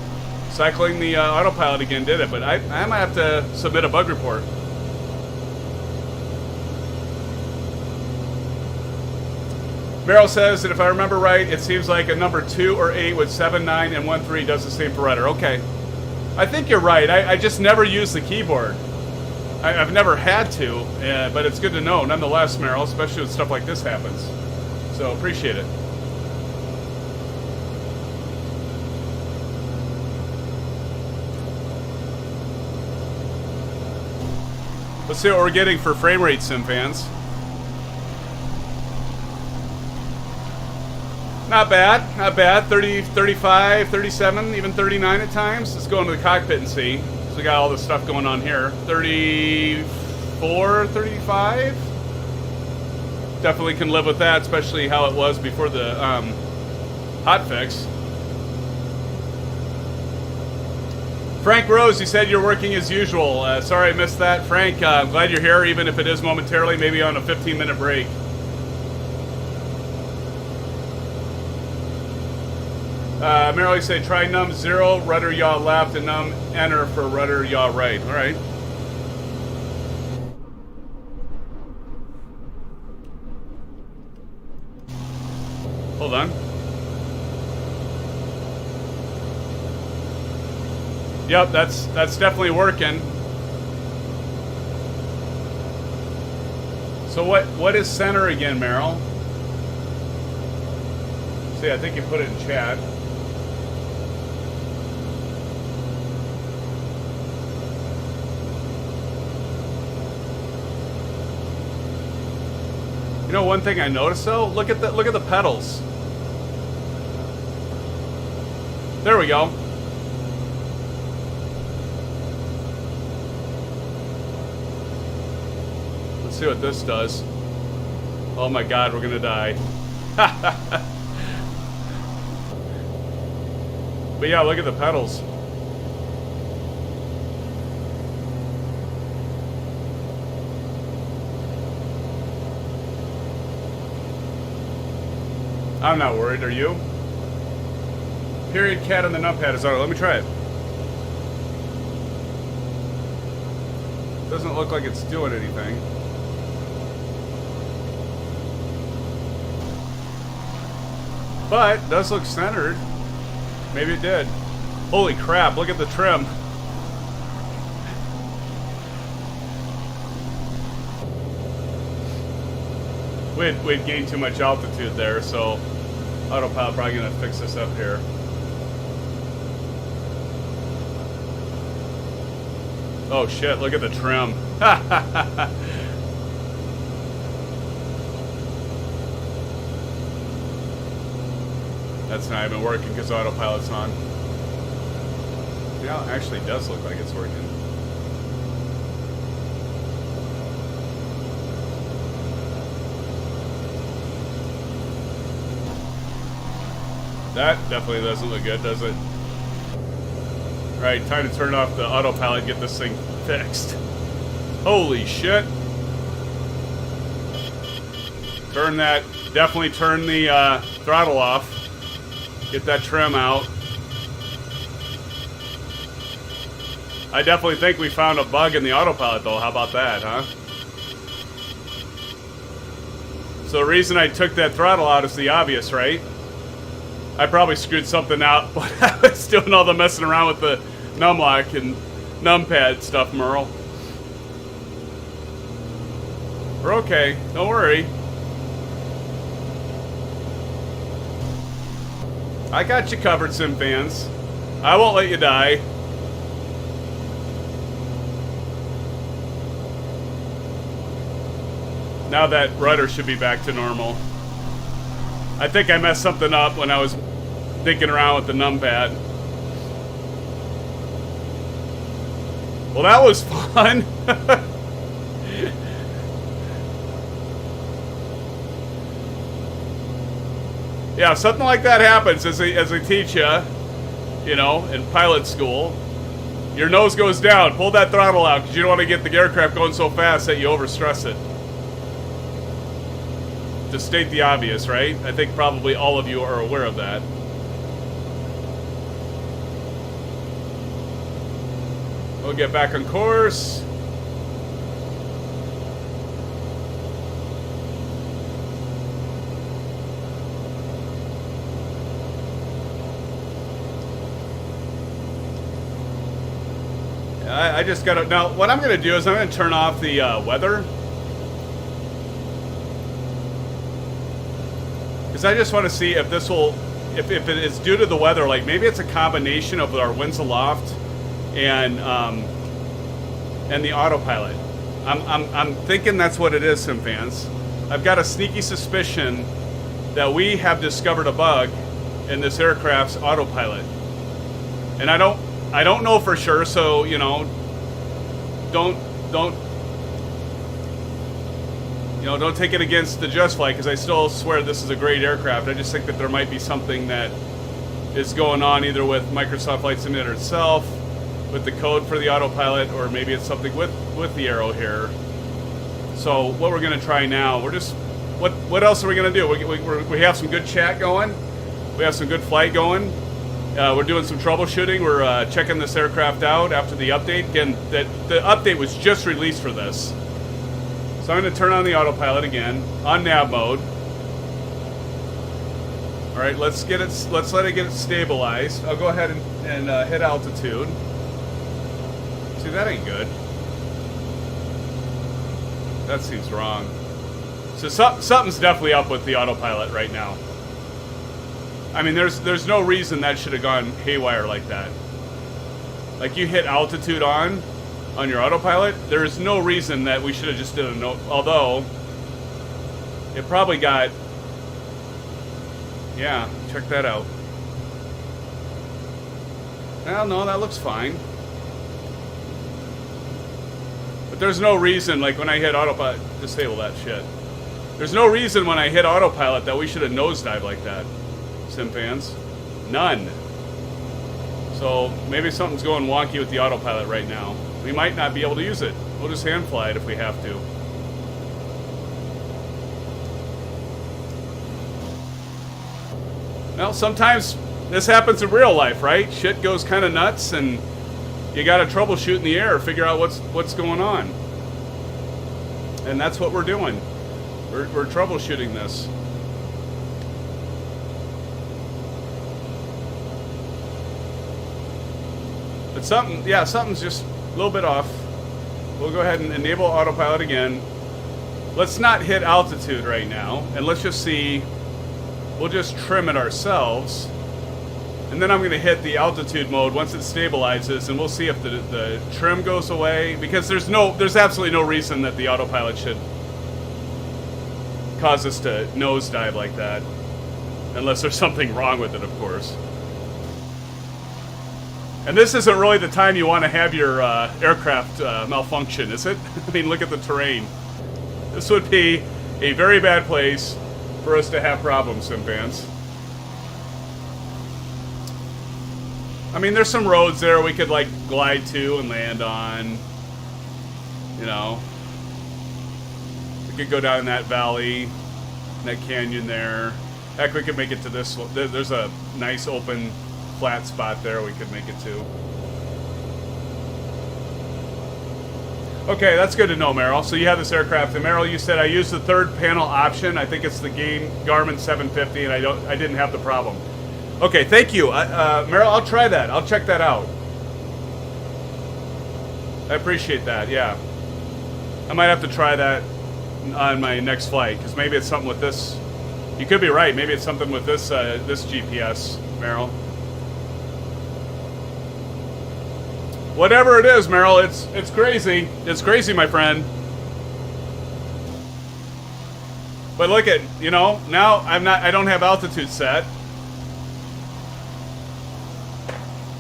Cycling the autopilot again did it, but I might have to submit a bug report. Meryl says that if I remember right, it seems like a number 2 or 8 with 7, 9, and 1, 3 does the same for rudder. Okay. I think you're right. I just never use the keyboard. I've never had to, but it's good to know nonetheless, Meryl, especially when stuff like this happens. So appreciate it. Let's see what we're getting for frame rate, SimFans. Not bad, not bad. 30, 35, 37, even 39 at times. Let's go into the cockpit and see. So we got all this stuff going on here. 34, 35. Definitely can live with that, especially how it was before the hotfix. Frank Rose, you said you're working as usual. Sorry I missed that. Frank, I'm glad you're here, even if it is momentarily, maybe on a 15-minute break. Merrily say try num 0, rudder yaw left, and num enter for rudder yaw right. All right. Hold on. Yep, that's definitely working. So what is center again, Meryl? See, I think you put it in chat. You know, one thing I noticed though, look at the pedals. There we go. Let's see what this does. Oh my God, we're gonna die. But yeah, look at the pedals. I'm not worried, are you? Period cat on the numpad is on. Let me try it. Doesn't look like it's doing anything. But it does look centered. Maybe it did. Holy crap, look at the trim. We'd gained too much altitude there, so autopilot probably gonna fix this up here. Oh shit, look at the trim. That's not even working because autopilot's on. Yeah, it actually does look like it's working. That definitely doesn't look good, does it? Right, time to turn off the autopilot and get this thing fixed. Holy shit. Turn that, definitely turn the throttle off. Get that trim out. I definitely think we found a bug in the autopilot though, how about that, huh? So the reason I took that throttle out is the obvious, right? I probably screwed something out, but I was doing all the messing around with the numlock and numpad stuff, Merle. We're okay, don't worry. I got you covered, SimFans. I won't let you die. Now that rudder should be back to normal. I think I messed something up when I was dinking around with the numpad. Well, that was fun. Yeah, something like that happens as they teach you know, in pilot school. Your nose goes down. Pull that throttle out because you don't want to get the aircraft going so fast that you overstress it. To state the obvious, right? I think probably all of you are aware of that. We'll get back on course. I just gotta, now what I'm gonna do is I'm gonna turn off the weather. Because I just want to see if this will, if it is due to the weather, like maybe it's a combination of our winds aloft and the autopilot. I'm thinking that's what it is, SimFans. I've got a sneaky suspicion that we have discovered a bug in this aircraft's autopilot, and I don't know for sure. So you know, don't take it against the Just Flight, because I still swear this is a great aircraft. I just think that there might be something that is going on either with Microsoft Flight Simulator itself, with the code for the autopilot, or maybe it's something with the Aero here. So what we're going to try now, we're just, what else are we going to do? We have some good chat going. We have some good flight going. We're doing some troubleshooting. We're checking this aircraft out after the update. Again, the update was just released for this. So I'm going to turn on the autopilot again on nav mode. All right, let's let it get stabilized. I'll go ahead and hit altitude. See, that ain't good. That seems wrong. So something's definitely up with the autopilot right now. I mean, there's no reason that should have gone haywire like that. Like, you hit altitude on your autopilot, there's no reason that we should have just did a no. Although it probably got, yeah, check that out. Well, no, that looks fine. But there's no reason, like when I hit autopilot, disable that shit. There's no reason when I hit autopilot that we should have nosedived like that, SimFans. None. So maybe something's going wonky with the autopilot right now. We might not be able to use it. We'll just hand fly it if we have to. Well, sometimes this happens in real life, right? Shit goes kind of nuts, and you got to troubleshoot in the air, figure out what's going on. And that's what we're doing. We're troubleshooting this. But something's just a little bit off. We'll go ahead and enable autopilot again. Let's not hit altitude right now, and let's just see. We'll just trim it ourselves, and then I'm going to hit the altitude mode once it stabilizes, and we'll see if the trim goes away, because there's absolutely no reason that the autopilot should cause us to nosedive like that, unless there's something wrong with it, of course. And this isn't really the time you want to have your aircraft malfunction, is it? I mean, look at the terrain. This would be a very bad place for us to have problems, SimFans. I mean, there's some roads there we could, like, glide to and land on. You know. We could go down that valley, that canyon there. Heck, we could make it to this one. There's a nice open flat spot there we could make it to. Okay, that's good to know, Merrill. So you have this aircraft, and Merrill, you said I used the third panel option. I think it's the Garmin 750, and I didn't have the problem. Okay, thank you, Merrill. I'll try that. I'll check that out. I appreciate that. Yeah, I might have to try that on my next flight, because maybe it's something with this You could be right. Maybe it's something with this this GPS, Merrill. Whatever it is, Merrill, it's crazy. It's crazy, my friend. But look at, you know, now I don't have altitude set.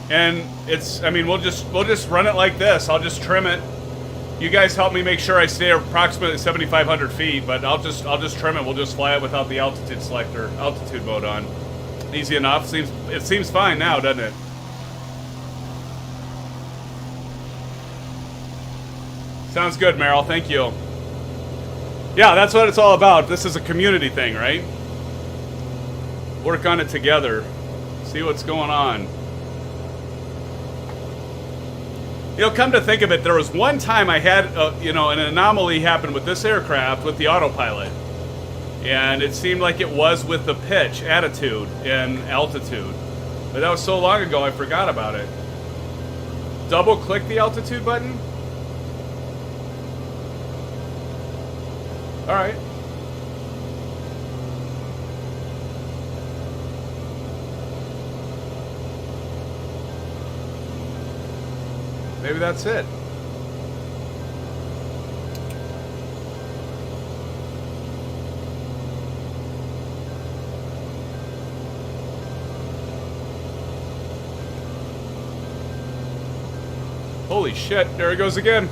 And it's, I mean, we'll just run it like this. I'll just trim it. You guys help me make sure I stay approximately 7,500 feet, but I'll just trim it. We'll just fly it without the altitude selector, altitude mode on. Easy enough. It seems fine now, doesn't it? Sounds good, Merrill. Thank you. Yeah, that's what it's all about. This is a community thing, right? Work on it together. See what's going on. You know, come to think of it, there was one time I had, you know, an anomaly happen with this aircraft with the autopilot. And it seemed like it was with the pitch, attitude, and altitude. But that was so long ago, I forgot about it. Double click the altitude button? All right. Maybe that's it. Holy shit, there it goes again.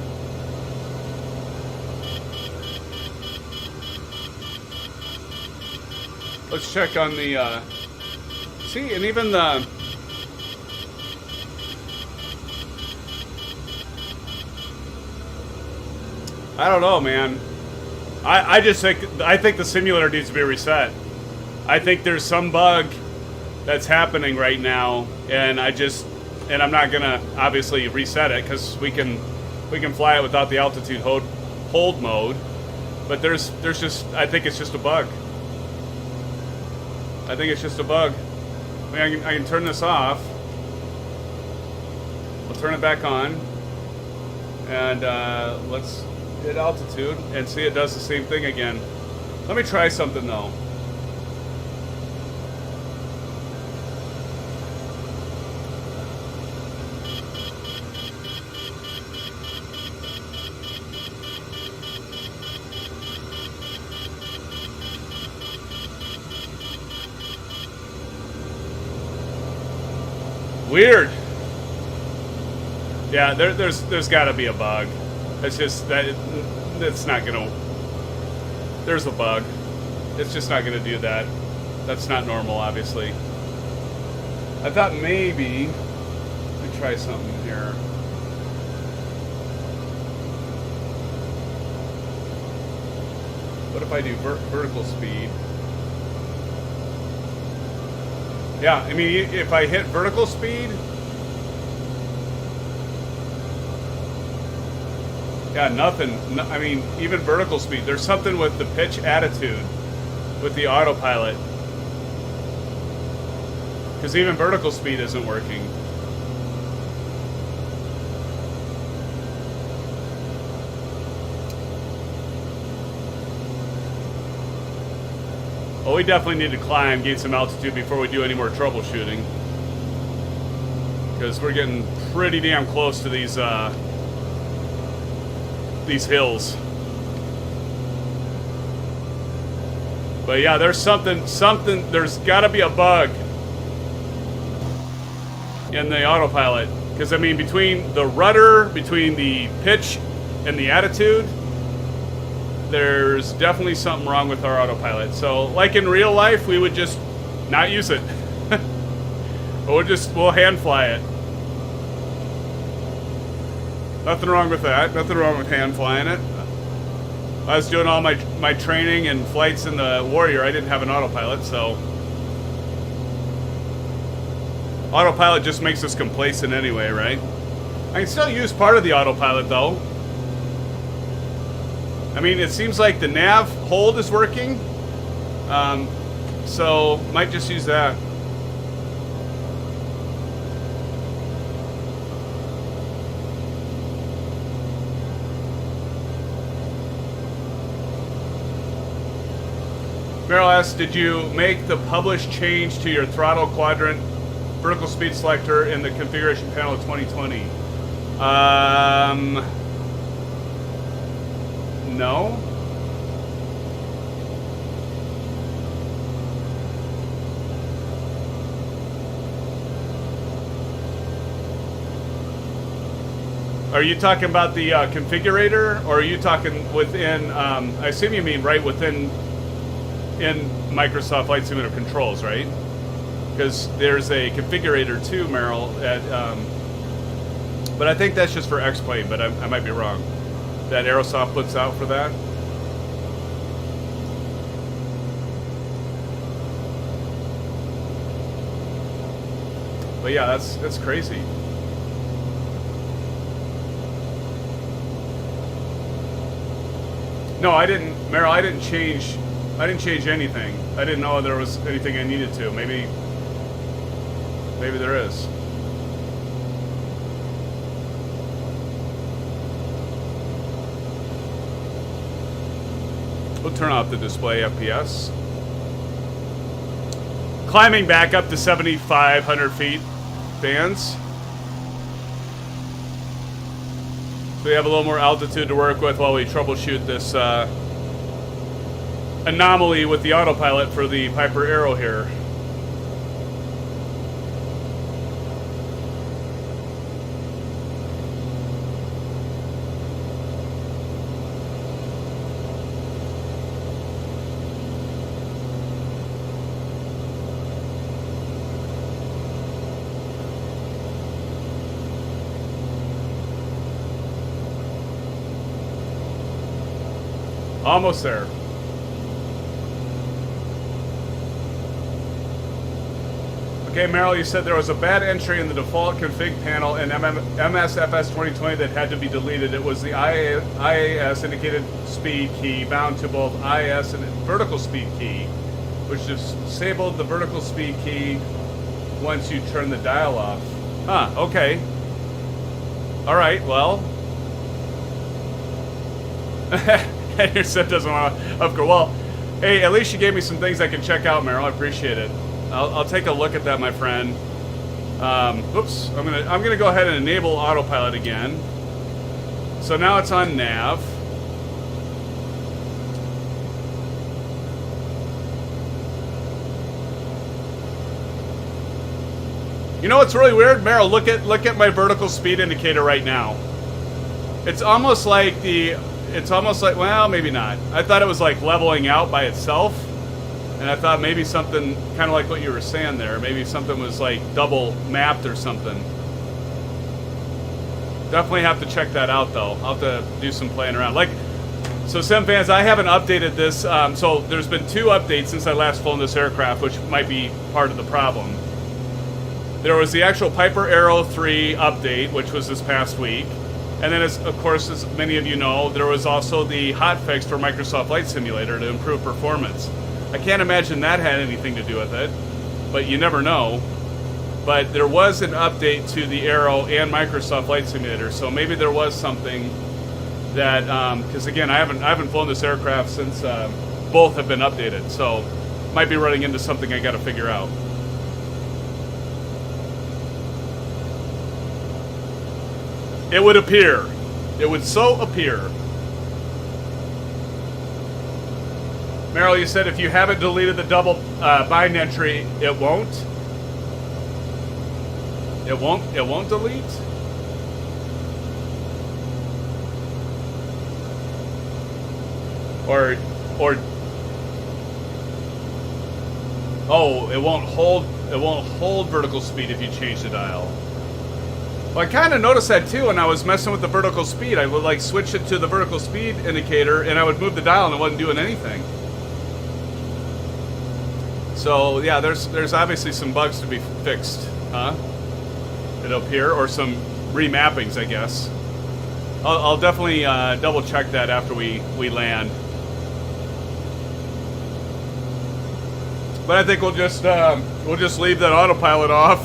Let's check on the, see, and even the, I don't know, man. I think the simulator needs to be reset. I think there's some bug that's happening right now, and I'm not gonna obviously reset it because we can fly it without the altitude hold mode. But there's just, I think it's just a bug. I think it's just a bug. I mean, I can turn this off. I'll turn it back on, and let's hit altitude and see it does the same thing again. Let me try something though. Weird. Yeah, there's got to be a bug. It's just that it's not gonna. There's a bug. It's just not gonna do that. That's not normal, obviously. I thought maybe. Let me try something here. What if I do vertical speed? Yeah, I mean, if I hit vertical speed, yeah, nothing. No, I mean, even vertical speed. There's something with the pitch attitude with the autopilot. Because even vertical speed isn't working. Well, we definitely need to climb, gain some altitude before we do any more troubleshooting. Because we're getting pretty damn close to these hills. But yeah, there's something, there's gotta be a bug in the autopilot. Because I mean, between the rudder, between the pitch and the attitude, there's definitely something wrong with our autopilot. So, like in real life, we would just not use it. We'll hand fly it. Nothing wrong with that. Nothing wrong with hand flying it. I was doing all my training and flights in the Warrior. I didn't have an autopilot, so autopilot just makes us complacent anyway, right? I can still use part of the autopilot though. I mean, it seems like the nav hold is working, so might just use that. Meryl asks, did you make the published change to your throttle quadrant vertical speed selector in the configuration panel of 2020? No. Are you talking about the configurator, or are you talking within, I assume you mean right within in Microsoft Flight Simulator controls, right? Because there's a configurator too, Meryl, but I think that's just for X-Plane, but I might be wrong. That Aerosoft puts out for that. But yeah, that's crazy. No, I didn't, Meryl. I didn't change anything. I didn't know there was anything I needed to. Maybe there is. We'll turn off the display FPS. Climbing back up to 7,500 feet, fans. So we have a little more altitude to work with while we troubleshoot this anomaly with the autopilot for the Piper Arrow here. Almost there. Okay, Meryl, you said there was a bad entry in the default config panel in MSFS 2020 that had to be deleted. It was the IAS indicated speed key bound to both IAS and vertical speed key, which disabled the vertical speed key once you turn the dial off. Huh, okay. Alright, well. Your sim doesn't want to. Of course. Well, hey, at least you gave me some things I can check out, Meryl. I appreciate it. I'll take a look at that, my friend. Oops. I'm gonna go ahead and enable autopilot again. So now it's on nav. You know what's really weird, Meryl? Look at my vertical speed indicator right now. It's almost like well, maybe not. I thought it was like leveling out by itself, and I thought maybe something kind of like what you were saying there. Maybe something was like double mapped or something. Definitely have to check that out though. I'll have to do some playing around. So SimFans, I haven't updated this. So there's been 2 updates since I last flown this aircraft, which might be part of the problem. There was the actual Piper Arrow 3 update, which was this past week. And then, of course, as many of you know, there was also the hotfix for Microsoft Flight Simulator to improve performance. I can't imagine that had anything to do with it, but you never know. But there was an update to the Arrow and Microsoft Flight Simulator, so maybe there was something that, because again, I haven't flown this aircraft since both have been updated, so might be running into something I got to figure out. It would appear. It would so appear. Meryl, you said if you haven't deleted the double bind entry, it won't? It won't delete? Or oh, it won't hold vertical speed if you change the dial. Well, I kind of noticed that too when I was messing with the vertical speed. I would like switch it to the vertical speed indicator and I would move the dial and it wasn't doing anything. So yeah, there's obviously some bugs to be fixed, huh? It'll appear, or some remappings, I guess. I'll definitely double check that after we land. But I think we'll just leave that autopilot off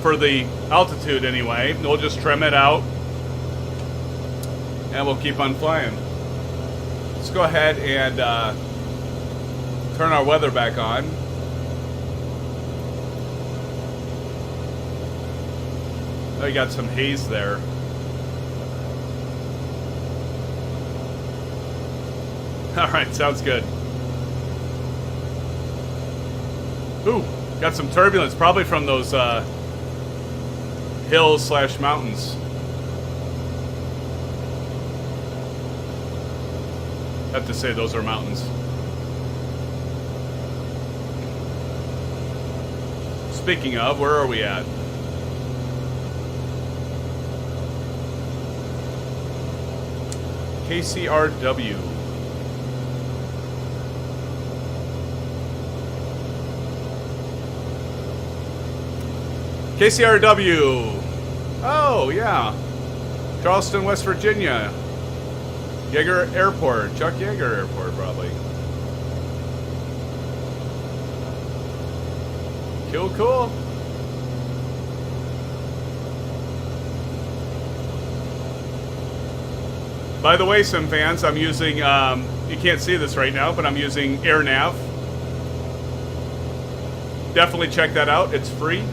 for the altitude anyway. We'll just trim it out, and we'll keep on flying. Let's go ahead and turn our weather back on. Oh, you got some haze there. All right, sounds good. Ooh, got some turbulence, probably from those hills / mountains. I have to say those are mountains. Speaking of, where are we at? KCRW. KCRW. Oh, yeah. Charleston, West Virginia. Yeager Airport. Chuck Yeager Airport, probably. Cool, cool. By the way, SimFans, I'm using, you can't see this right now, but I'm using AirNav. Definitely check that out. It's free.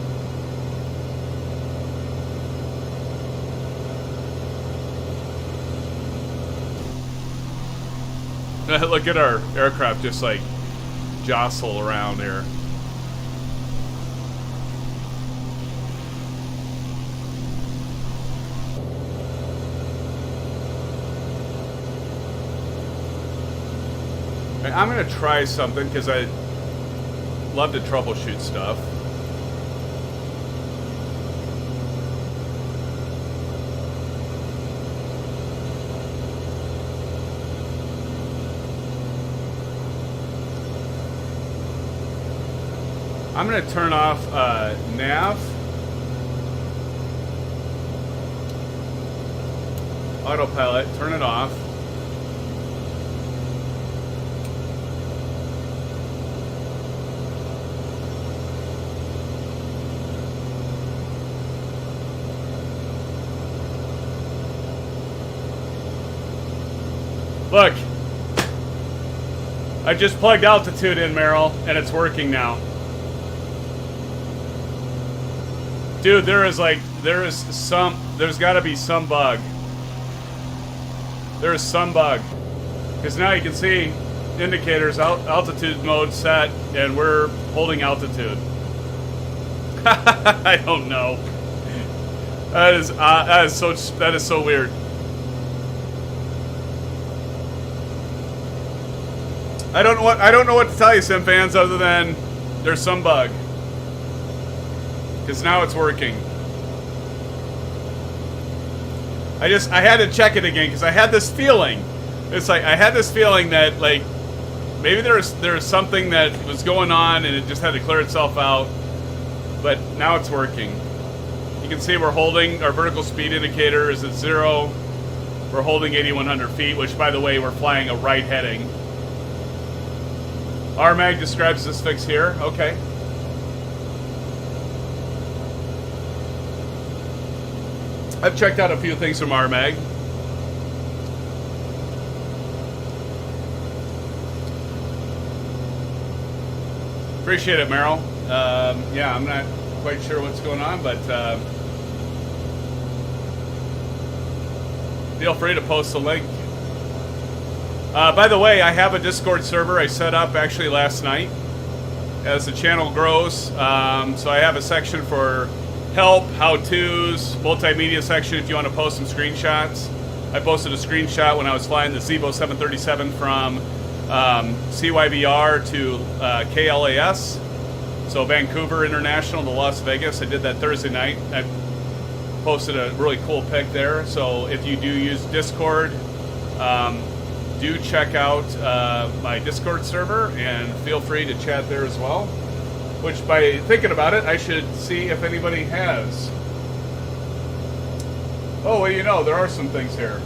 Look at our aircraft just like jostle around here. I'm going to try something because I love to troubleshoot stuff. I'm going to turn off nav, autopilot, turn it off. Look, I just plugged altitude in, Meryl, and it's working now. Dude, there's gotta be some bug. There's some bug. Because now you can see indicators, altitude mode set, and we're holding altitude. I don't know. That is so weird. I don't know what to tell you, SimFans, other than there's some bug. Because now it's working. I had to check it again because I had this feeling. It's like I had this feeling that like maybe there's something that was going on and it just had to clear itself out. But now it's working. You can see we're holding our vertical speed indicator is at 0. We're holding 8,100 feet, which by the way we're flying a right heading. RMAG describes this fix here. Okay. I've checked out a few things from RMAG. Appreciate it, Meryl. Yeah, I'm not quite sure what's going on, but feel free to post a link. By the way, I have a Discord server I set up actually last night as the channel grows. So I have a section for help, how-tos, multimedia section if you want to post some screenshots. I posted a screenshot when I was flying the Zibo 737 from CYVR to KLAS. So Vancouver International to Las Vegas. I did that Thursday night. I posted a really cool pic there. So if you do use Discord, do check out my Discord server and feel free to chat there as well. Which, by thinking about it, I should see if anybody has. Oh, well, you know, there are some things here.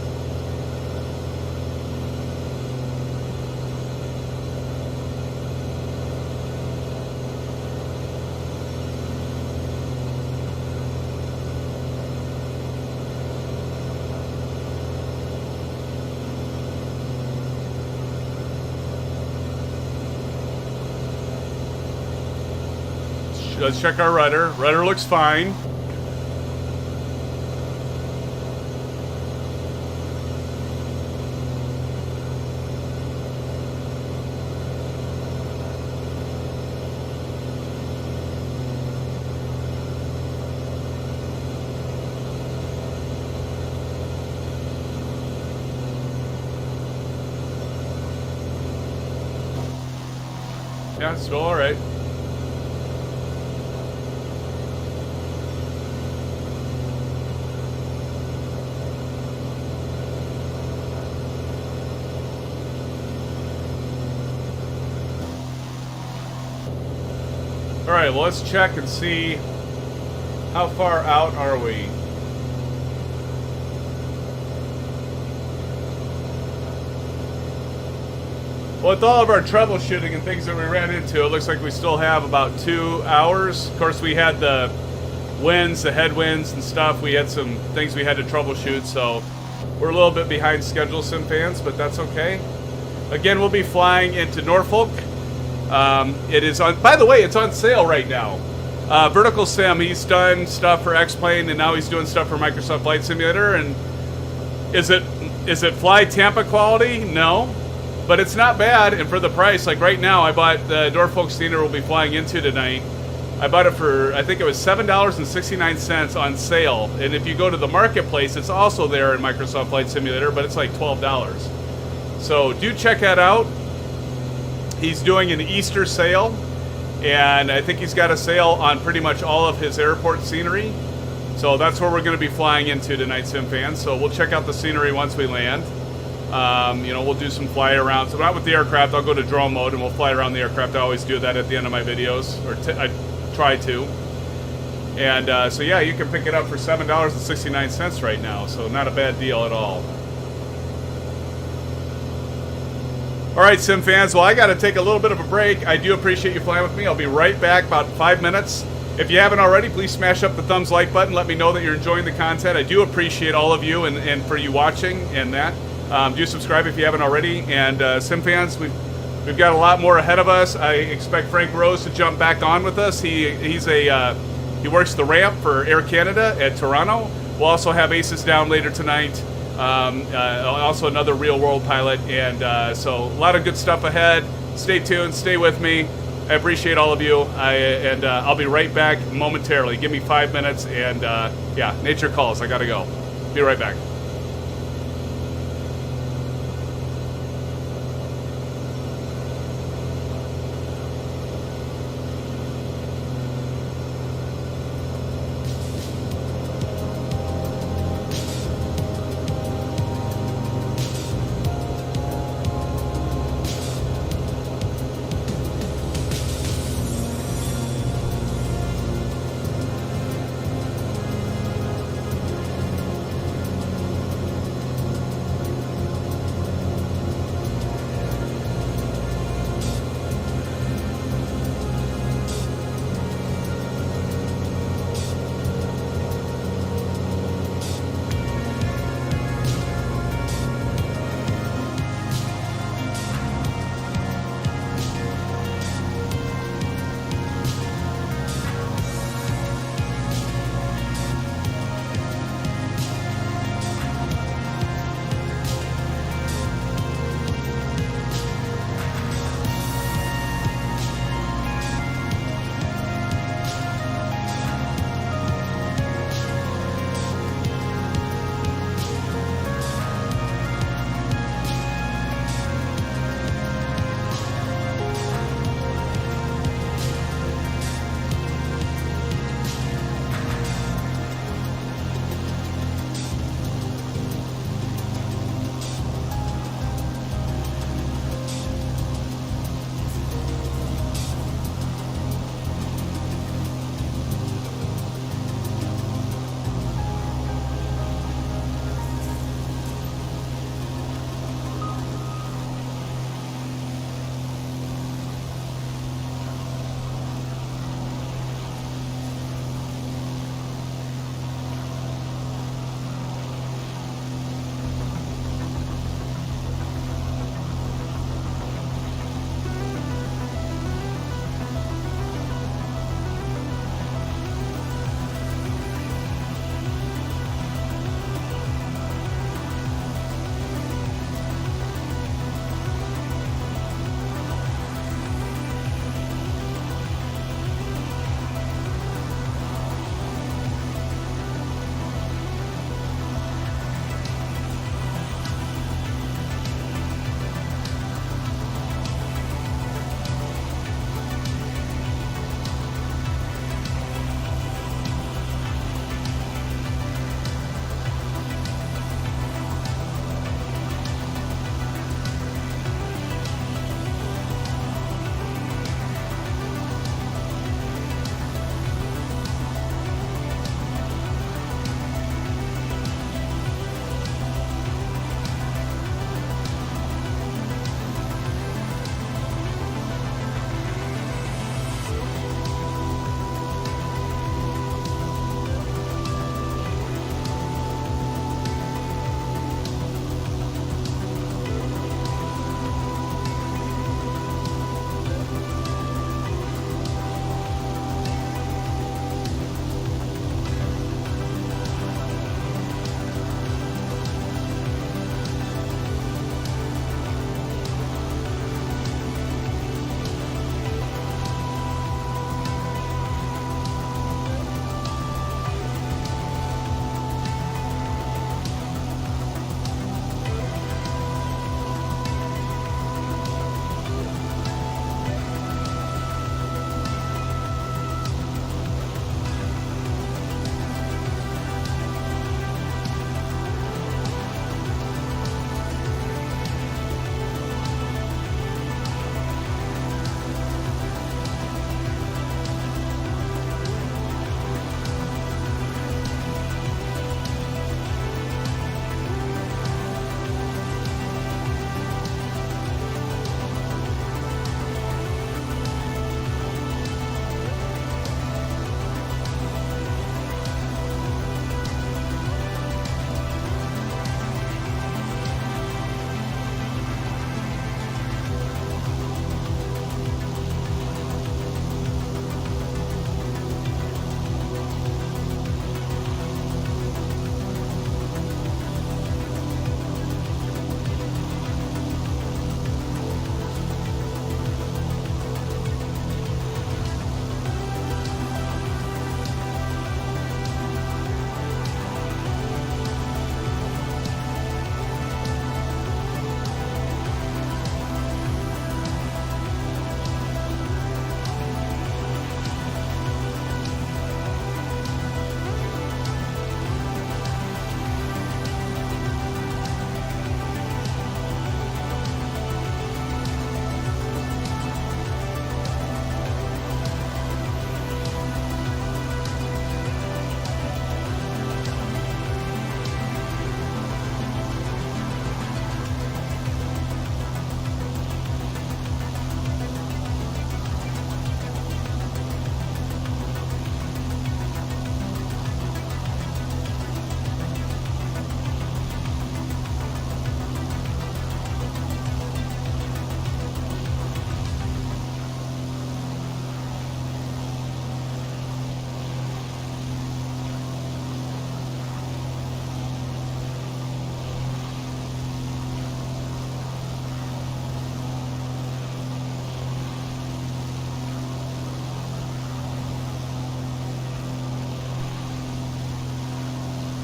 let's check our rudder. Rudder looks fine. Yeah, it's still all right. All right, well, let's check and see how far out are we. Well, with all of our troubleshooting and things that we ran into, it looks like we still have about 2 hours. Of course, we had the winds, the headwinds and stuff. We had some things we had to troubleshoot, so we're a little bit behind schedule, SimFans, but that's okay. Again, we'll be flying into Norfolk. It is on, by the way, it's on sale right now. VerticalSim, he's done stuff for X-Plane, and now he's doing stuff for Microsoft Flight Simulator. And is it Fly Tampa quality? No. But it's not bad, and for the price, like right now, I bought the Norfolk scenery we'll be flying into tonight. I bought it for, I think it was $7.69 on sale. And if you go to the marketplace, it's also there in Microsoft Flight Simulator, but it's like $12. So do check that out. He's doing an Easter sale, and I think he's got a sale on pretty much all of his airport scenery. So that's where we're going to be flying into tonight, SimFans. So we'll check out the scenery once we land. You know, we'll do some fly around. So not with the aircraft, I'll go to drone mode and we'll fly around the aircraft. I always do that at the end of my videos, or I try to. And so yeah, you can pick it up for $7.69 right now, so not a bad deal at all. All right, SimFans, well, I got to take a little bit of a break. I do appreciate you flying with me. I'll be right back, about 5 minutes. If you haven't already, please smash up the thumbs like button. Let me know that you're enjoying the content. I do appreciate all of you and for you watching and that. Do subscribe if you haven't already. And SimFans, we've got a lot more ahead of us. I expect Frank Rose to jump back on with us. He works the ramp for Air Canada at Toronto. We'll also have Aces down later tonight. Also another real world pilot. And so a lot of good stuff ahead. Stay tuned. Stay with me. I appreciate all of you. I'll be right back momentarily. Give me 5 minutes. And yeah, nature calls. I got to go. Be right back.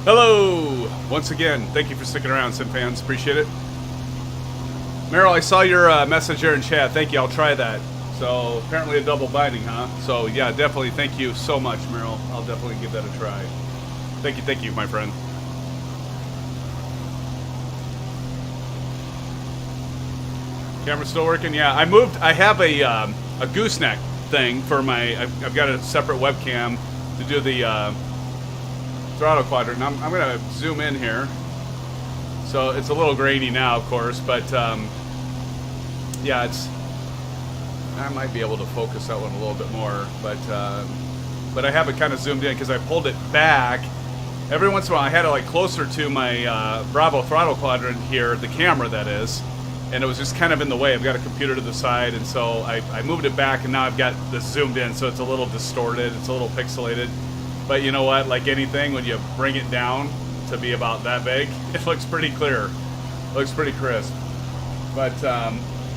Hello! Once again, thank you for sticking around, SimFans. Appreciate it. Meryl, I saw your message here in chat. Thank you. I'll try that. So, apparently a double binding, huh? So, yeah, definitely thank you so much, Meryl. I'll definitely give that a try. Thank you, my friend. Camera's still working? Yeah, I moved. I have a gooseneck thing for my... I've got a separate webcam to do the throttle quadrant. I'm going to zoom in here. So it's a little grainy now, of course, but yeah, I might be able to focus that one a little bit more, but I have it kind of zoomed in because I pulled it back. Every once in a while, I had it like closer to my Bravo throttle quadrant here, the camera that is, and it was just kind of in the way. I've got a computer to the side, and so I moved it back, and now I've got this zoomed in, so it's a little distorted, it's a little pixelated. But you know what? Like anything, when you bring it down to be about that big, it looks pretty clear. It looks pretty crisp. But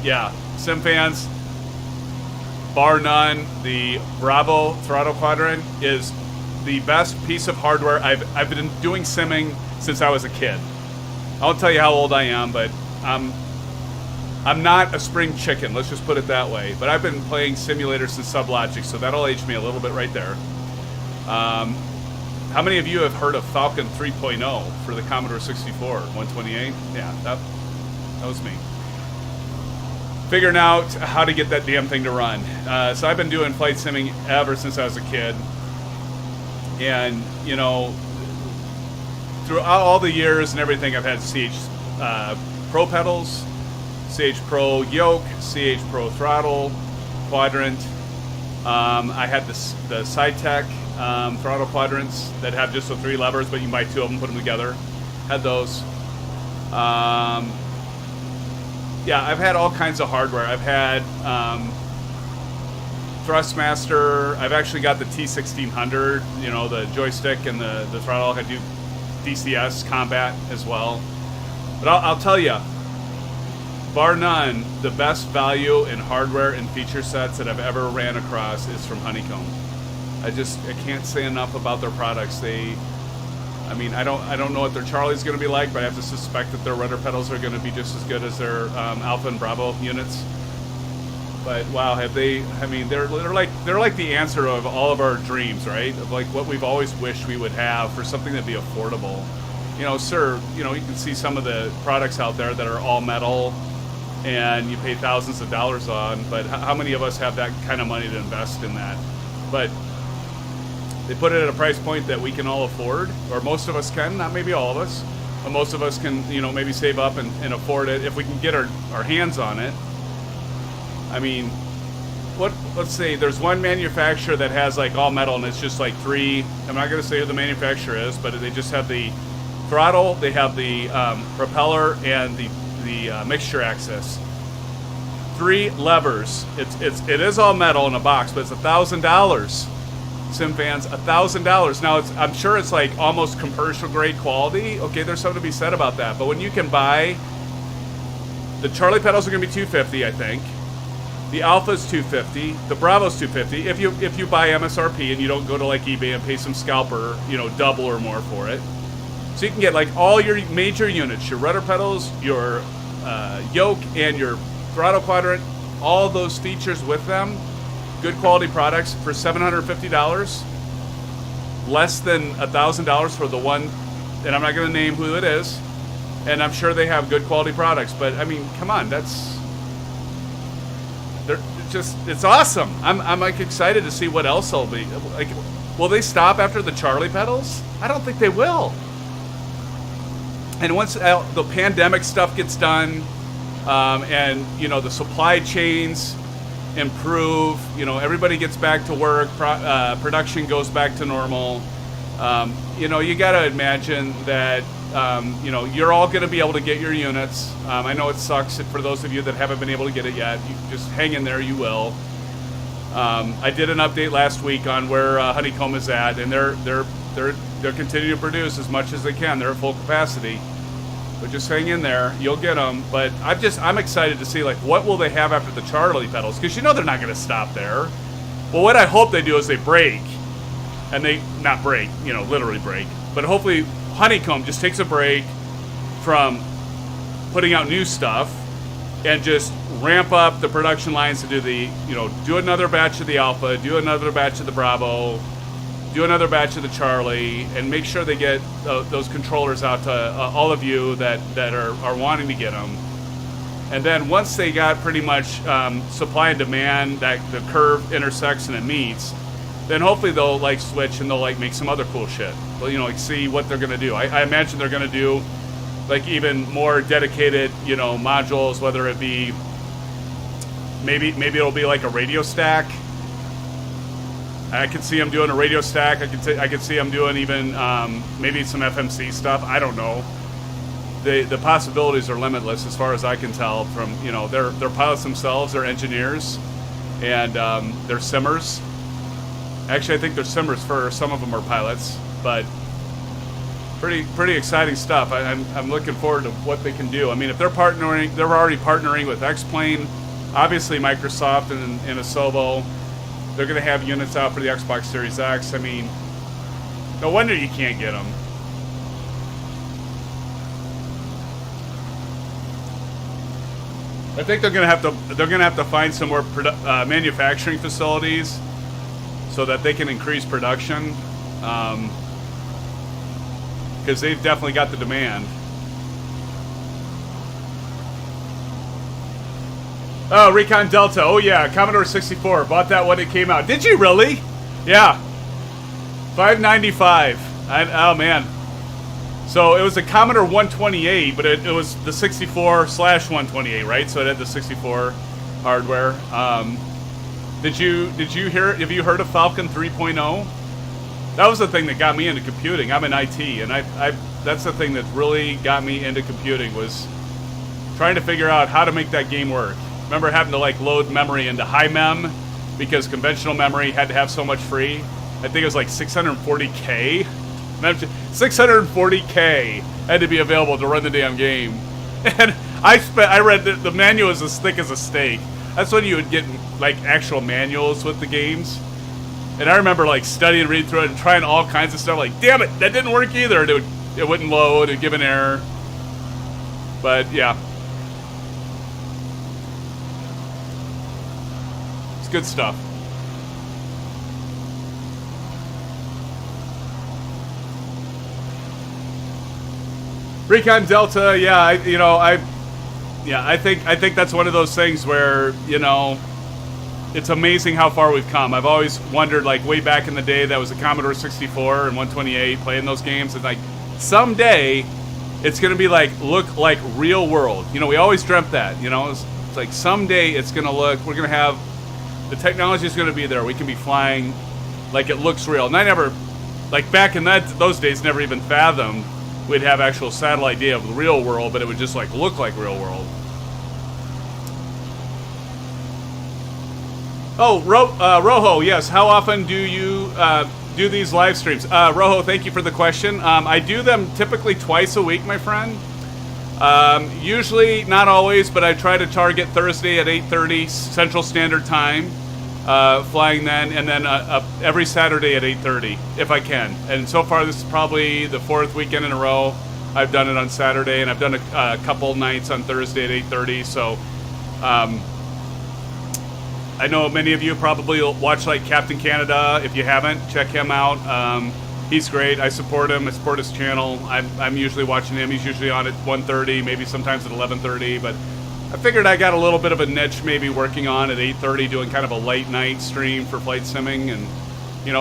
yeah, SimFans, bar none, the Bravo throttle quadrant is the best piece of hardware. I've been doing simming since I was a kid. I won't tell you how old I am, but I'm not a spring chicken. Let's just put it that way. But I've been playing simulators since Sublogic, so that'll age me a little bit right there. How many of you have heard of Falcon 3.0 for the Commodore 64, 128? Yeah, that was me. Figuring out how to get that damn thing to run. So I've been doing flight simming ever since I was a kid. And, you know, throughout all the years and everything, I've had CH Pro pedals, CH Pro yoke, CH Pro throttle quadrant. I had the SciTech throttle quadrants that have just the 3 levers, but you can buy 2 of them, put them together. Had those. Yeah, I've had all kinds of hardware. I've had Thrustmaster. I've actually got the T1600, you know, the joystick and the throttle. I do DCS combat as well. But I'll tell you, bar none, the best value in hardware and feature sets that I've ever ran across is from Honeycomb. I can't say enough about their products. I mean, I don't know what their Charlie's going to be like, but I have to suspect that their rudder pedals are going to be just as good as their Alpha and Bravo units. But wow, have they? I mean, they're like the answer of all of our dreams, right? Of like what we've always wished we would have for something that'd be affordable. You know, sir, you know, you can see some of the products out there that are all metal, and you pay thousands of dollars on. But how many of us have that kind of money to invest in that? But they put it at a price point that we can all afford, or most of us can, not maybe all of us, but most of us can, you know, maybe save up and afford it if we can get our hands on it. I mean, let's say there's one manufacturer that has like all metal and it's just like 3, I'm not going to say who the manufacturer is, but they just have the throttle, they have the propeller, and the mixture axis. 3 levers. It is all metal in a box, but it's $1,000. SimFans, $1,000. Now I'm sure it's like almost commercial grade quality. Okay, there's something to be said about that. But when you can buy, the Charlie pedals are going to be $250, I think. The Alpha's $250. The Bravo's $250. If you buy MSRP and you don't go to like eBay and pay some scalper, you know, double or more for it. So you can get like all your major units, your rudder pedals, your yoke, and your throttle quadrant, all those features with them. Good quality products for $750, less than $1,000 for the one, and I'm not going to name who it is, and I'm sure they have good quality products, but I mean, come on, it's awesome. I'm like excited to see what else will be. Like, will they stop after the Charlie pedals? I don't think they will. And once the pandemic stuff gets done, and you know the supply chains improve, you know, everybody gets back to work, production goes back to normal, you know, you got to imagine that, you know, you're all going to be able to get your units. I know it sucks for those of you that haven't been able to get it yet. You just hang in there, you will. I did an update last week on where Honeycomb is at, and they're continuing to produce as much as they can. They're at full capacity. But just hang in there, you'll get them. But I'm excited to see like what will they have after the Charlie pedals, because you know they're not going to stop there. Well, what I hope they do is they break, and they not break, you know, literally break, but hopefully Honeycomb just takes a break from putting out new stuff and just ramp up the production lines to do the, do another batch of the Alpha, do another batch of the Bravo, do another batch of the Charlie, and make sure they get those controllers out to all of you that are wanting to get them. And then once they got pretty much supply and demand, that the curve intersects and it meets, then hopefully they'll like switch and they'll like make some other cool shit. Well, like see what they're gonna do. I imagine they're gonna do like even more dedicated, modules, whether it be maybe it'll be like a radio stack. I could see them doing a radio stack. I could see them doing even maybe some FMC stuff. I don't know. The possibilities are limitless as far as I can tell from, they're pilots themselves, they're engineers, and they're simmers. Actually, I think they're simmers first. Some of them are pilots, but pretty exciting stuff. I'm looking forward to what they can do. I mean, if they're already partnering with X-Plane, obviously Microsoft and Asobo, they're going to have units out for the Xbox Series X. I mean, no wonder you can't get them. I think they're gonna have to find some more manufacturing facilities so that they can increase production, because they've definitely got the demand. Oh, Recon Delta. Oh yeah, Commodore 64. Bought that when it came out. Did you really? Yeah. $595. Oh man. So it was a Commodore 128, but it was the 64/128, right? So it had the 64 hardware. Did you hear? Have you heard of Falcon 3.0? That was the thing that got me into computing. I'm in IT, and that's the thing that really got me into computing, was trying to figure out how to make that game work. Remember having to like load memory into high mem because conventional memory had to have so much free. I think it was like 640K. 640K had to be available to run the damn game, and I read the manual is as thick as a steak. That's when you would get like actual manuals with the games, and I remember like studying, reading through it, and trying all kinds of stuff. Like, damn it, that didn't work either. And it wouldn't load. It'd give an error. But yeah, it's good stuff. Recon Delta, yeah, I think that's one of those things where, it's amazing how far we've come. I've always wondered, like way back in the day, that was a Commodore 64 and 128 playing those games, and like someday it's gonna be look like real world. We always dreamt that. It's like someday it's gonna we're gonna have the technology is gonna be there. We can be flying like it looks real. And I never, like back in those days, never even fathomed we'd have actual satellite data of the real world, but it would just like look like real world. Oh, Rojo, yes. How often do you do these live streams? Rojo, thank you for the question. I do them typically twice a week, my friend. Usually, not always, but I try to target Thursday at 8:30 Central Standard Time, flying then, and then every Saturday at 8:30 if I can. And so far, this is probably the 4th weekend in a row I've done it on Saturday, and I've done a couple nights on Thursday at 8:30. So I know many of you probably watch like Captain Canada. If you haven't, check him out. He's great. I support him. I support his channel. I'm usually watching him. He's usually on at 1:30, maybe sometimes at 11:30. But I figured I got a little bit of a niche maybe working on at 8:30, doing kind of a late night stream for flight simming. And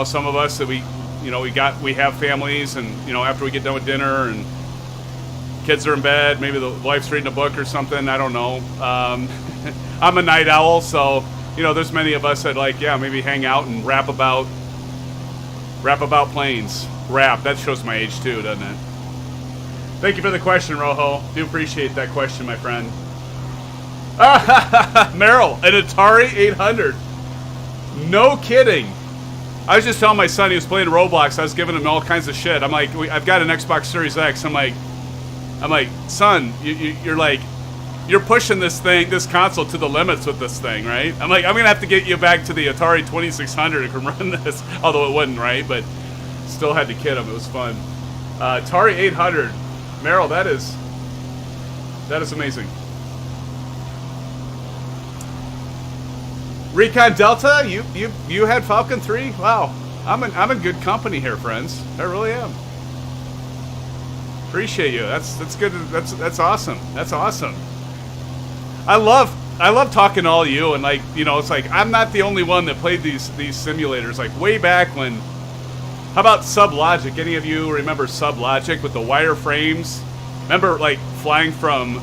some of us that we have families, and after we get done with dinner and kids are in bed, maybe the wife's reading a book or something. I don't know. I'm a night owl, so there's many of us that maybe hang out and rap about planes. Rap, that shows my age too, doesn't it? Thank you for the question, Rojo. Do appreciate that question, my friend. Merrill, an Atari 800. No kidding. I was just telling my son, he was playing Roblox. I was giving him all kinds of shit. I'm like, I've got an Xbox Series X. I'm like, son, you're pushing this console to the limits with this thing, right? I'm like, I'm gonna have to get you back to the Atari 2600 and can run this. Although it wouldn't, right? But still had to kid him. It was fun. Atari 800. Merrill, that is amazing. Recon Delta, you had Falcon 3? Wow. I'm in good company here, friends. I really am. Appreciate you. That's good. That's awesome. That's awesome. I love talking to all you, and like, you know, it's like I'm not the only one that played these simulators. Like way back when. How about Sublogic? Any of you remember Sublogic with the wireframes? Remember like flying from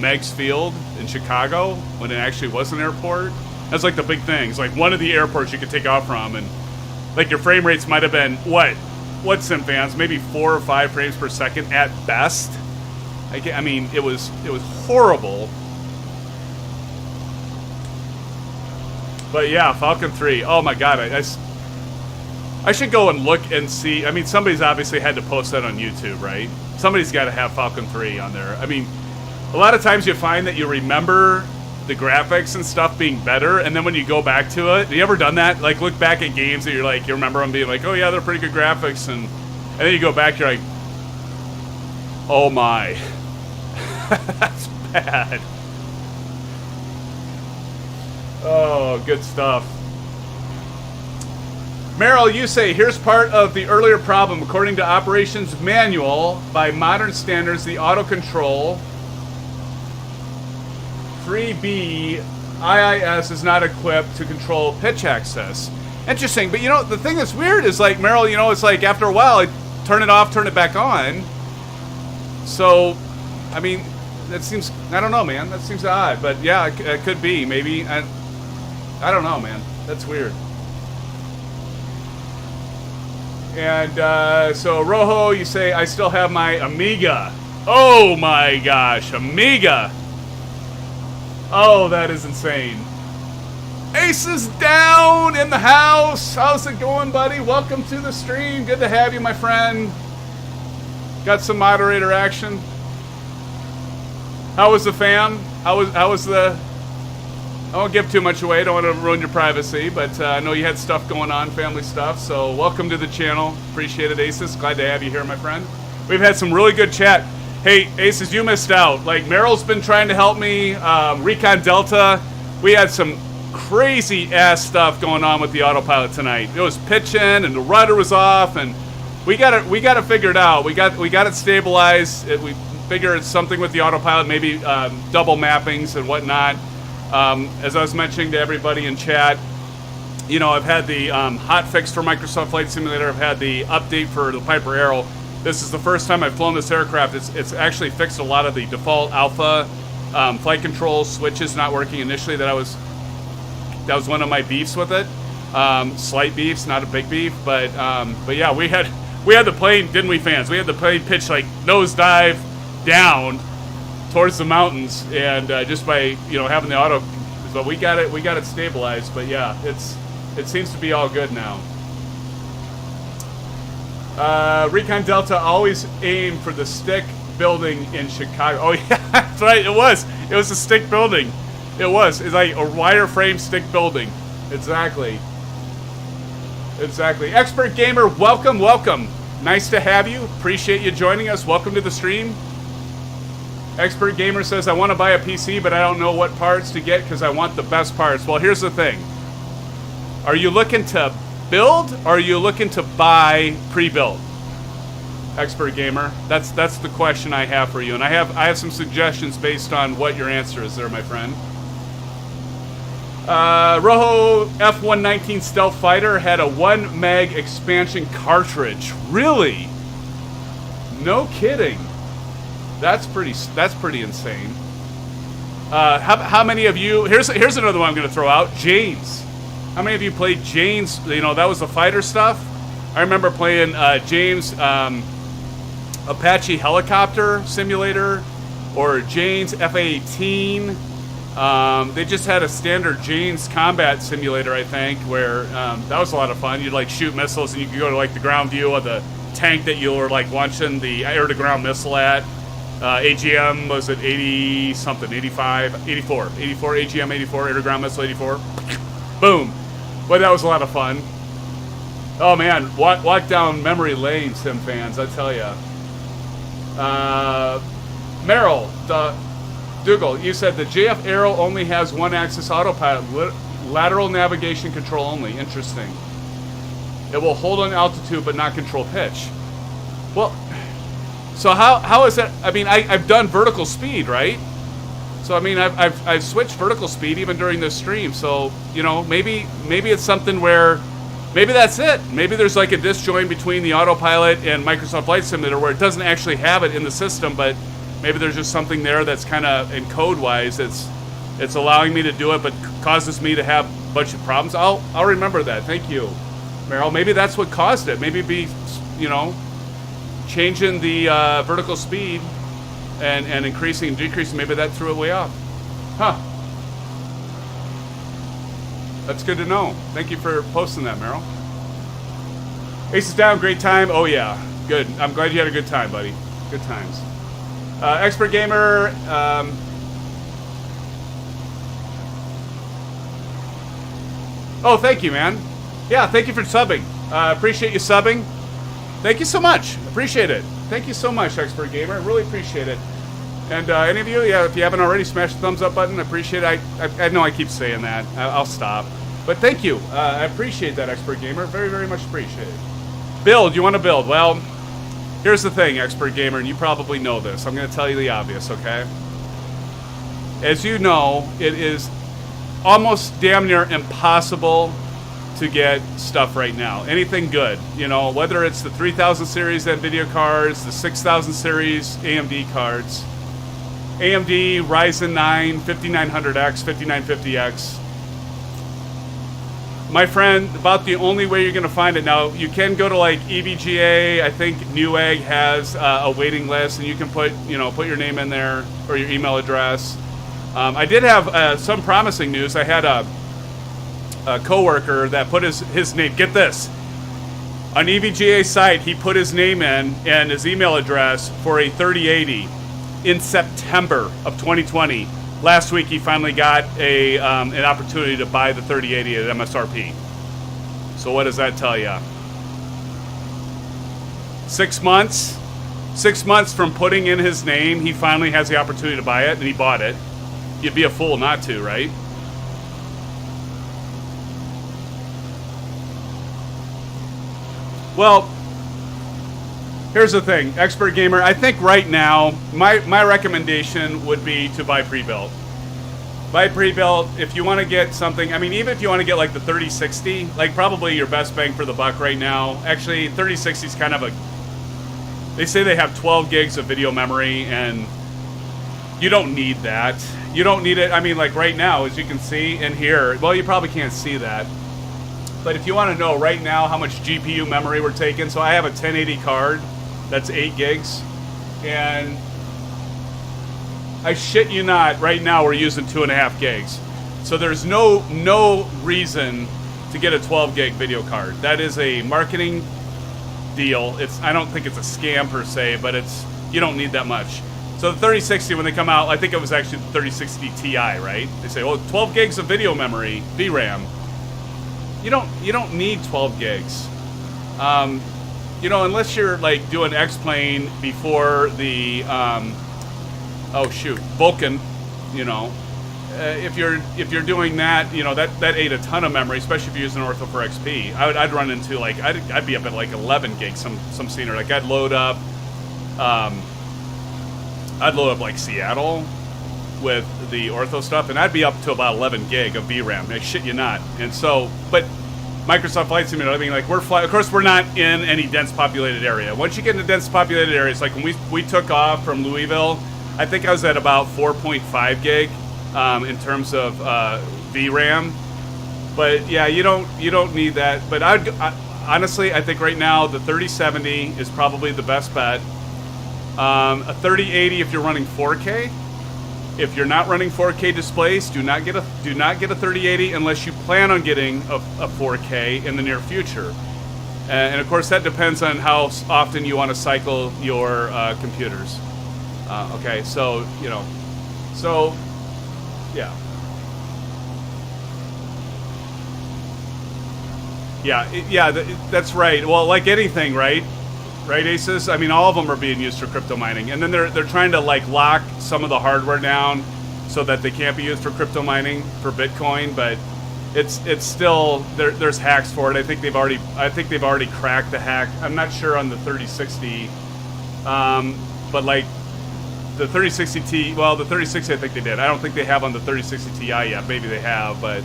Meigs Field in Chicago when it actually was an airport? That's like the big thing. It's like one of the airports you could take off from, and like your frame rates might have been what SimFans? Maybe 4 or 5 frames per second at best. I mean, it was horrible. But yeah, Falcon 3. Oh my God, I should go and look and see. I mean, somebody's obviously had to post that on YouTube, right? Somebody's got to have Falcon 3 on there. I mean, a lot of times you find that you remember the graphics and stuff being better, and then when you go back to it, have you ever done that? Like, look back at games that you're like, you remember them being like, oh yeah, they're pretty good graphics, and then you go back, you're like, oh my, that's bad. Oh, good stuff. Merrill, you say, here's part of the earlier problem. According to Operations Manual, by modern standards, the auto control 3B IIS is not equipped to control pitch access. Interesting, but you know, the thing that's weird is like, Merrill, you know, it's like after a while, I turn it off, turn it back on. So, I mean, that seems, I don't know, man. That seems odd, but yeah, it could be, maybe. I don't know, man. That's weird. And so, Rojo, you say, I still have my Amiga. Oh my gosh, Amiga. Oh, that is insane. Ace is down in the house. How's it going, buddy? Welcome to the stream. Good to have you, my friend. Got some moderator action. How was the fam? How was the... I won't give too much away. Don't want to ruin your privacy, but I know you had stuff going on, family stuff. So welcome to the channel. Appreciate it, Aces. Glad to have you here, my friend. We've had some really good chat. Hey, Aces, you missed out. Like, Merrill's been trying to help me. Recon Delta. We had some crazy-ass stuff going on with the autopilot tonight. It was pitching, and the rudder was off, and we got it figured out. We got it stabilized. We figured it's something with the autopilot, maybe double mappings and whatnot. As I was mentioning to everybody in chat, you know, I've had the hot fix for Microsoft Flight Simulator. I've had the update for the PIPER Arrow. This is the first time I've flown this aircraft. It's actually fixed a lot of the default alpha flight control switches not working initially. That was one of my beefs with it. Slight beefs, not a big beef, but yeah, we had the plane, didn't we, fans? We had the plane pitch like nosedive down towards the mountains, and just by, you know, having the auto, but we got it stabilized. But yeah, it seems to be all good now. Recon Delta always aimed for the stick building in Chicago. Oh yeah, that's right. It was a stick building. It's like a wireframe stick building. Exactly. Expert Gamer, welcome. Nice to have you. Appreciate you joining us. Welcome to the stream. Expert Gamer says, I want to buy a PC, but I don't know what parts to get because I want the best parts. Well, here's the thing. Are you looking to build, or are you looking to buy pre-built? Expert Gamer, that's the question I have for you, and I have some suggestions based on what your answer is there, my friend. Rojo F-119 Stealth Fighter had a 1 meg expansion cartridge. Really? No kidding. That's pretty insane. How many of you? Here's another one I'm going to throw out. Jane's. How many of you played Jane's? You know, that was the fighter stuff. I remember playing Jane's Apache helicopter simulator, or Jane's F-18. They just had a standard Jane's combat simulator, I think, where that was a lot of fun. You'd like shoot missiles, and you could go to like the ground view of the tank that you were like launching the air-to-ground missile at. AGM was at 80 something, 85, 84, AGM 84, air-to-ground missile 84. Boom. But that was a lot of fun. Oh man, walk down memory lane, Sim fans, I tell ya. Merrill, Dougal, you said the JF Aero only has one-axis autopilot, lateral navigation control only. Interesting. It will hold on altitude but not control pitch. Well, so how is that? I mean, I've done vertical speed, right? So I mean, I've switched vertical speed even during this stream. So you know, maybe it's something where maybe that's it. Maybe there's like a disjoint between the autopilot and Microsoft Flight Simulator where it doesn't actually have it in the system, but maybe there's just something there that's kind of in code-wise it's allowing me to do it, but causes me to have a bunch of problems. I'll remember that. Thank you, Meryl. Maybe that's what caused it. Maybe be, you know, changing the vertical speed and increasing and decreasing. Maybe that threw it way off. Huh. That's good to know. Thank you for posting that, Meryl. Aces down, great time. Oh yeah, good. I'm glad you had a good time, buddy. Good times. Expert Gamer. Oh, thank you, man. Yeah, thank you for subbing. Appreciate you subbing. Thank you so much. Appreciate it. Thank you so much, Expert Gamer. Really appreciate it. And any of you, yeah, if you haven't already, smash the thumbs up button. I appreciate it. I know I keep saying that. I'll stop. But thank you. I appreciate that, Expert Gamer. Very, very much appreciated. Build. You want to build? Well, here's the thing, Expert Gamer, and you probably know this. I'm going to tell you the obvious, okay? As you know, it is almost damn near impossible to get stuff right now. Anything good, you know, whether it's the 3000 series NVIDIA cards, the 6000 series AMD cards, AMD Ryzen 9 5900X, 5950X. My friend, about the only way you're going to find it now, you can go to like EVGA. I think Newegg has a waiting list, and you can put your name in there or your email address. I did have some promising news. I had a coworker that put his name. Get this, on EVGA site, he put his name in and his email address for a 3080 in September of 2020. Last week, he finally got an opportunity to buy the 3080 at MSRP. So what does that tell you? 6 months? 6 months from putting in his name, he finally has the opportunity to buy it, and he bought it. You'd be a fool not to, right? Well, here's the thing, Expert Gamer. I think right now, my recommendation would be to buy pre-built. Buy pre-built if you want to get something. I mean, even if you want to get like the 3060, like probably your best bang for the buck right now. Actually, 3060 is kind of a. They say they have 12 gigs of video memory, and you don't need that. You don't need it. I mean, like right now, as you can see in here. Well, you probably can't see that. But if you want to know right now how much GPU memory we're taking, so I have a 1080 card that's 8 gigs, and I shit you not, right now we're using 2.5 gigs. So there's no reason to get a 12 gig video card. That is a marketing deal. I don't think it's a scam per se, but you don't need that much. So the 3060, when they come out, I think it was actually the 3060 Ti, right? They say, oh, 12 gigs of video memory, VRAM. You don't need 12 gigs. You know, unless you're like doing X-Plane before the Vulcan, you know. If you're doing that, you know, that ate a ton of memory, especially if you're using Ortho for XP. I'd run into like I'd be up at like 11 gigs some scenery. Like I'd load up like Seattle with the Ortho stuff, and I'd be up to about 11 gig of VRAM. I shit you not. And so, but Microsoft Flight Simulator, I mean, like of course we're not in any dense populated area. Once you get into dense populated areas, like when we took off from Louisville, I think I was at about 4.5 gig in terms of VRAM. But yeah, you don't need that. But honestly, I think right now the 3070 is probably the best bet. A 3080 if you're running 4K. If you're not running 4K displays, do not get a 3080 unless you plan on getting a 4K in the near future. And of course, that depends on how often you want to cycle your computers. Okay, so yeah. Yeah, that's right. Well, like anything, right? Right, Aces? I mean, all of them are being used for crypto mining. And then they're trying to, like, lock some of the hardware down so that they can't be used for crypto mining for Bitcoin, but it's still there's hacks for it. I think they've already cracked the hack. I'm not sure on the 3060, but like the 3060 Ti. Well, the 3060 I think they did. I don't think they have on the 3060 Ti yet. Maybe they have, but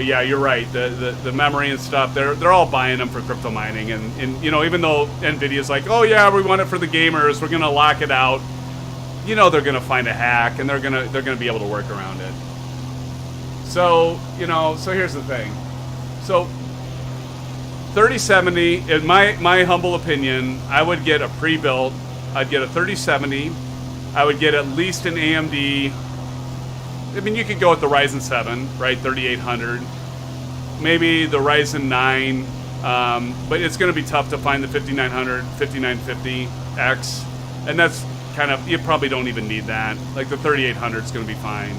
yeah, you're right. The memory and stuff, they're all buying them for crypto mining, and you know, even though Nvidia's like, oh yeah, we want it for the gamers, we're gonna lock it out. You know, they're gonna find a hack, and they're gonna be able to work around it. So, you know, so here's the thing. So 3070, in my humble opinion, I would get a pre-built. I'd get a 3070. I would get at least an AMD. I mean, you could go with the Ryzen 7, right? 3800. Maybe the Ryzen 9. But it's going to be tough to find the 5900, 5950X. And that's kind of, you probably don't even need that. Like the 3800 is going to be fine.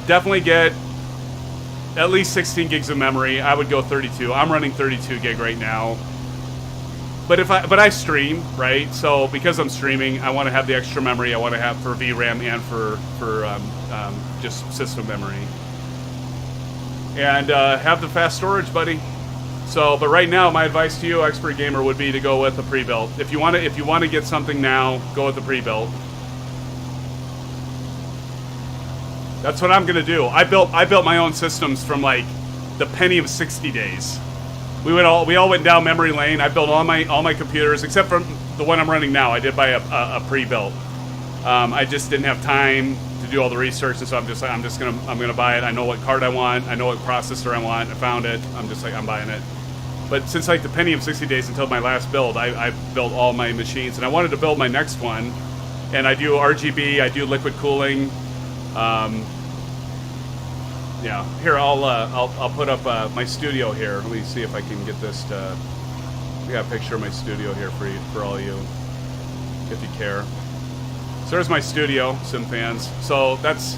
Definitely get at least 16 gigs of memory. I would go 32. I'm running 32 gig right now. But I stream, right? So because I'm streaming, I want to have the extra memory I want to have for VRAM and for just system memory. And have the fast storage, buddy. So, but right now, my advice to you, expert gamer, would be to go with the pre-built. If you want to get something now, go with the pre-built. That's what I'm gonna do. I built my own systems from like the penny of 60 days. We all went down memory lane. I built all my computers except for the one I'm running now. I did buy a pre-built. I just didn't have time to do all the research, and so I'm gonna buy it. I know what card I want. I know what processor I want. I found it. I'm buying it. But since like the penny of 60 days until my last build, I built all my machines, and I wanted to build my next one. And I do RGB. I do liquid cooling. Yeah, here I'll put up my studio here. Let me see if I can get this to. We got a picture of my studio here for all you, if you care. So there's my studio, SimFans. So that's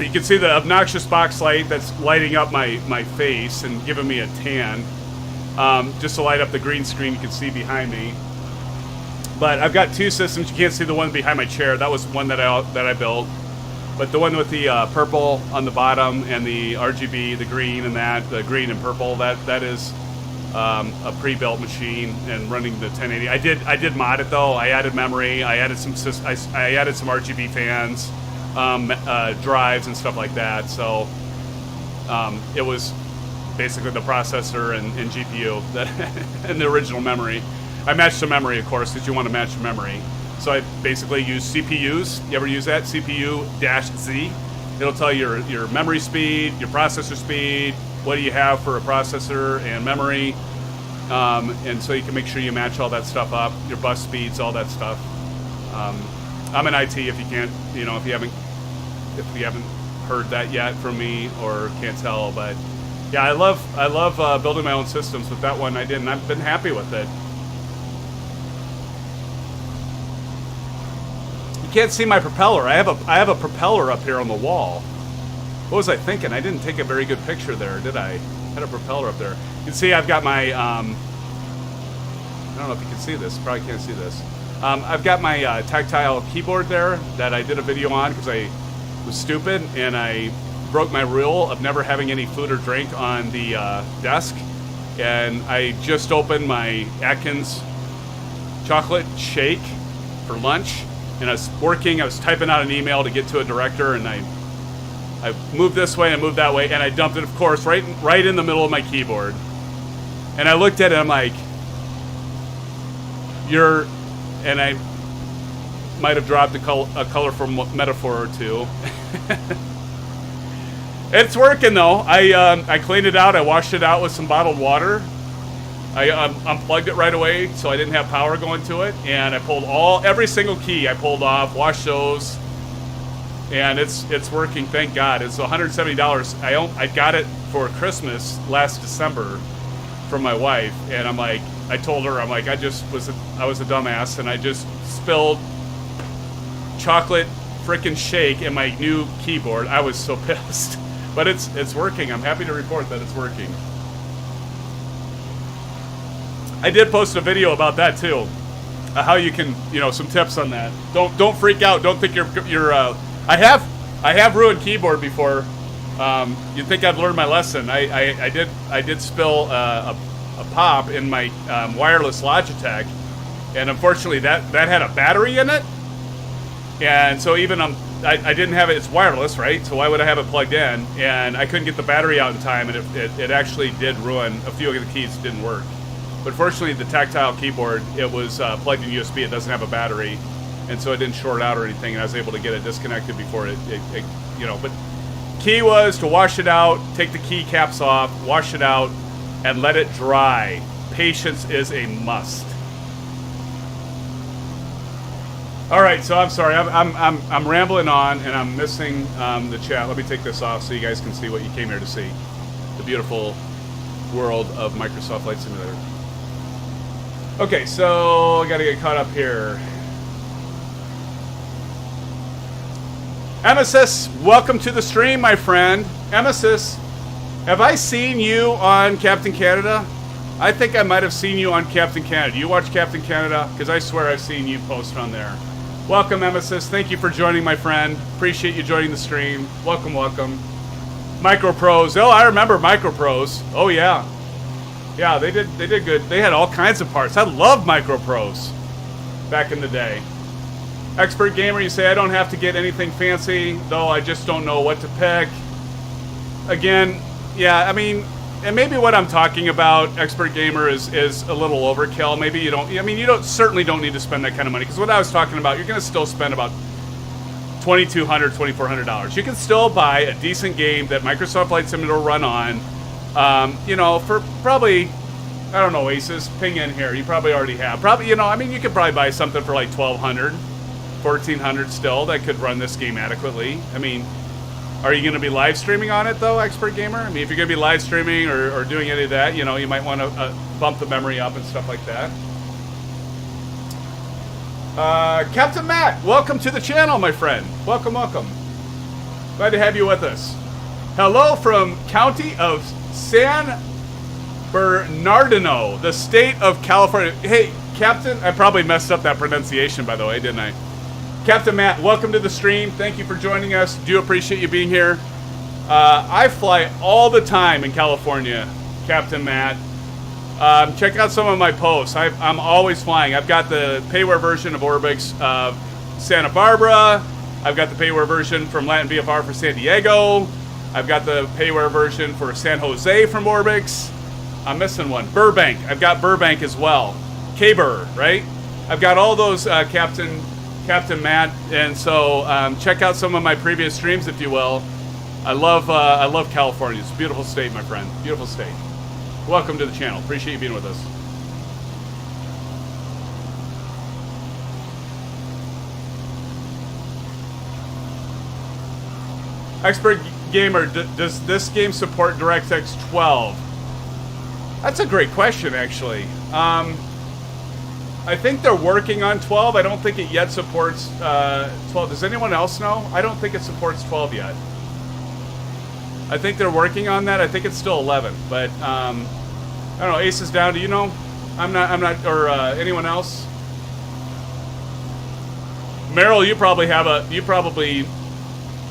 you can see the obnoxious box light that's lighting up my face and giving me a tan. Just to light up the green screen you can see behind me. But I've got two systems. You can't see the one behind my chair. That was one that I built. But the one with the purple on the bottom and the RGB, the green and the green and purple, that is a pre-built machine and running the 1080. I did mod it though. I added memory. I added some RGB fans, drives and stuff like that. So it was basically the processor and GPU and the original memory. I matched the memory, of course, because you want to match the memory. So I basically use CPUs. You ever use that? CPU-Z. It'll tell you your memory speed, your processor speed, what do you have for a processor and memory. And so you can make sure you match all that stuff up, your bus speeds, all that stuff. I'm in IT if you can't, if you haven't heard that yet from me or can't tell. But yeah, I love building my own systems. With that one I did, and I've been happy with it. Can't see my propeller. I have a propeller up here on the wall. What was I thinking? I didn't take a very good picture there, did I? I had a propeller up there. You can see I've got my I don't know if you can see this. Probably can't see this. I've got my tactile keyboard there that I did a video on because I was stupid and I broke my rule of never having any food or drink on the desk. And I just opened my Atkins chocolate shake for lunch. And I was typing out an email to get to a director, and I moved this way and moved that way, and I dumped it, of course, right in the middle of my keyboard. And I looked at it, and I'm like, and I might have dropped a colorful metaphor or two. It's working, though. I cleaned it out. I washed it out with some bottled water. I unplugged it right away so I didn't have power going to it, and I pulled every single key I pulled off, washed those, and it's working, thank God. It's $170. I got it for Christmas last December from my wife, and I told her, I was a dumbass, and I just spilled chocolate frickin' shake in my new keyboard. I was so pissed. But it's working. I'm happy to report that it's working. I did post a video about that too. How you can, some tips on that. Don't freak out. Don't think you're I have ruined keyboard before. You'd think I'd learned my lesson. I did spill a pop in my wireless Logitech, and unfortunately that had a battery in it, and so even I didn't have it. It's wireless, right? So why would I have it plugged in? And I couldn't get the battery out in time, and it actually did ruin a few of the keys. Didn't work. But fortunately, the tactile keyboard, it was plugged in USB. It doesn't have a battery, and so it didn't short out or anything. And I was able to get it disconnected before it. But key was to wash it out, take the key caps off, wash it out, and let it dry. Patience is a must. All right, so I'm sorry, I'm rambling on, and I'm missing the chat. Let me take this off so you guys can see what you came here to see. The beautiful world of Microsoft Flight Simulator. Okay, so I gotta get caught up here. MSS, welcome to the stream, my friend. MSS, have I seen you on Captain Canada? I think I might have seen you on Captain Canada. You watch Captain Canada? Because I swear I've seen you post on there. Welcome, MSS. Thank you for joining, my friend. Appreciate you joining the stream. Welcome, welcome. Micropros. Oh, I remember Micropros. Oh, yeah. Yeah, they did good. They had all kinds of parts. I love Micropros back in the day. Expert Gamer, you say, I don't have to get anything fancy, though I just don't know what to pick. Again, yeah, I mean, and maybe what I'm talking about, Expert Gamer, is a little overkill. Maybe you don't, I mean, certainly don't need to spend that kind of money, because what I was talking about, you're going to still spend about $2,200, $2,400. You can still buy a decent game that Microsoft Flight Simulator will run on, for probably, I don't know, Aces, ping in here. You probably already have. Probably, I mean, you could probably buy something for like $1,200, $1,400 still that could run this game adequately. I mean, are you going to be live streaming on it though, Expert Gamer? I mean, if you're going to be live streaming or doing any of that, you might want to bump the memory up and stuff like that. Captain Matt, welcome to the channel, my friend. Welcome, welcome. Glad to have you with us. Hello from County of San Bernardino, the state of California. Hey, Captain, I probably messed up that pronunciation, by the way, didn't I? Captain Matt, welcome to the stream. Thank you for joining us. Do appreciate you being here. I fly all the time in California, Captain Matt. Check out some of my posts. I'm always flying. I've got the payware version of Orbix Santa Barbara. I've got the payware version from Latin VFR for San Diego. I've got the payware version for San Jose from Orbix. I'm missing one. Burbank. I've got Burbank as well. K-Bur, right? I've got all those, Captain Matt, and so check out some of my previous streams, if you will. I love California. It's a beautiful state, my friend. Beautiful state. Welcome to the channel. Appreciate you being with us. Expert Gamer, does this game support DirectX 12? That's a great question, actually. I think they're working on 12. I don't think it yet supports 12. Does anyone else know? I don't think it supports 12 yet. I think they're working on that. I think it's still 11, but I don't know. Ace is down. Do you know? I'm not, or anyone else? Meryl,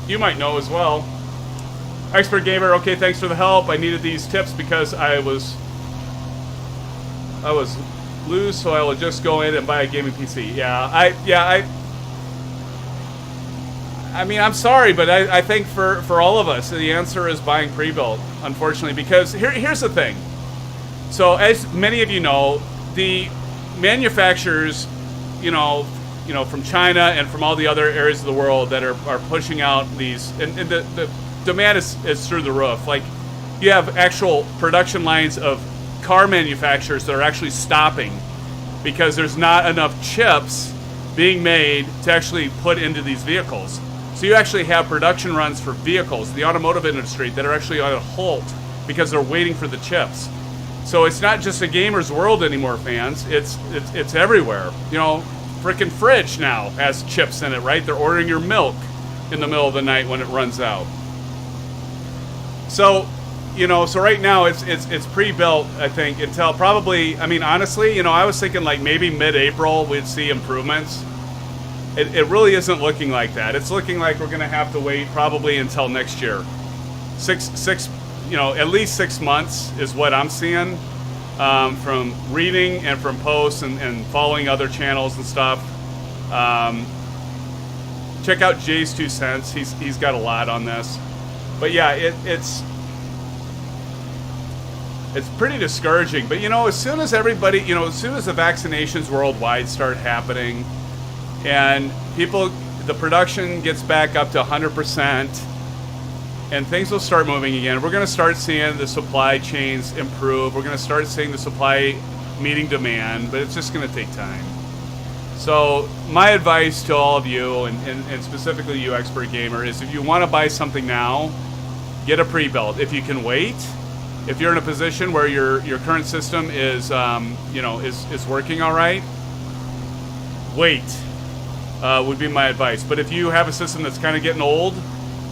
you might know as well. Expert Gamer, okay, thanks for the help. I needed these tips because I was loose, so I will just go in and buy a gaming PC. I mean, I'm sorry, but I think for all of us, the answer is buying pre-built, unfortunately, because here's the thing. So as many of you know, the manufacturers, from China and from all the other areas of the world that are pushing out these, and the demand is through the roof. Like, you have actual production lines of car manufacturers that are actually stopping because there's not enough chips being made to actually put into these vehicles. So you actually have production runs for vehicles, the automotive industry, that are actually on a halt because they're waiting for the chips. So it's not just a gamer's world anymore, fans. It's everywhere. Frickin' fridge now has chips in it, right? They're ordering your milk in the middle of the night when it runs out. So, you know, so right now it's pre-built, I think, until probably, I mean, honestly, you know, I was thinking like maybe mid-April we'd see improvements. It really isn't looking like that. It's looking like we're going to have to wait probably until next year. Six, you know, at least 6 months is what I'm seeing from reading and from posts and following other channels and stuff. Check out Jay's 2 cents. He's got a lot on this. But yeah, it's pretty discouraging. But you know, as soon as everybody, you know, as soon as the vaccinations worldwide start happening, and the production gets back up to 100%, and things will start moving again. We're going to start seeing the supply chains improve. We're going to start seeing the supply meeting demand, but it's just going to take time. So my advice to all of you, and specifically you expert gamer, is if you want to buy something now, get a pre-built. If you can wait, if you're in a position where your current system is is working all right, wait. Would be my advice. But if you have a system that's kind of getting old,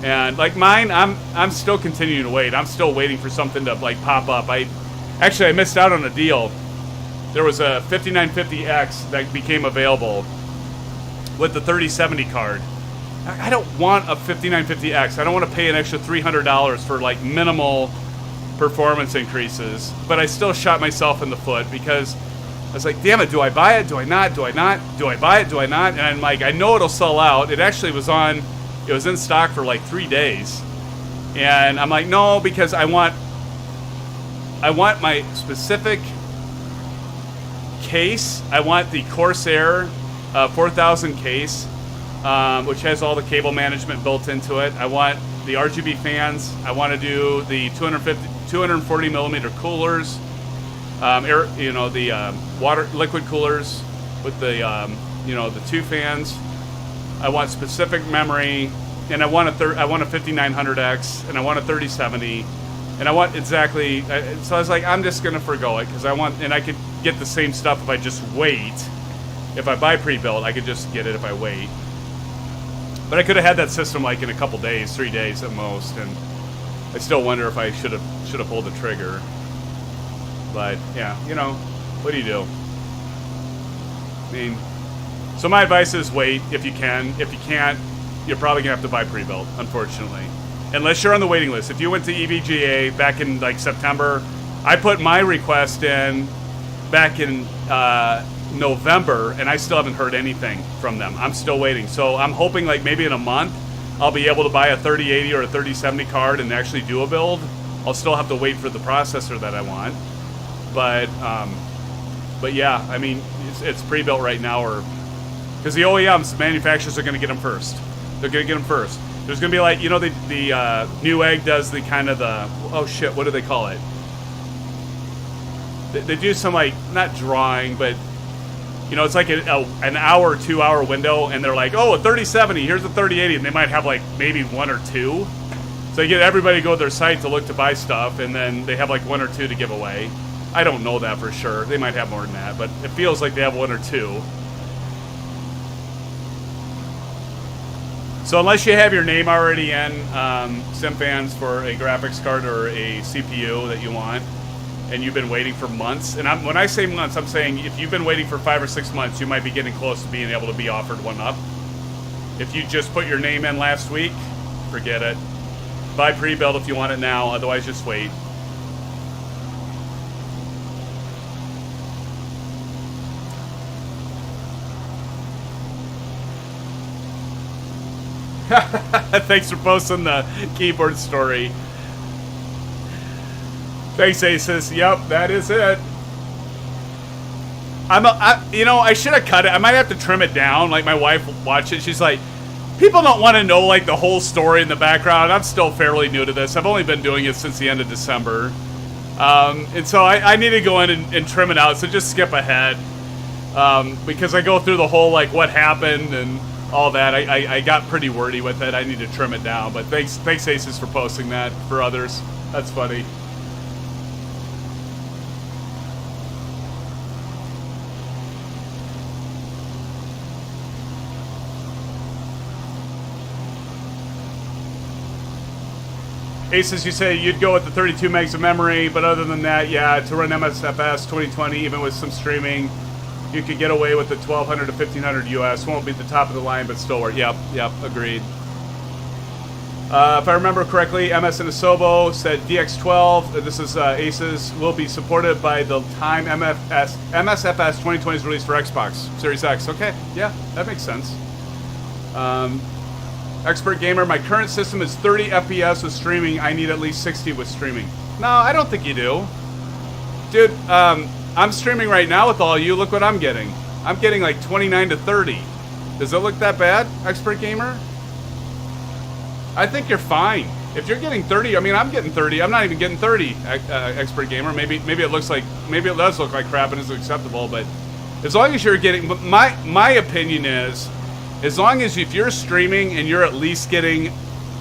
and like mine, I'm still continuing to wait. I'm still waiting for something to like pop up. I missed out on a deal. There was a 5950X that became available with the 3070 card. I don't want a 5950X. I don't want to pay an extra $300 for like minimal performance increases. But I still shot myself in the foot because I was like, damn it, do I buy it? Do I not? Do I not? Do I buy it? Do I not? And I'm like, I know it'll sell out. It actually was in stock for like 3 days. And I'm like, no, because I want my specific case. I want the Corsair 4000 case, which has all the cable management built into it. I want the RGB fans. I want to do the 240 millimeter coolers. The water liquid coolers with the the 2 fans. I want specific memory, and I want a 5900X, and I want a 3070, and I want exactly. So I was like, I'm just gonna forgo it because I could get the same stuff if I just wait. If I buy pre-built, I could just get it if I wait. But I could have had that system like in a couple days, 3 days at most, and I still wonder if I should have pulled the trigger. But yeah, you know, what do you do? I mean, so my advice is wait if you can. If you can't, you're probably gonna have to buy pre-built, unfortunately, unless you're on the waiting list. If you went to EVGA back in like September, I put my request in back in November, and I still haven't heard anything from them. I'm still waiting. So I'm hoping like maybe in a month I'll be able to buy a 3080 or a 3070 card and actually do a build. I'll still have to wait for the processor that I want. But yeah, I mean, it's pre-built right now, or because the OEMs, manufacturers are going to get them first. They're going to get them first. There's going to be like, you know, the Newegg does the kind of the, oh shit, what do they call it? They do some like, not drawing, but you know, it's like an hour, 2 hour window, and they're like, oh, a 3070, here's a 3080, and they might have like maybe 1 or 2. So they get everybody to go to their site to look to buy stuff, and then they have like 1 or 2 to give away. I don't know that for sure. They might have more than that, but it feels like they have 1 or 2. So unless you have your name already in SimFans for a graphics card or a CPU that you want, and you've been waiting for months, and when I say months, I'm saying if you've been waiting for 5 or 6 months, you might be getting close to being able to be offered one up. If you just put your name in last week, forget it. Buy pre-built if you want it now, otherwise just wait. Thanks for posting the keyboard story. Thanks, Asus. Yep, that is it. I should have cut it. I might have to trim it down. Like, my wife watched it. She's like, people don't want to know, like, the whole story in the background. I'm still fairly new to this. I've only been doing it since the end of December. And so I need to go in and trim it out. So just skip ahead. Because I go through the whole, like, what happened and all that. I got pretty wordy with it. I need to trim it down. But thanks Asus, for posting that for others. That's funny. Aces, you say you'd go with the 32 megs of memory, but other than that, yeah, to run MSFS 2020, even with some streaming, you could get away with the 1200 to 1500 US. Won't be the top of the line, but still work. Yep, agreed. If I remember correctly, MS Inasobo said DX12, this is Aces, will be supported by the time MSFS 2020 is released for Xbox Series X. Okay, yeah, that makes sense. Expert Gamer, my current system is 30 FPS with streaming. I need at least 60 with streaming. No, I don't think you do. Dude, I'm streaming right now with all you. Look what I'm getting. I'm getting like 29 to 30. Does it look that bad, Expert Gamer? I think you're fine. If you're getting 30, I mean, I'm getting 30. I'm not even getting 30, Expert Gamer. Maybe it looks like, maybe it does look like crap and is acceptable, but as long as you're getting, my opinion is, as long as if you're streaming and you're at least getting,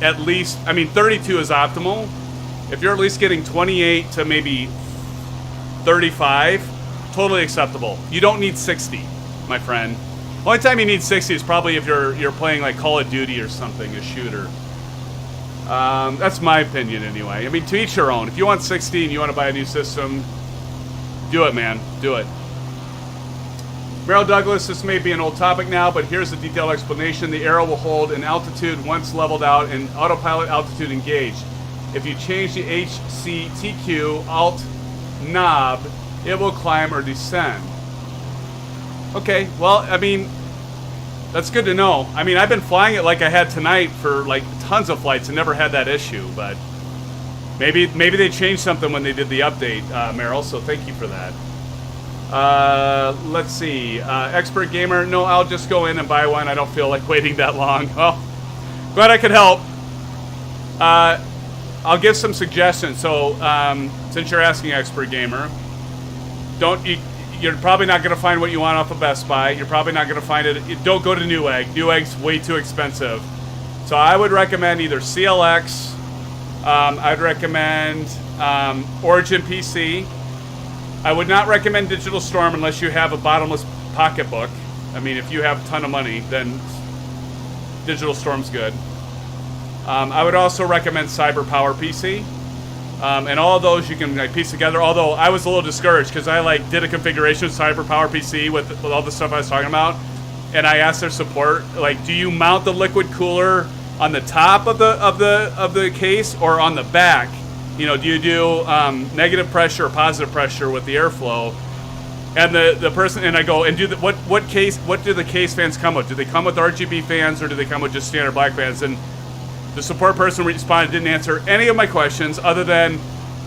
I mean, 32 is optimal. If you're at least getting 28 to maybe 35, totally acceptable. You don't need 60, my friend. Only time you need 60 is probably if you're playing like Call of Duty or something, a shooter. That's my opinion anyway. I mean, to each your own. If you want 60 and you want to buy a new system, do it, man. Do it. Merrill Douglas, this may be an old topic now, but here's the detailed explanation. The arrow will hold an altitude once leveled out and autopilot altitude engaged. If you change the HCTQ alt knob, it will climb or descend. Okay, well, I mean, that's good to know. I mean, I've been flying it like I had tonight for like tons of flights and never had that issue, but maybe they changed something when they did the update, Merrill, so thank you for that. Let's see. Expert Gamer, no, I'll just go in and buy one. I don't feel like waiting that long. Well, glad I could help. I'll give some suggestions. So, since you're asking, Expert Gamer, you're probably not going to find what you want off of Best Buy. You're probably not going to find it. Don't go to Newegg. Newegg's way too expensive. So I would recommend either CLX. I'd recommend Origin PC. I would not recommend Digital Storm unless you have a bottomless pocketbook. I mean, if you have a ton of money, then Digital Storm's good. I would also recommend Cyber Power PC. And all of those you can like piece together. Although I was a little discouraged because I like did a configuration of Cyber Power PC with all the stuff I was talking about, and I asked their support, like, do you mount the liquid cooler on the top of the case or on the back? You know, do you do negative pressure or positive pressure with the airflow? And the person, and I go, and what do the case fans come with? Do they come with RGB fans or do they come with just standard black fans? And the support person responded, didn't answer any of my questions other than,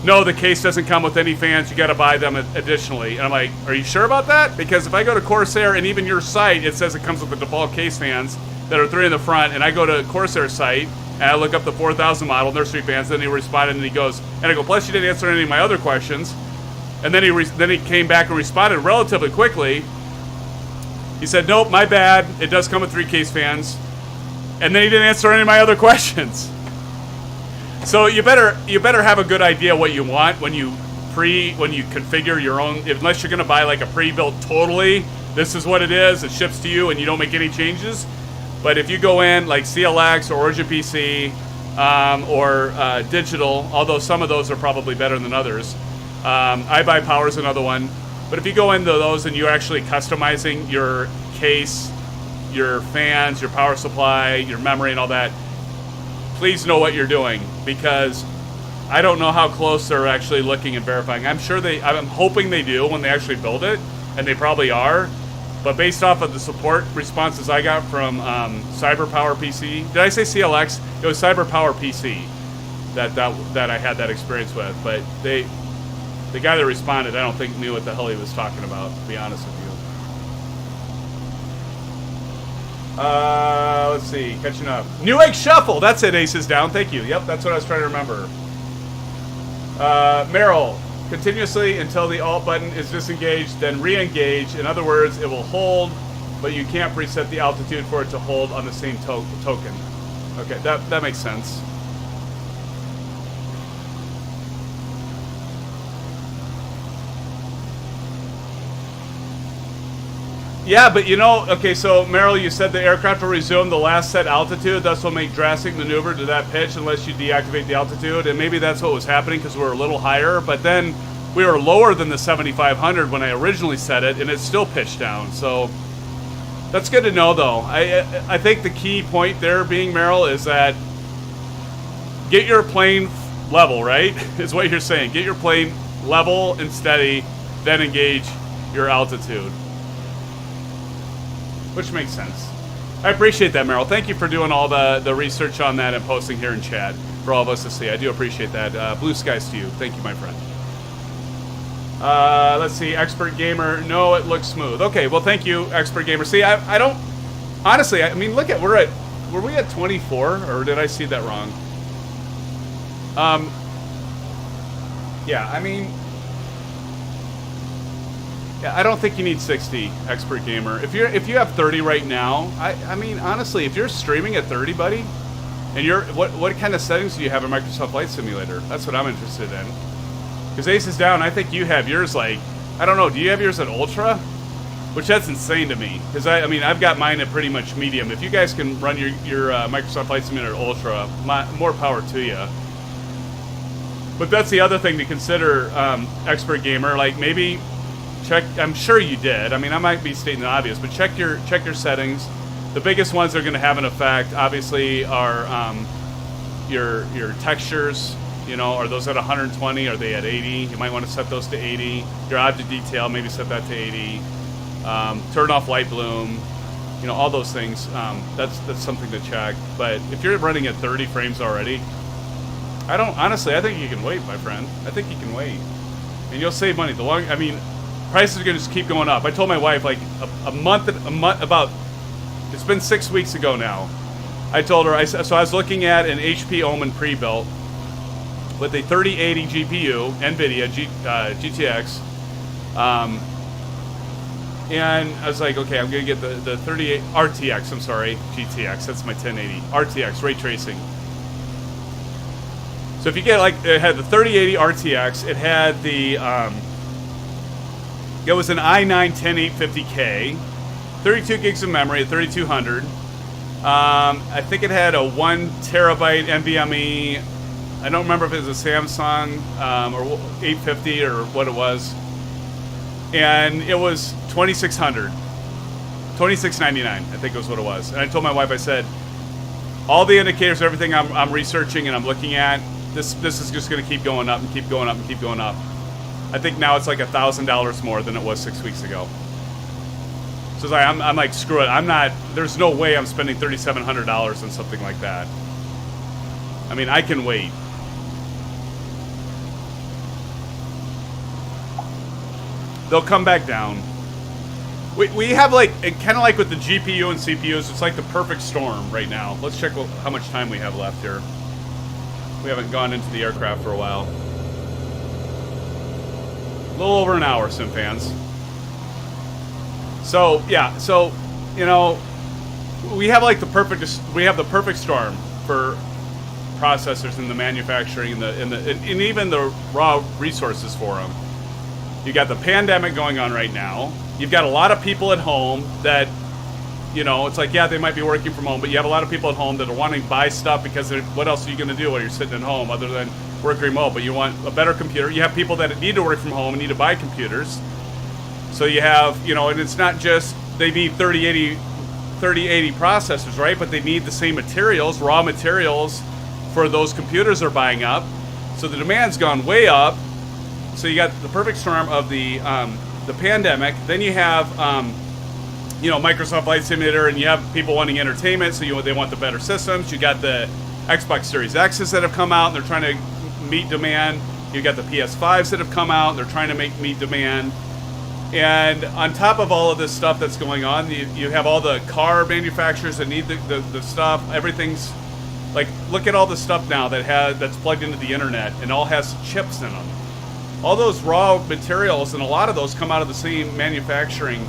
no, the case doesn't come with any fans. You got to buy them additionally. And I'm like, are you sure about that? Because if I go to Corsair and even your site, it says it comes with the default case fans that are 3 in the front, and I go to Corsair site and I look up the 4000 model nursery fans. Then he responded and he goes, and I go, plus you didn't answer any of my other questions. And then he came back and responded relatively quickly. He said, nope, my bad. It does come with 3 case fans. And then he didn't answer any of my other questions. So you better have a good idea what you want when you configure your own. Unless you're gonna buy like a pre-built totally, this is what it is. It ships to you and you don't make any changes. But if you go in like CLX or Origin PC or digital, although some of those are probably better than others. iBuyPower is another one. But if you go into those and you're actually customizing your case, your fans, your power supply, your memory, and all that, please know what you're doing, because I don't know how close they're actually looking and verifying. I'm hoping they do when they actually build it, and they probably are. But based off of the support responses I got from Cyber Power PC, did I say CLX? It was Cyber Power PC that I had that experience with. But the guy that responded, I don't think knew what the hell he was talking about, to be honest with you. Let's see, catching up. Newegg Shuffle, that's it, Aces Down, thank you. Yep, that's what I was trying to remember. Merrill, continuously until the alt button is disengaged, then re-engage. In other words, it will hold, but you can't preset the altitude for it to hold on the same token. Okay, that makes sense. Yeah, but you know, okay, so Merrill, you said the aircraft will resume the last set altitude, thus will make drastic maneuver to that pitch unless you deactivate the altitude, and maybe that's what was happening because we were a little higher, but then we were lower than the 7,500 when I originally set it, and it's still pitched down, so that's good to know, though. I think the key point there being, Merrill, is that get your plane level, right, is what you're saying. Get your plane level and steady, then engage your altitude. Which makes sense. I appreciate that, Merrill. Thank you for doing all the research on that and posting here in chat for all of us to see. I do appreciate that. Blue skies to you. Thank you, my friend. Let's see. Expert Gamer. No, it looks smooth. Okay, well, thank you, Expert Gamer. See, I don't... Honestly, I mean, look at... Were we at 24? Or did I see that wrong? Yeah, I mean... Yeah, I don't think you need 60, Expert Gamer. If you have 30 right now, I mean, honestly, if you're streaming at 30, buddy, and you're what kind of settings do you have in Microsoft Flight Simulator? That's what I'm interested in. Because Ace is down, I think you have yours like, I don't know, do you have yours at Ultra? Which that's insane to me. Because I mean, I've got mine at pretty much medium. If you guys can run your Microsoft Flight Simulator at Ultra, more power to you. But that's the other thing to consider, Expert Gamer. Like maybe. Check. I'm sure you did. I mean, I might be stating the obvious, but check your settings. The biggest ones that are going to have an effect, obviously, are your textures. You know, are those at 120? Are they at 80? You might want to set those to 80. Your object detail, maybe set that to 80. Turn off light bloom. You know, all those things. That's something to check. But if you're running at 30 frames already, honestly, I think you can wait, my friend. I think you can wait, and you'll save money. I mean. Prices are going to just keep going up. I told my wife like a month about, it's been 6 weeks ago now. I told her, so I was looking at an HP Omen pre-built with a 3080 GPU, NVIDIA GTX, and I was like, okay, I'm going to get the 38 RTX, I'm sorry, GTX, that's my 1080, RTX, ray tracing. So if you get like, it had the 3080 RTX, it had the, it was an i9-10850K, 32 gigs of memory at 3200. I think it had a 1 terabyte NVMe. I don't remember if it was a Samsung or 850 or what it was. And it was $2,600, $2,699, I think was what it was. And I told my wife, I said, all the indicators, everything I'm researching and I'm looking at, this is just going to keep going up and keep going up and keep going up. I think now it's like $1,000 more than it was 6 weeks ago. So like, I'm like, screw it. There's no way I'm spending $3,700 on something like that. I mean, I can wait. They'll come back down. We have like, kind of like with the GPU and CPUs, it's like the perfect storm right now. Let's check how much time we have left here. We haven't gone into the aircraft for a while. A little over an hour, SimFans. So yeah, so you know, we have like the perfect storm for processors in the manufacturing and even the raw resources for them. You got the pandemic going on right now. You've got a lot of people at home that, you know, it's like, yeah, they might be working from home, but you have a lot of people at home that are wanting to buy stuff because what else are you going to do while you're sitting at home other than work remote? But you want a better computer. You have people that need to work from home and need to buy computers. So you have, you know, and it's not just they need 3080 processors, right? But they need the same materials, raw materials for those computers they're buying up. So the demand's gone way up. So you got the perfect storm of the pandemic. Then you have, you know, Microsoft Flight Simulator, and you have people wanting entertainment, so they want the better systems. You got the Xbox Series X's that have come out, and they're trying to meet demand. You got the PS5s that have come out, and they're trying to meet demand. And on top of all of this stuff that's going on, you have all the car manufacturers that need the stuff. Everything's like, look at all the stuff now that's plugged into the internet and all has chips in them. All those raw materials, and a lot of those come out of the same manufacturing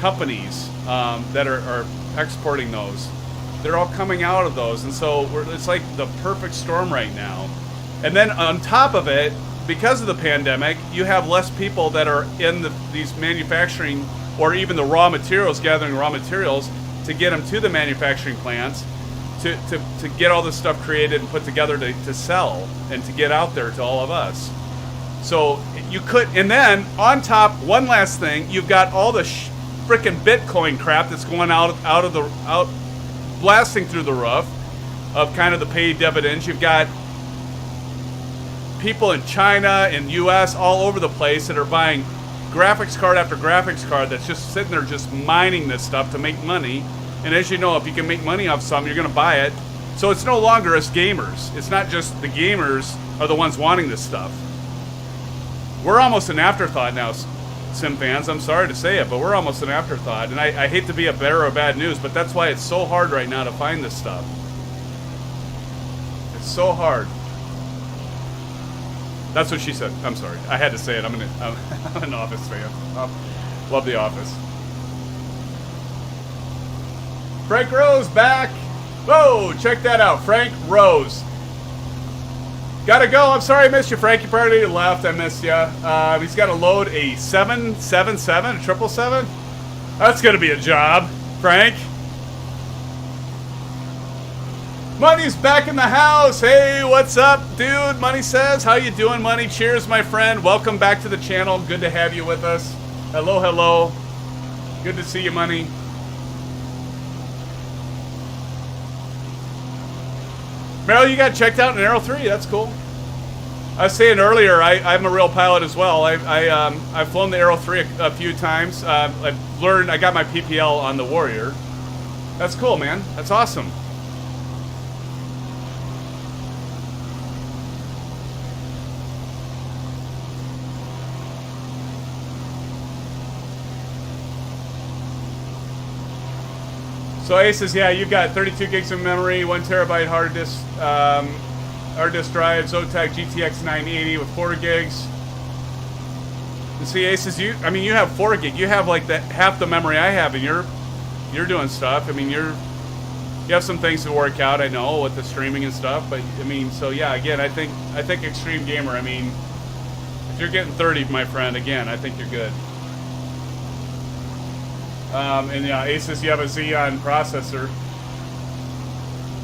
companies that are exporting those. They're all coming out of those, and so it's like the perfect storm right now. And then on top of it, because of the pandemic, you have less people that are in these manufacturing or even the raw materials, gathering raw materials to get them to the manufacturing plants, to get all this stuff created and put together to sell and to get out there to all of us. So you could, and then on top, one last thing, you've got all the frickin' Bitcoin crap that's going out blasting through the roof of kind of the paid dividends. You've got people in China and US all over the place that are buying graphics card after graphics card that's just sitting there just mining this stuff to make money. And as you know, if you can make money off something, you're going to buy it. So it's no longer us gamers. It's not just the gamers are the ones wanting this stuff. We're almost an afterthought now, Sim fans. I'm sorry to say it, but we're almost an afterthought. And I hate to be a bearer of bad news, but that's why it's so hard right now to find this stuff. It's so hard. That's what she said. I'm sorry. I had to say it. I'm an Office fan. Love The Office. Frank Rose back. Whoa, check that out. Frank Rose. Gotta go. I'm sorry I missed you, Frank. You probably left. I missed you. He's got to load a 777, a 777. That's going to be a job, Frank. Money's back in the house. Hey, what's up, dude? Money says, how you doing, Money? Cheers, my friend. Welcome back to the channel. Good to have you with us. Hello, hello. Good to see you, Money. Meryl, you got checked out in Aero 3. That's cool. I was saying earlier, I'm a real pilot as well. I've flown the Aero 3 a few times. I've learned, I got my PPL on the Warrior. That's cool, man. That's awesome. So Ace says, yeah, you've got 32 gigs of memory, 1 terabyte hard disk drive, Zotac GTX 980 with 4 gigs. You see, Ace says, you have 4 gig. You have like half the memory I have, and you're doing stuff. I mean, you have some things to work out, I know, with the streaming and stuff. But I mean, so yeah, again, I think Extreme Gamer. I mean, if you're getting 30, my friend, again, I think you're good. And yeah, Ace says you have a Xeon processor.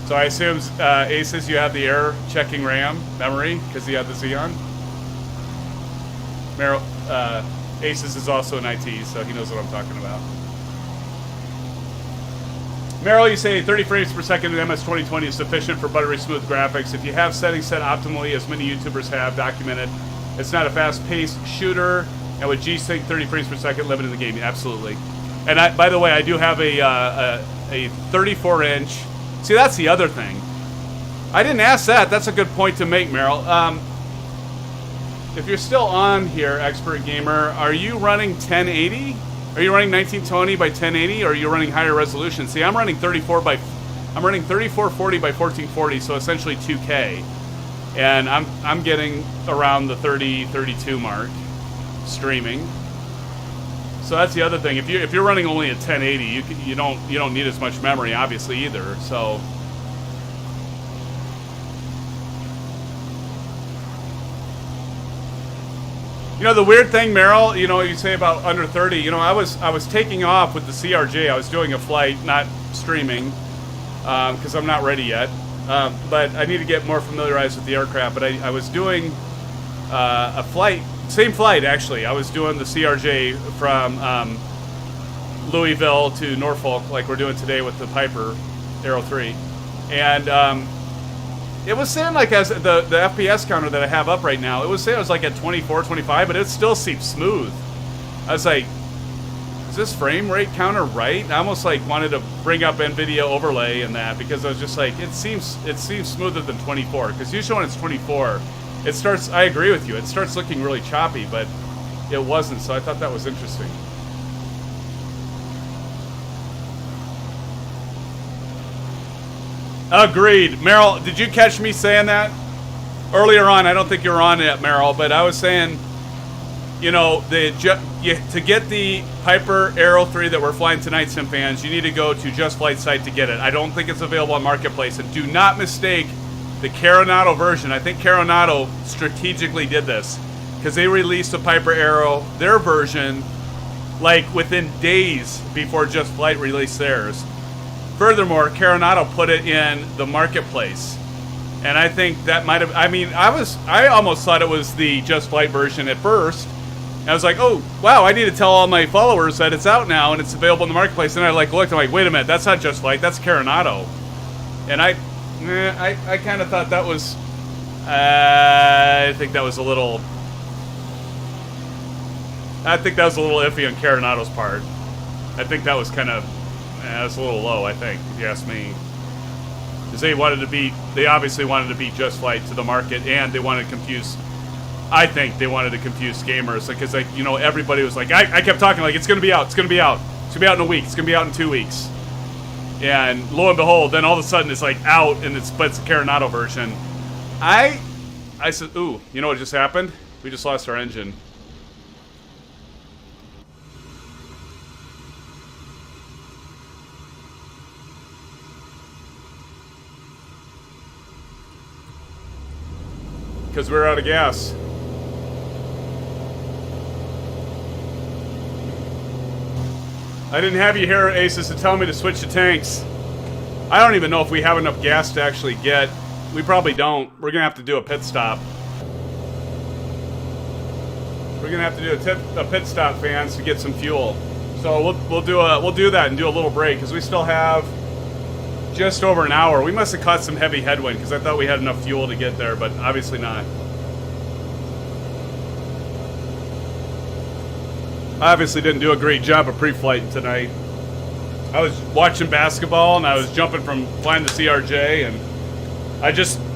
So I assume Ace says you have the error checking RAM memory because you have the Xeon. Aces is also an IT, so he knows what I'm talking about. Meryl, you say 30 frames per second in MS 2020 is sufficient for buttery smooth graphics. If you have settings set optimally, as many YouTubers have documented, it's not a fast-paced shooter, and with G-Sync 30 frames per second limited the game. Absolutely. And by the way, I do have a 34-inch. See, that's the other thing. I didn't ask that. That's a good point to make, Meryl. If you're still on here, Expert Gamer, are you running 1080? Are you running 1920 by 1080, or are you running higher resolution? See, I'm running 3440 by 1440, so essentially 2K, and I'm getting around the 30-32 mark streaming. So that's the other thing. If you're running only at 1080, you don't need as much memory, obviously, either. So you know the weird thing, Meryl. You know you say about under 30. You know I was taking off with the CRJ. I was doing a flight, not streaming, because I'm not ready yet. But I need to get more familiarized with the aircraft. But I was doing a flight. Same flight, actually. I was doing the CRJ from Louisville to Norfolk, like we're doing today with the PIPER Aero 3. And it was saying, like, as the FPS counter that I have up right now, it was saying it was like at 24, 25, but it still seems smooth. I was like, is this frame rate counter right? I almost like wanted to bring up NVIDIA overlay and that, because I was just like, it seems smoother than 24, because usually when it's 24, it starts, I agree with you, it starts looking really choppy, but it wasn't, so I thought that was interesting. Agreed. Meryl, did you catch me saying that? Earlier on, I don't think you were on yet, Meryl, but I was saying, you know, to get the PIPER Aero 3 that we're flying tonight, SimFans, you need to go to Just Flight site to get it. I don't think it's available on Marketplace, and do not mistake the Caronato version. I think Caronato strategically did this because they released the PIPER Aero, their version, like within days before Just Flight released theirs. Furthermore, Coronado put it in the marketplace. And I think that might have, I mean, I almost thought it was the Just Flight version at first. I was like, oh, wow, I need to tell all my followers that it's out now and it's available in the marketplace. And I like looked, I'm like, wait a minute, that's not Just Flight, that's Coronado. And I kind of thought that was, I think that was a little iffy on Coronado's part. I think that was kind of, that's a little low, I think, if you ask me. Because they obviously wanted to beat Just Flight to the market, and they wanted to confuse, I think they wanted to confuse gamers. Because, like, you know, everybody was like, I kept talking, like, it's going to be out, it's going to be out. It's going to be out in a week, it's going to be out in 2 weeks. And lo and behold, then all of a sudden it's, like, out, and it's a Coronado version. I said, ooh, you know what just happened? We just lost our engine. Because we're out of gas. I didn't have you here, Aces, to tell me to switch to tanks. I don't even know if we have enough gas to actually get. We probably don't. We're going to have to do a pit stop. We're going to have to do a pit stop, fans, to get some fuel. So we'll do that and do a little break, because we still have just over an hour. We must have caught some heavy headwind, because I thought we had enough fuel to get there, but obviously not. I obviously didn't do a great job of pre-flight tonight. I was watching basketball, and I was jumping from flying the CRJ, and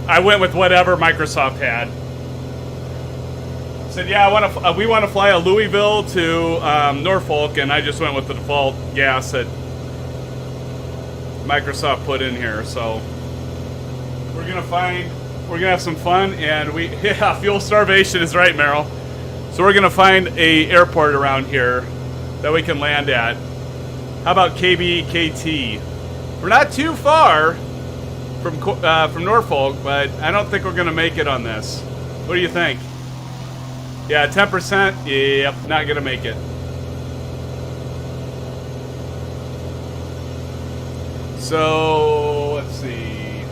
I went with whatever Microsoft had. Said, yeah, we want to fly a Louisville to Norfolk, and I just went with the default gas that Microsoft put in here. So we're gonna have some fun, and fuel starvation is right, Meryl. So we're gonna find a airport around here that we can land at. How about KBKT? We're not too far from Norfolk, but I don't think we're gonna make it on this. What do you think? Yeah, 10%. Yep, not gonna make it. So let's see.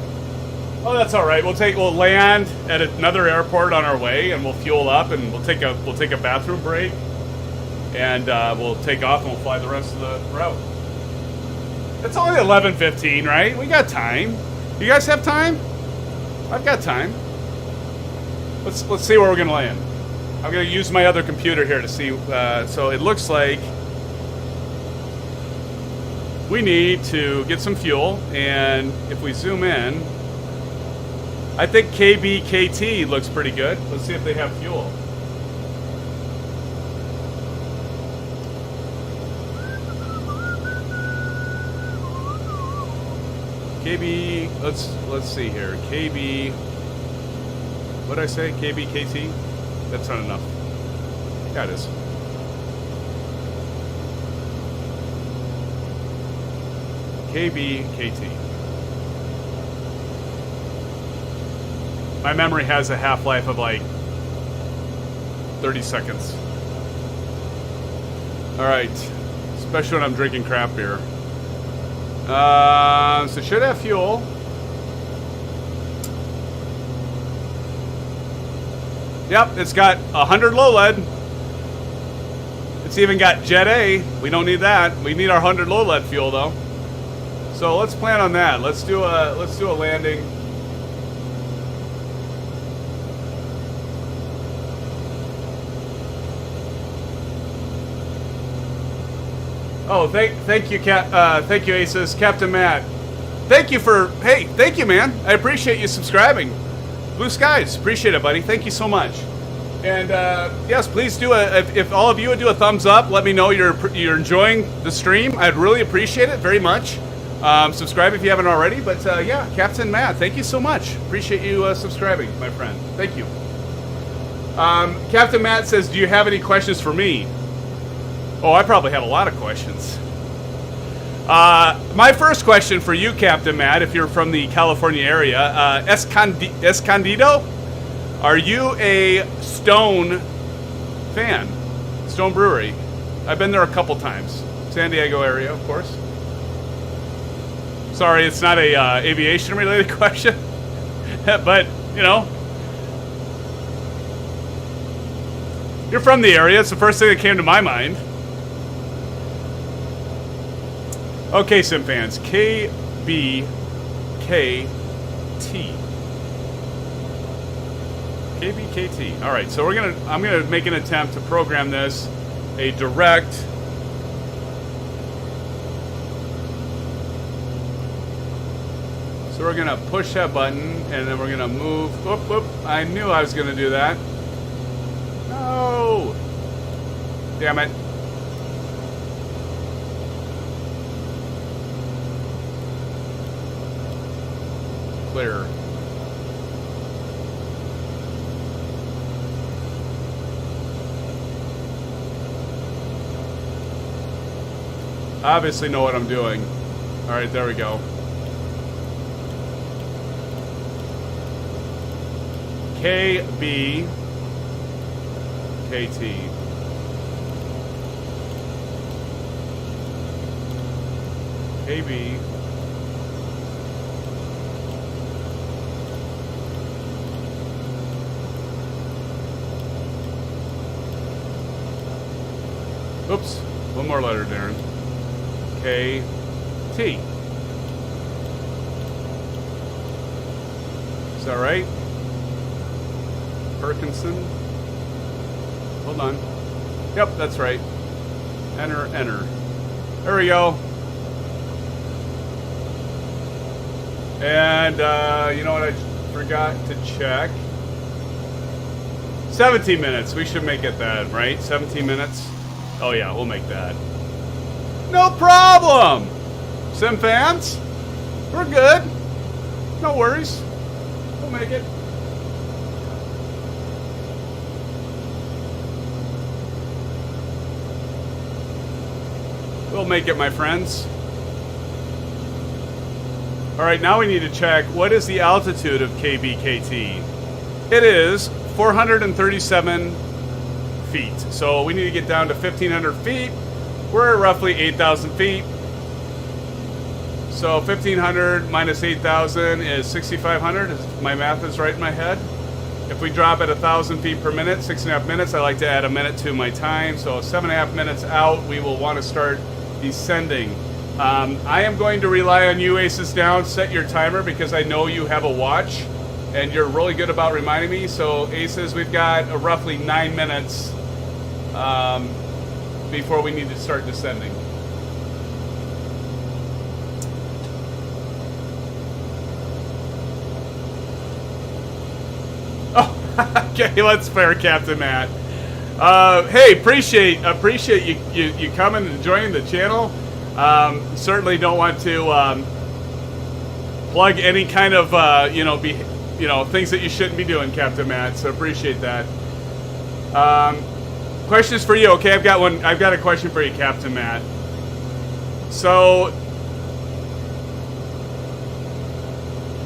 Oh, that's all right. We'll land at another airport on our way, and we'll fuel up, and we'll take a bathroom break, and we'll take off, and we'll fly the rest of the route. It's only 11:15, right? We got time. You guys have time? I've got time. Let's see where we're gonna land. I'm gonna use my other computer here to see. So it looks like we need to get some fuel, and if we zoom in, I think KBKT looks pretty good. Let's see if they have fuel. KB, let's see here. KB, what did I say? KBKT? That's not enough. Yeah, it is. KBKT. My memory has a half-life of like 30 seconds. Alright. Especially when I'm drinking craft beer. So should have fuel. Yep, it's got 100 low lead. It's even got Jet A. We don't need that. We need our 100 low lead fuel though. So let's plan on that. Let's do a landing. Oh, thank you, Aces, Captain Matt. Thank you, man. I appreciate you subscribing. Blue skies, appreciate it, buddy. Thank you so much. And yes, please do if all of you would do a thumbs up, let me know you're enjoying the stream. I'd really appreciate it very much. Subscribe if you haven't already. But yeah, Captain Matt, thank you so much. Appreciate you subscribing, my friend. Thank you. Captain Matt says, do you have any questions for me? Oh, I probably have a lot of questions. My first question for you, Captain Matt, if you're from the California area, Escondido, are you a Stone fan? Stone Brewery. I've been there a couple times. San Diego area, of course. Sorry, it's not a aviation-related question, but, you know, you're from the area. It's the first thing that came to my mind. Okay, SimFans. KBKT. KBKT. All right, so I'm gonna make an attempt to program this a direct. So we're gonna push that button, and then we're gonna move. Whoop, whoop. I knew I was gonna do that. No! Damn it. Clear. Obviously know what I'm doing. All right, there we go. KBKT. KB. Oops, one more letter, Darren. KT. Is that right? Perkinson. Hold on. Yep, that's right. Enter, enter. There we go. And, you know what I forgot to check? 17 minutes. We should make it that, right? 17 minutes? Oh, yeah, we'll make that. No problem! SimFans, we're good. No worries. We'll make it. We'll make it, my friends. All right, now we need to check what is the altitude of KBKT. It is 437 feet. So we need to get down to 1,500 feet. We're at roughly 8,000 feet. So 1,500 minus 8,000 is 6,500. If my math is right in my head. If we drop at 1,000 feet per minute, 6.5 minutes, I like to add a minute to my time. So 7.5 minutes out, we will want to start descending. I am going to rely on you, Aces Down. Set your timer because I know you have a watch and you're really good about reminding me. So Aces, we've got roughly 9 minutes before we need to start descending. Oh, okay, that's fair, Captain Matt. Hey, appreciate you coming and joining the channel. Certainly don't want to plug any kind of things that you shouldn't be doing, Captain Matt. So appreciate that. Questions for you. Okay, I've got a question for you, Captain Matt. So,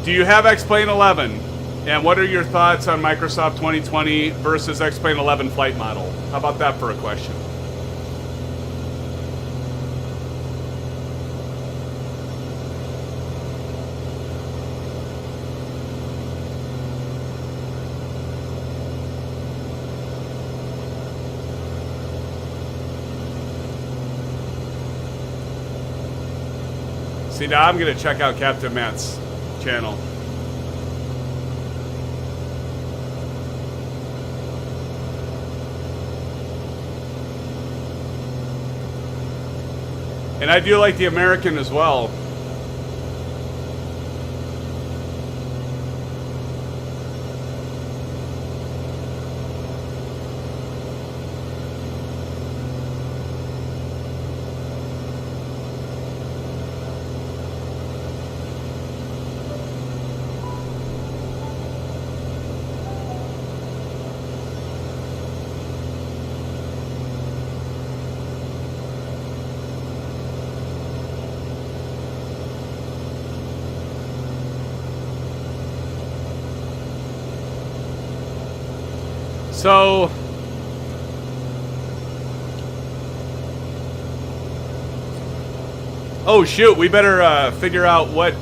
do you have X-Plane 11? And what are your thoughts on Microsoft 2020 versus X-Plane 11 flight model? How about that for a question? See, now I'm going to check out Captain Matt's channel. And I do like the American as well. So, Oh shoot, we better figure out what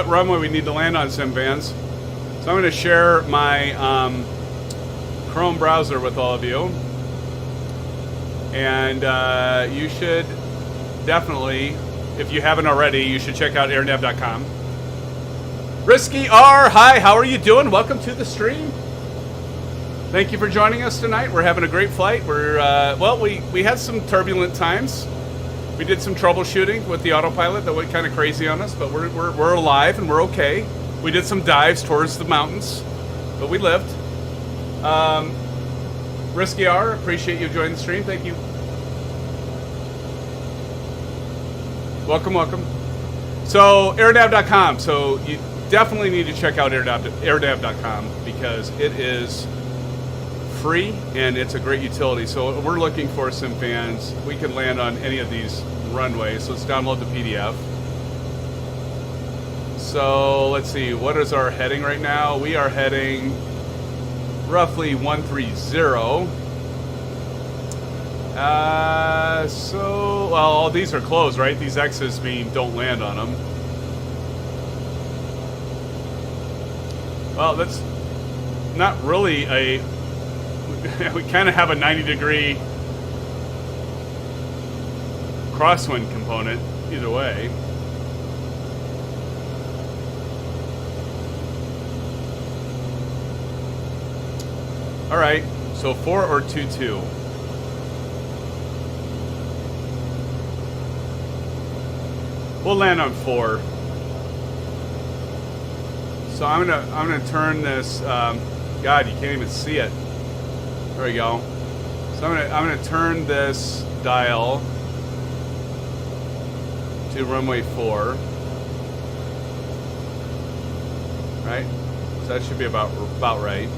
runway we need to land on, SimFans. So I'm going to share my Chrome browser with all of you. And you should definitely, if you haven't already, you should check out airnav.com. Risky R, hi, how are you doing? Welcome to the stream. Thank you for joining us tonight. We're having a great flight. We're well, we had some turbulent times. We did some troubleshooting with the autopilot that went kind of crazy on us, but we're alive and we're okay. We did some dives towards the mountains, but we lived. Risky R, appreciate you joining the stream. Thank you. Welcome, welcome. So airnav.com. So you definitely need to check out airnav.com because it is free and it's a great utility. So we're looking for SimFans. We can land on any of these runways. So let's download the PDF. So let's see, what is our heading right now? We are heading roughly 130. So, well, all these are closed, right? These X's mean don't land on them. Well, that's not really a... we kind of have a 90-degree crosswind component either way. All right, so 4 or 2-2. We'll land on 4. So I'm gonna turn this. God, you can't even see it. There we go. So I'm gonna turn this dial to runway 4. Right. So that should be about right.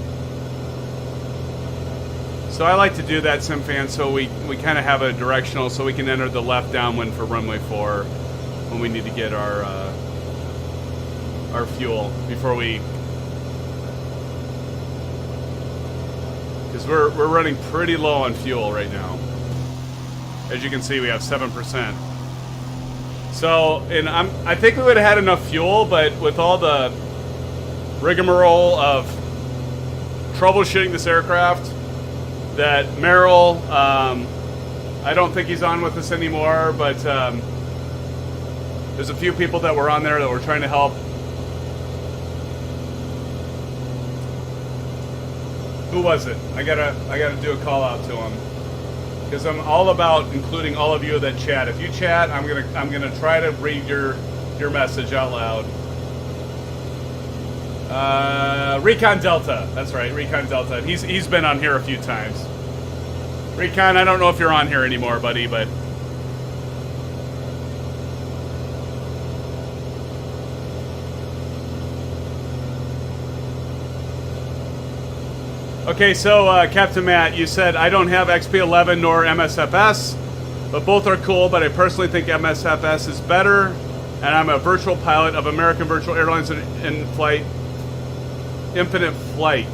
So I like to do that, SimFan, so we kind of have a directional, so we can enter the left downwind for runway 4 when we need to get our fuel before we, because we're running pretty low on fuel right now. As you can see, we have 7%. So, and I think we would have had enough fuel, but with all the rigmarole of troubleshooting this aircraft, that Merrill, I don't think he's on with us anymore, but there's a few people that were on there that were trying to help. Who was it? I gotta do a call out to him because I'm all about including all of you that chat. If you chat, I'm gonna try to read your message out loud. Recon Delta. That's right, Recon Delta. He's been on here a few times. Recon, I don't know if you're on here anymore, buddy, but okay. So Captain Matt, you said I don't have XP11 nor MSFS, but both are cool. But I personally think MSFS is better, and I'm a virtual pilot of American Virtual Airlines in flight. Infinite Flight.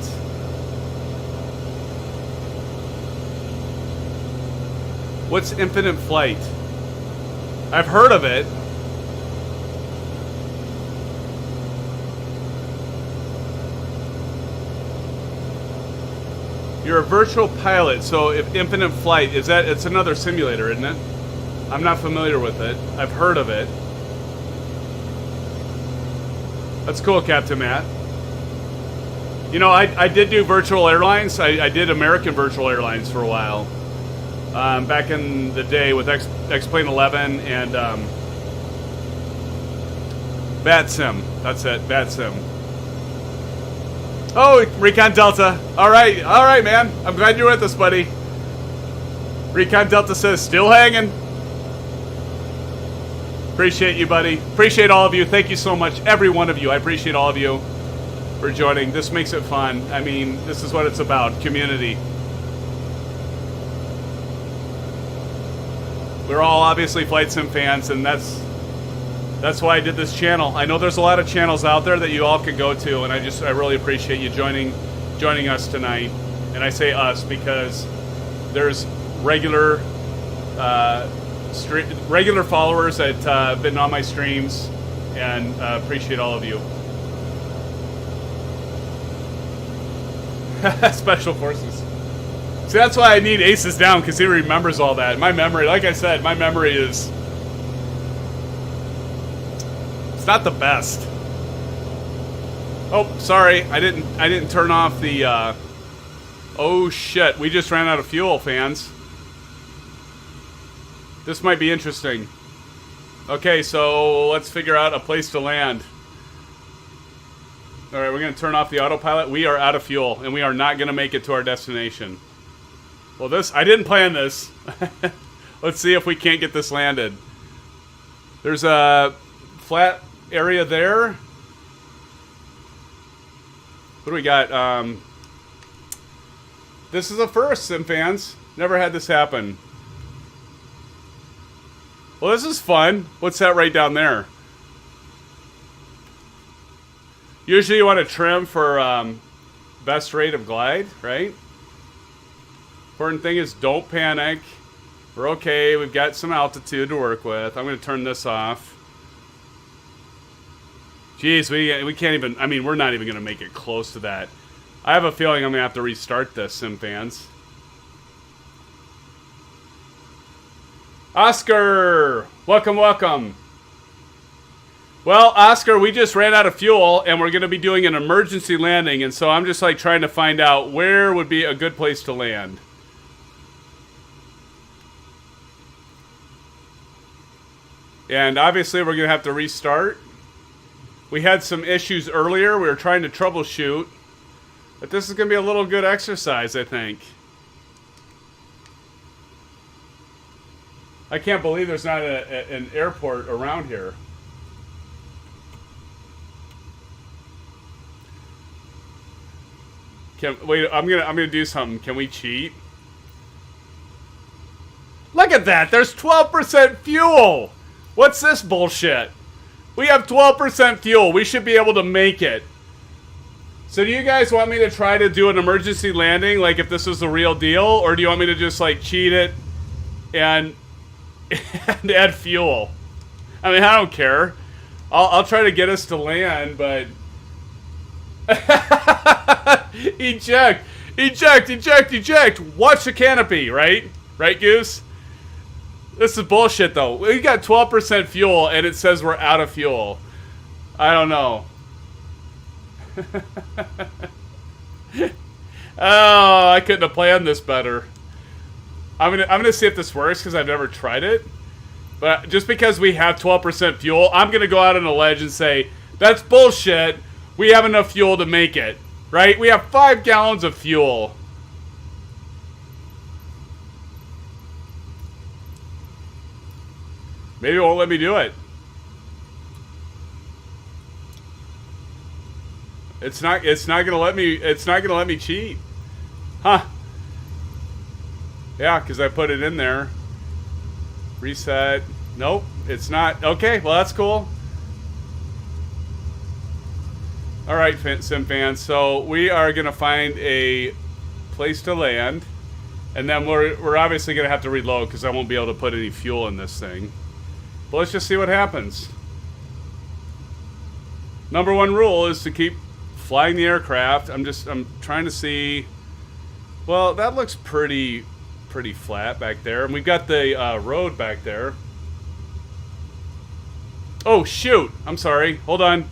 What's Infinite Flight? I've heard of it. You're a virtual pilot, so if Infinite Flight, it's another simulator, isn't it? I'm not familiar with it. I've heard of it. That's cool, Captain Matt. You know, I did do virtual airlines. I did American Virtual Airlines for a while. Back in the day with X-Plane 11 and VATSIM. That's it, VATSIM. Oh, Recon Delta. All right, man. I'm glad you're with us, buddy. Recon Delta says, still hanging. Appreciate you, buddy. Appreciate all of you. Thank you so much, every one of you. I appreciate all of you for joining. This makes it fun. I mean, this is what it's about, community. We're all obviously Flight Sim fans, and that's why I did this channel. I know there's a lot of channels out there that you all can go to, and I really appreciate you joining us tonight. And I say us because there's regular regular followers that have been on my streams, and appreciate all of you. Special forces. See, that's why I need Aces down, because he remembers all that. My memory, like I said, my memory is... it's not the best. Oh, sorry, I didn't turn off the, oh shit, we just ran out of fuel, fans. This might be interesting. Okay, so let's figure out a place to land. Alright, we're going to turn off the autopilot. We are out of fuel, and we are not going to make it to our destination. Well, I didn't plan this. Let's see if we can't get this landed. There's a flat area there. What do we got? This is a first, SimFans. Never had this happen. Well, this is fun. What's that right down there? Usually you want to trim for best rate of glide, right? Important thing is don't panic. We're okay. We've got some altitude to work with. I'm going to turn this off. Jeez, we can't even... I mean, we're not even going to make it close to that. I have a feeling I'm going to have to restart this, SimFans. Oscar! Welcome, welcome. Well, Oscar, we just ran out of fuel, and we're going to be doing an emergency landing, and so I'm just, like, trying to find out where would be a good place to land. And obviously, we're going to have to restart. We had some issues earlier. We were trying to troubleshoot. But this is going to be a little good exercise, I think. I can't believe there's not an airport around here. Wait, I'm gonna do something. Can we cheat? Look at that! There's 12% fuel! What's this bullshit? We have 12% fuel. We should be able to make it. So do you guys want me to try to do an emergency landing, like if this was the real deal? Or do you want me to just, like, cheat it and add fuel? I mean, I don't care. I'll try to get us to land, but... Eject! Eject! Eject! Eject! Watch the canopy, right? Right, Goose? This is bullshit, though. We got 12% fuel, and it says we're out of fuel. I don't know. Oh, I couldn't have planned this better. I'm gonna see if this works, because I've never tried it. But just because we have 12% fuel, I'm gonna go out on a ledge and say, that's bullshit. We have enough fuel to make it. Right? We have 5 gallons of fuel. Maybe it won't let me do it. It's not gonna let me cheat. Huh. Yeah, because I put it in there. Reset. Nope, it's not. Okay, well that's cool. Alright, SimFans, so we are gonna find a place to land. And then we're obviously gonna have to reload because I won't be able to put any fuel in this thing. But let's just see what happens. Number one rule is to keep flying the aircraft. I'm trying to see. Well, that looks pretty flat back there, and we've got the road back there. Oh shoot! I'm sorry. Hold on.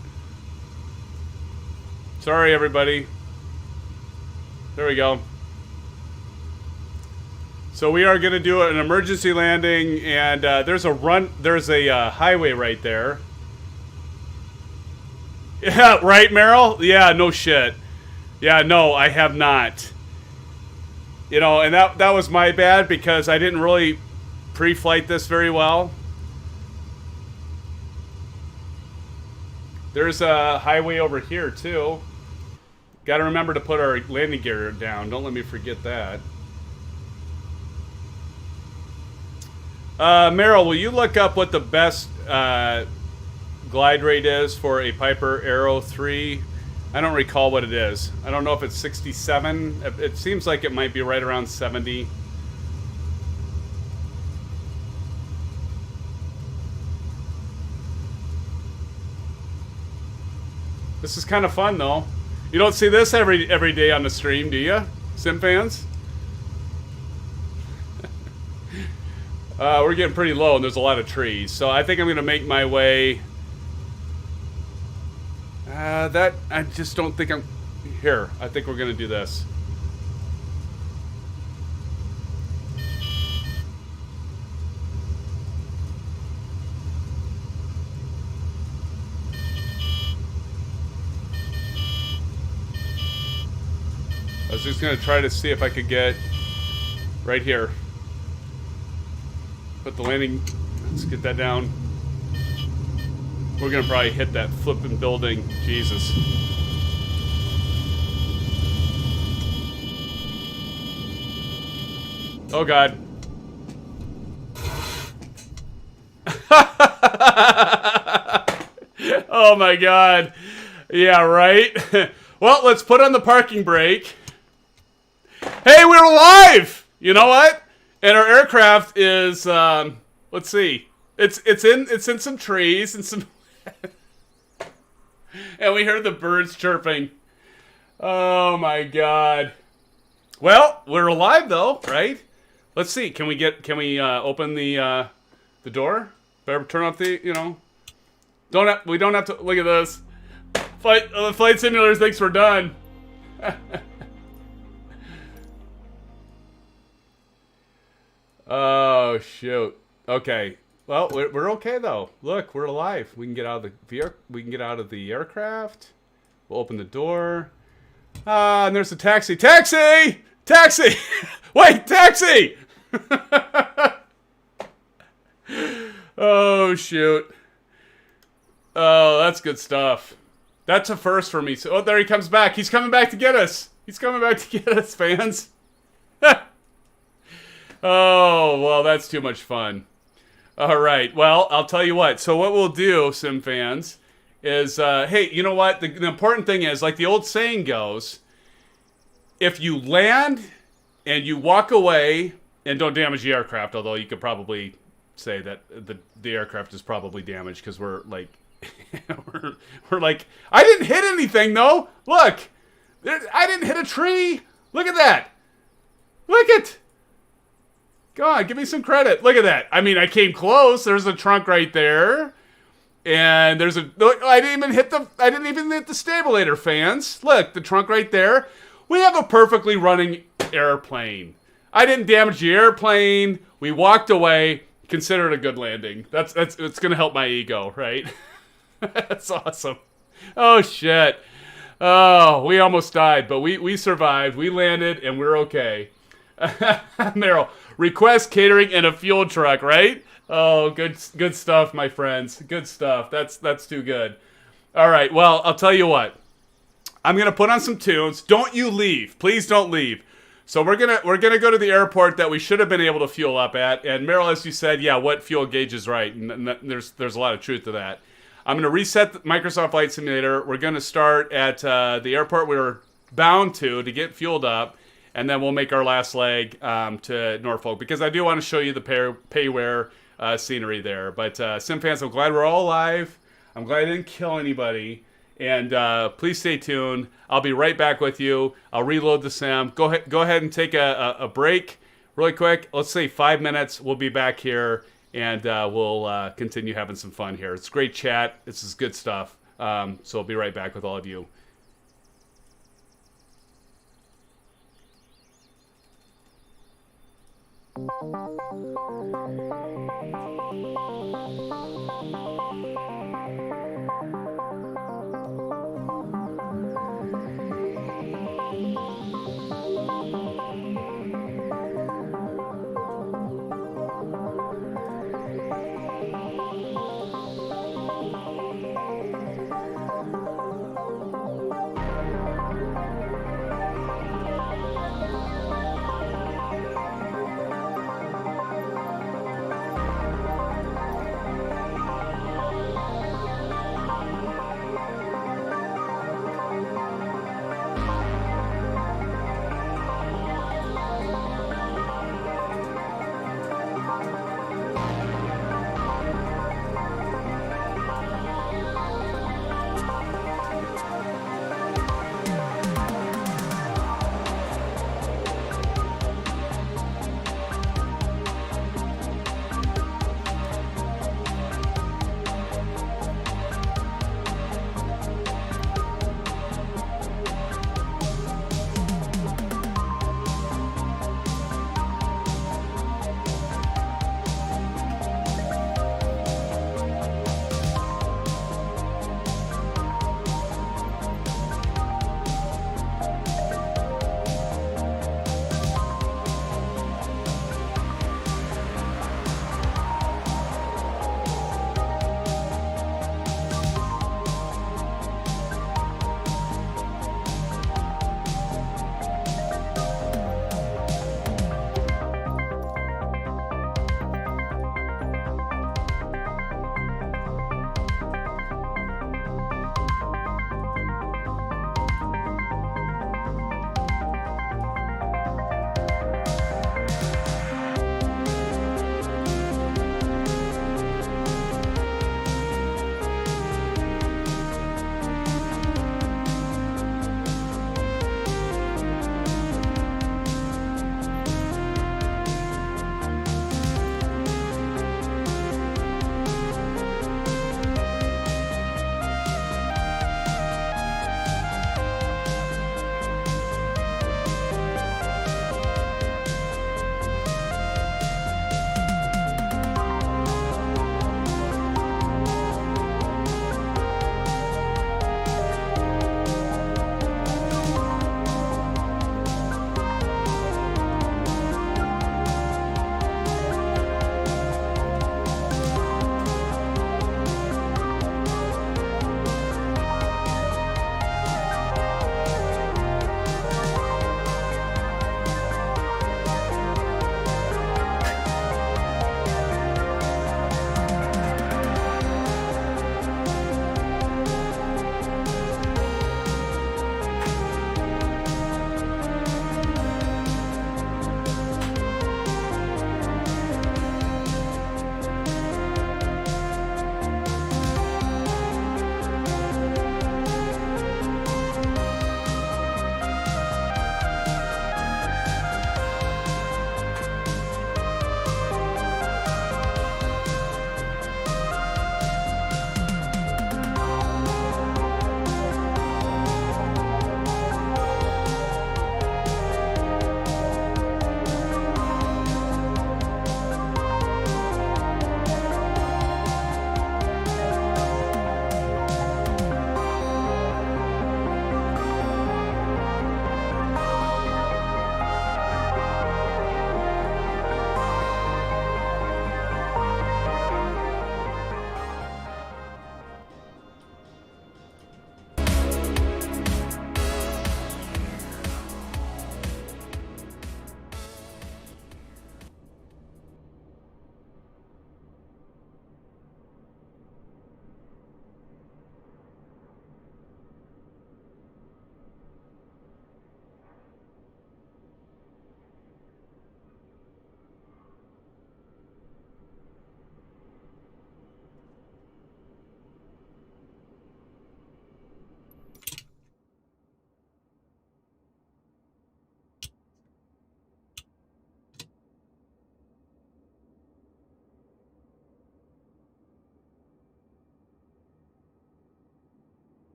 Sorry, everybody. There we go. So we are going to do an emergency landing, and there's a highway right there. Yeah, right, Meryl? Yeah, no shit. Yeah, no, I have not. You know, and that was my bad because I didn't really pre-flight this very well. There's a highway over here, too. Got to remember to put our landing gear down. Don't let me forget that. Meryl, will you look up what the best glide rate is for a Piper Aero 3? I don't recall what it is. I don't know if it's 67. It seems like it might be right around 70. This is kind of fun, though. You don't see this every day on the stream, do you, SimFans? We're getting pretty low, and there's a lot of trees. So I think I'm going to make my way... I just don't think I'm... Here, I think we're going to do this. I was just going to try to see if I could get right here. Put the landing... Let's get that down. We're going to probably hit that flipping building. Jesus. Oh, God. Oh, my God. Yeah, right? Well, let's put on the parking brake. Hey, we're alive! You know what? And our aircraft is, let's see. It's in some trees and some... And we heard the birds chirping. Oh, my God. Well, we're alive, though, right? Let's see. Can we open the door? Better turn off the, you know... We don't have to... Look at this. Flight simulators thinks we're done. Oh, shoot. Okay. Well, we're okay though. Look, we're alive. We can get out of the aircraft. We'll open the door. And there's a taxi. Taxi! Taxi! Wait, taxi! Oh, shoot. Oh, that's good stuff. That's a first for me. So, oh, there he comes back. He's coming back to get us. He's coming back to get us, fans. Oh, well, that's too much fun. All right. Well, I'll tell you what. So what we'll do, SimFans, is, hey, you know what? The important thing is, like the old saying goes, if you land and you walk away and don't damage the aircraft, although you could probably say that the aircraft is probably damaged because we're like, we're like, I didn't hit anything, though. Look, I didn't hit a tree. Look at that. Look at. God, give me some credit. Look at that. I mean, I came close. There's a trunk right there. And there's a... Look, I didn't even hit the stabilator, fans. Look, the trunk right there. We have a perfectly running airplane. I didn't damage the airplane. We walked away. Consider it a good landing. It's going to help my ego, right? That's awesome. Oh, shit. Oh, we almost died, but we survived. We landed, and we're okay. Meryl, request catering and a fuel truck, right? Oh, good stuff, my friends. Good stuff. That's too good. All right. Well, I'll tell you what. I'm gonna put on some tunes. Don't you leave, please. Don't leave. So we're gonna go to the airport that we should have been able to fuel up at. And Meryl, as you said, yeah, what fuel gauge is right? And there's a lot of truth to that. I'm gonna reset the Microsoft Flight Simulator. We're gonna start at the airport we were bound to get fueled up. And then we'll make our last leg to Norfolk, because I do want to show you the payware scenery there. But SimFans, I'm glad we're all alive. I'm glad I didn't kill anybody. And please stay tuned. I'll be right back with you. I'll reload the sim. Go ahead and take a break really quick. Let's say 5 minutes. We'll be back here, and we'll continue having some fun here. It's great chat. This is good stuff. So I'll be right back with all of you.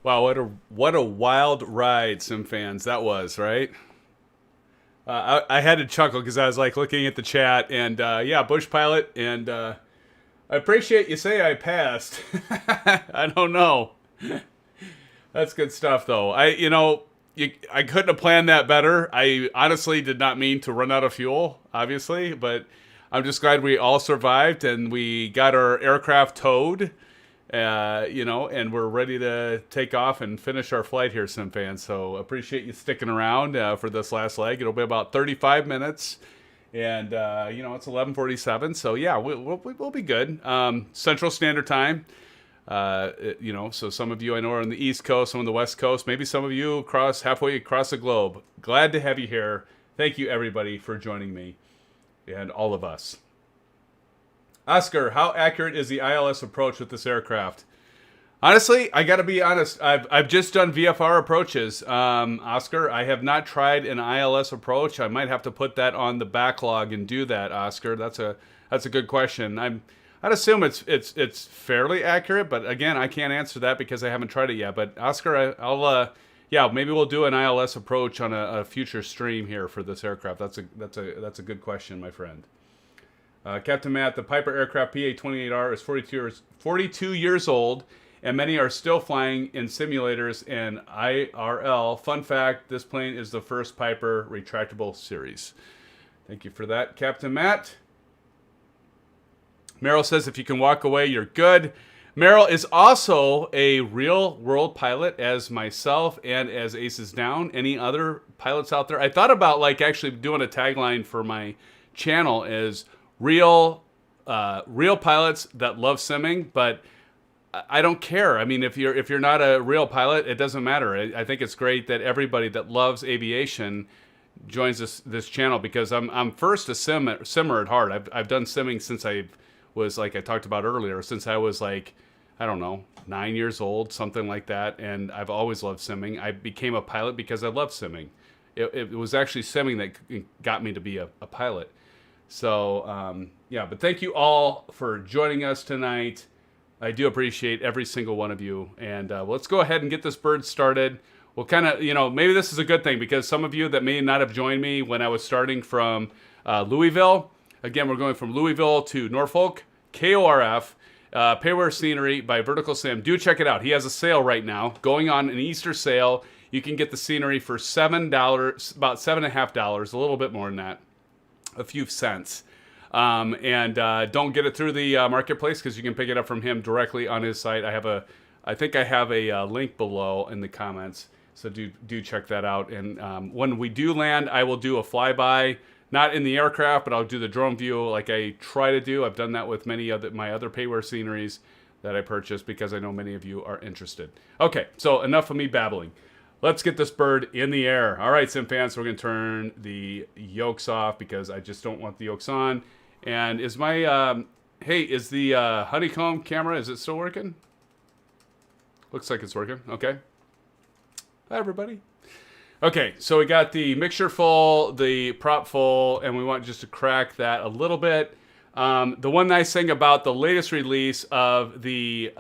Wow, what a wild ride, SimFans, that was, right? I had to chuckle because I was like looking at the chat, and yeah, Bush pilot, and I appreciate you say I passed. I don't know. That's good stuff, though. I couldn't have planned that better. I honestly did not mean to run out of fuel, obviously, but I'm just glad we all survived and we got our aircraft towed, and we're ready to take off and finish our flight here, SimFans. So appreciate you sticking around for this last leg. It'll be about 35 minutes, and it's 11:47. So yeah, we'll be good. Central Standard Time. So some of you I know are on the East Coast, some on the West Coast, maybe some of you halfway across the globe. Glad to have you here. Thank you, everybody, for joining me and all of us. Oscar, how accurate is the ILS approach with this aircraft? Honestly, I got to be honest. I've just done VFR approaches, Oscar. I have not tried an ILS approach. I might have to put that on the backlog and do that, Oscar. That's a good question. I'd assume it's fairly accurate, but again, I can't answer that because I haven't tried it yet. But Oscar, I'll maybe we'll do an ILS approach on a future stream here for this aircraft. That's a good question, my friend. Captain Matt, the Piper aircraft PA-28R is 42 years old, and many are still flying in simulators and IRL. Fun fact: this plane is the first Piper retractable series. Thank you for that, Captain Matt. Merrill says, if you can walk away, you're good. Merrill is also a real-world pilot, as myself and as Aces Down. Any other pilots out there? I thought about actually doing a tagline for my channel is real pilots that love simming, but I don't care. I mean, if you're not a real pilot, it doesn't matter. I think it's great that everybody that loves aviation joins this channel because I'm first a simmer at heart. I've done simming since I was, like I talked about earlier, since I was 9 years old, something like that, and I've always loved simming. I became a pilot because I love simming. It was actually simming that got me to be a pilot. So, but thank you all for joining us tonight. I do appreciate every single one of you, and let's go ahead and get this bird started. We'll kind of, maybe this is a good thing because some of you that may not have joined me when I was starting from Louisville, again, we're going from Louisville to Norfolk, KORF, payware scenery by VerticalSim. Do check it out. He has a sale right now going on, an Easter sale. You can get the scenery for $7, about $7.50, a little bit more than that, a few cents. And don't get it through the marketplace because you can pick it up from him directly on his site. I think I have a link below in the comments, so do check that out. And when we do land, I will do a flyby. Not in the aircraft, but I'll do the drone view like I try to do. I've done that with many of my other payware sceneries that I purchased because I know many of you are interested. Okay, so enough of me babbling. Let's get this bird in the air. All right, SimFans, we're going to turn the yokes off because I just don't want the yokes on. And is my, is the Honeycomb camera, is it still working? Looks like it's working. Okay. Hi, everybody. Okay, so we got the mixture full, the prop full, and we want just to crack that a little bit. The one nice thing about the latest release of the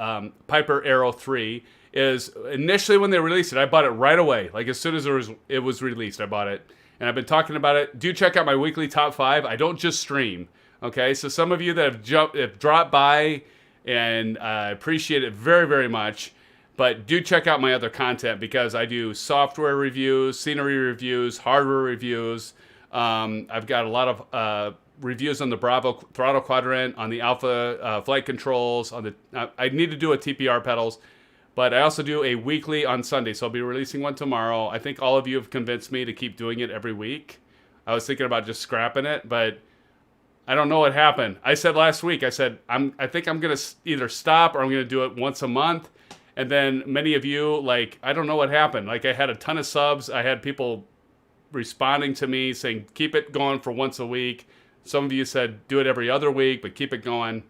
Piper Aero 3 is initially when they released it, I bought it right away. Like as soon as it was released, I bought it. And I've been talking about it. Do check out my weekly top 5. I don't just stream. Okay, so some of you that have dropped by, and I appreciate it very, very much. But do check out my other content because I do software reviews, scenery reviews, hardware reviews. I've got a lot of reviews on the Bravo Throttle Quadrant, on the Alpha Flight Controls. I need to do a TPR pedals, but I also do a weekly on Sunday. So I'll be releasing one tomorrow. I think all of you have convinced me to keep doing it every week. I was thinking about just scrapping it, but I don't know what happened. I said last week, I think I'm going to either stop or I'm going to do it once a month. And then many of you, I don't know what happened. I had a ton of subs. I had people responding to me saying, keep it going for once a week. Some of you said, do it every other week, but keep it going.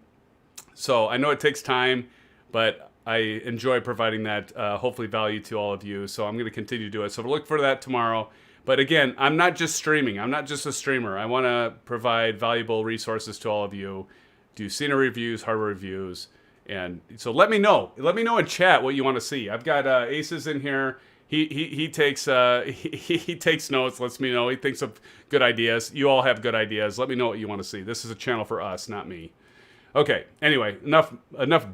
So I know it takes time, but I enjoy providing that, hopefully, value to all of you. So I'm going to continue to do it. So look for that tomorrow. But again, I'm not just streaming. I'm not just a streamer. I want to provide valuable resources to all of you, do scenery reviews, hardware reviews, And so let me know. Let me know in chat what you want to see. I've got Aces in here. He takes he takes notes. Lets me know. He thinks of good ideas. You all have good ideas. Let me know what you want to see. This is a channel for us, not me. Okay. Anyway, enough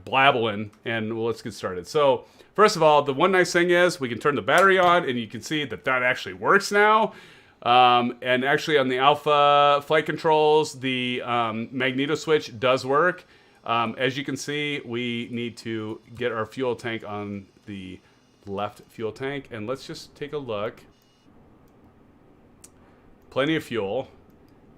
blabbling, and let's get started. So first of all, the one nice thing is we can turn the battery on, and you can see that actually works now. And actually on the Alpha Flight Controls, the magneto switch does work. As you can see, we need to get our fuel tank on the left fuel tank, and let's just take a look. Plenty of fuel.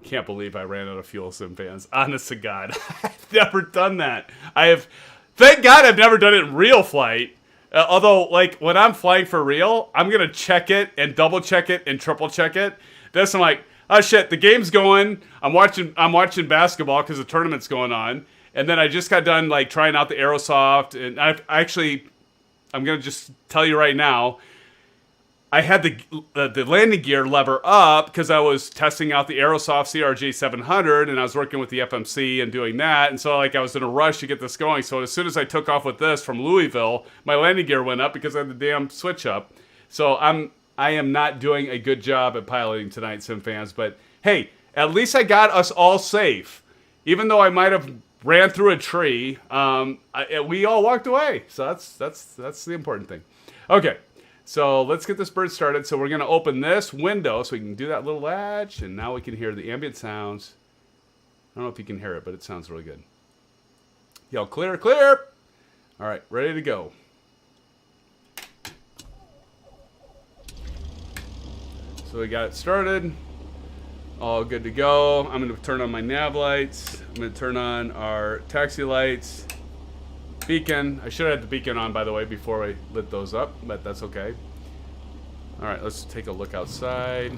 Can't believe I ran out of fuel, SimFans. Honest to God, I've never done that. Thank God I've never done it in real flight. Although, like, when I'm flying for real, I'm gonna check it and double check it and triple check it. This I'm like, oh shit, the game's going. I'm watching basketball because the tournament's going on. And then I just got done like trying out the Aerosoft, and I'm gonna just tell you right now, I had the landing gear lever up because I was testing out the Aerosoft CRJ 700, and I was working with the FMC and doing that, and so like I was in a rush to get this going. So as soon as I took off with this from Louisville, my landing gear went up because I had the damn switch up. So I am not doing a good job at piloting tonight, SimFans. But hey, at least I got us all safe, even though I might have ran through a tree. We all walked away, so that's the important thing. Okay, so let's get this bird started. So we're gonna open this window so we can do that little latch, and now we can hear the ambient sounds. I don't know if you can hear it, but it sounds really good. Yell clear, clear. All right, ready to go. So we got it started. All good to go. I'm going to turn on my nav lights. I'm going to turn on our taxi lights. Beacon. I should have had the beacon on, by the way, before I lit those up, but that's okay. All right, let's take a look outside.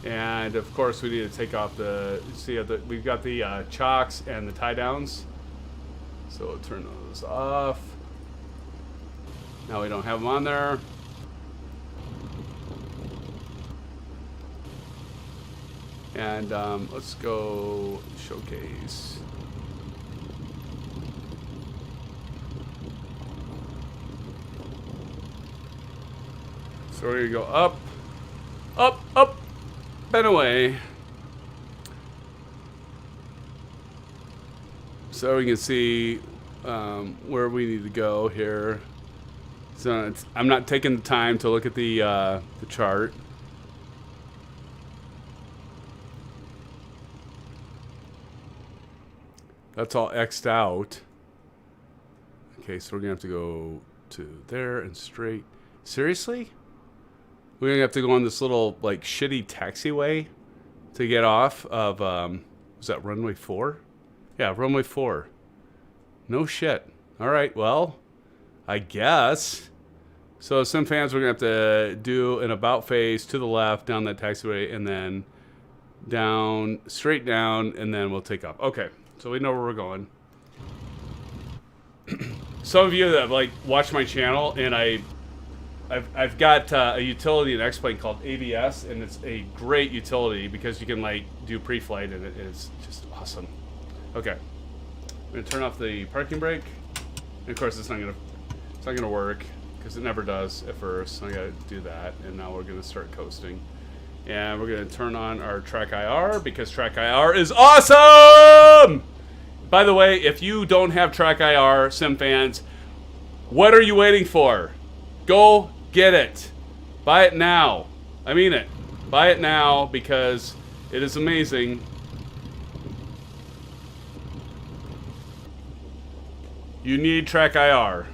And of course, we need to take off we've got the chocks and the tie downs. So we'll turn those off. Now we don't have them on there. And let's go showcase. So we're gonna go up, up, up. Been away. So we can see where we need to go here. So I'm not taking the time to look at the chart. That's all X'd out. Okay, so we're gonna have to go to there and straight. Seriously? We're gonna have to go on this little like shitty taxiway to get off of was that runway 4? Yeah, runway 4. No shit. All right, well, I guess. So SimFans, we're gonna have to do an about face to the left down that taxiway, and then down, straight down, and then we'll take off. Okay, so we know where we're going. Some of you that have like watched my channel, and I've got a utility in X-Plane called ABS, and it's a great utility because you can like do pre-flight, and it's just awesome. Okay, I'm gonna turn off the parking brake, and of course it's not gonna work because it never does at first. So I gotta do that, and now we're gonna start coasting, and we're gonna turn on our track IR because track IR is awesome. By the way, if you don't have track IR, SimFans, what are you waiting for? Go get it. Buy it now. I mean it. Buy it now because it is amazing. You need track IR.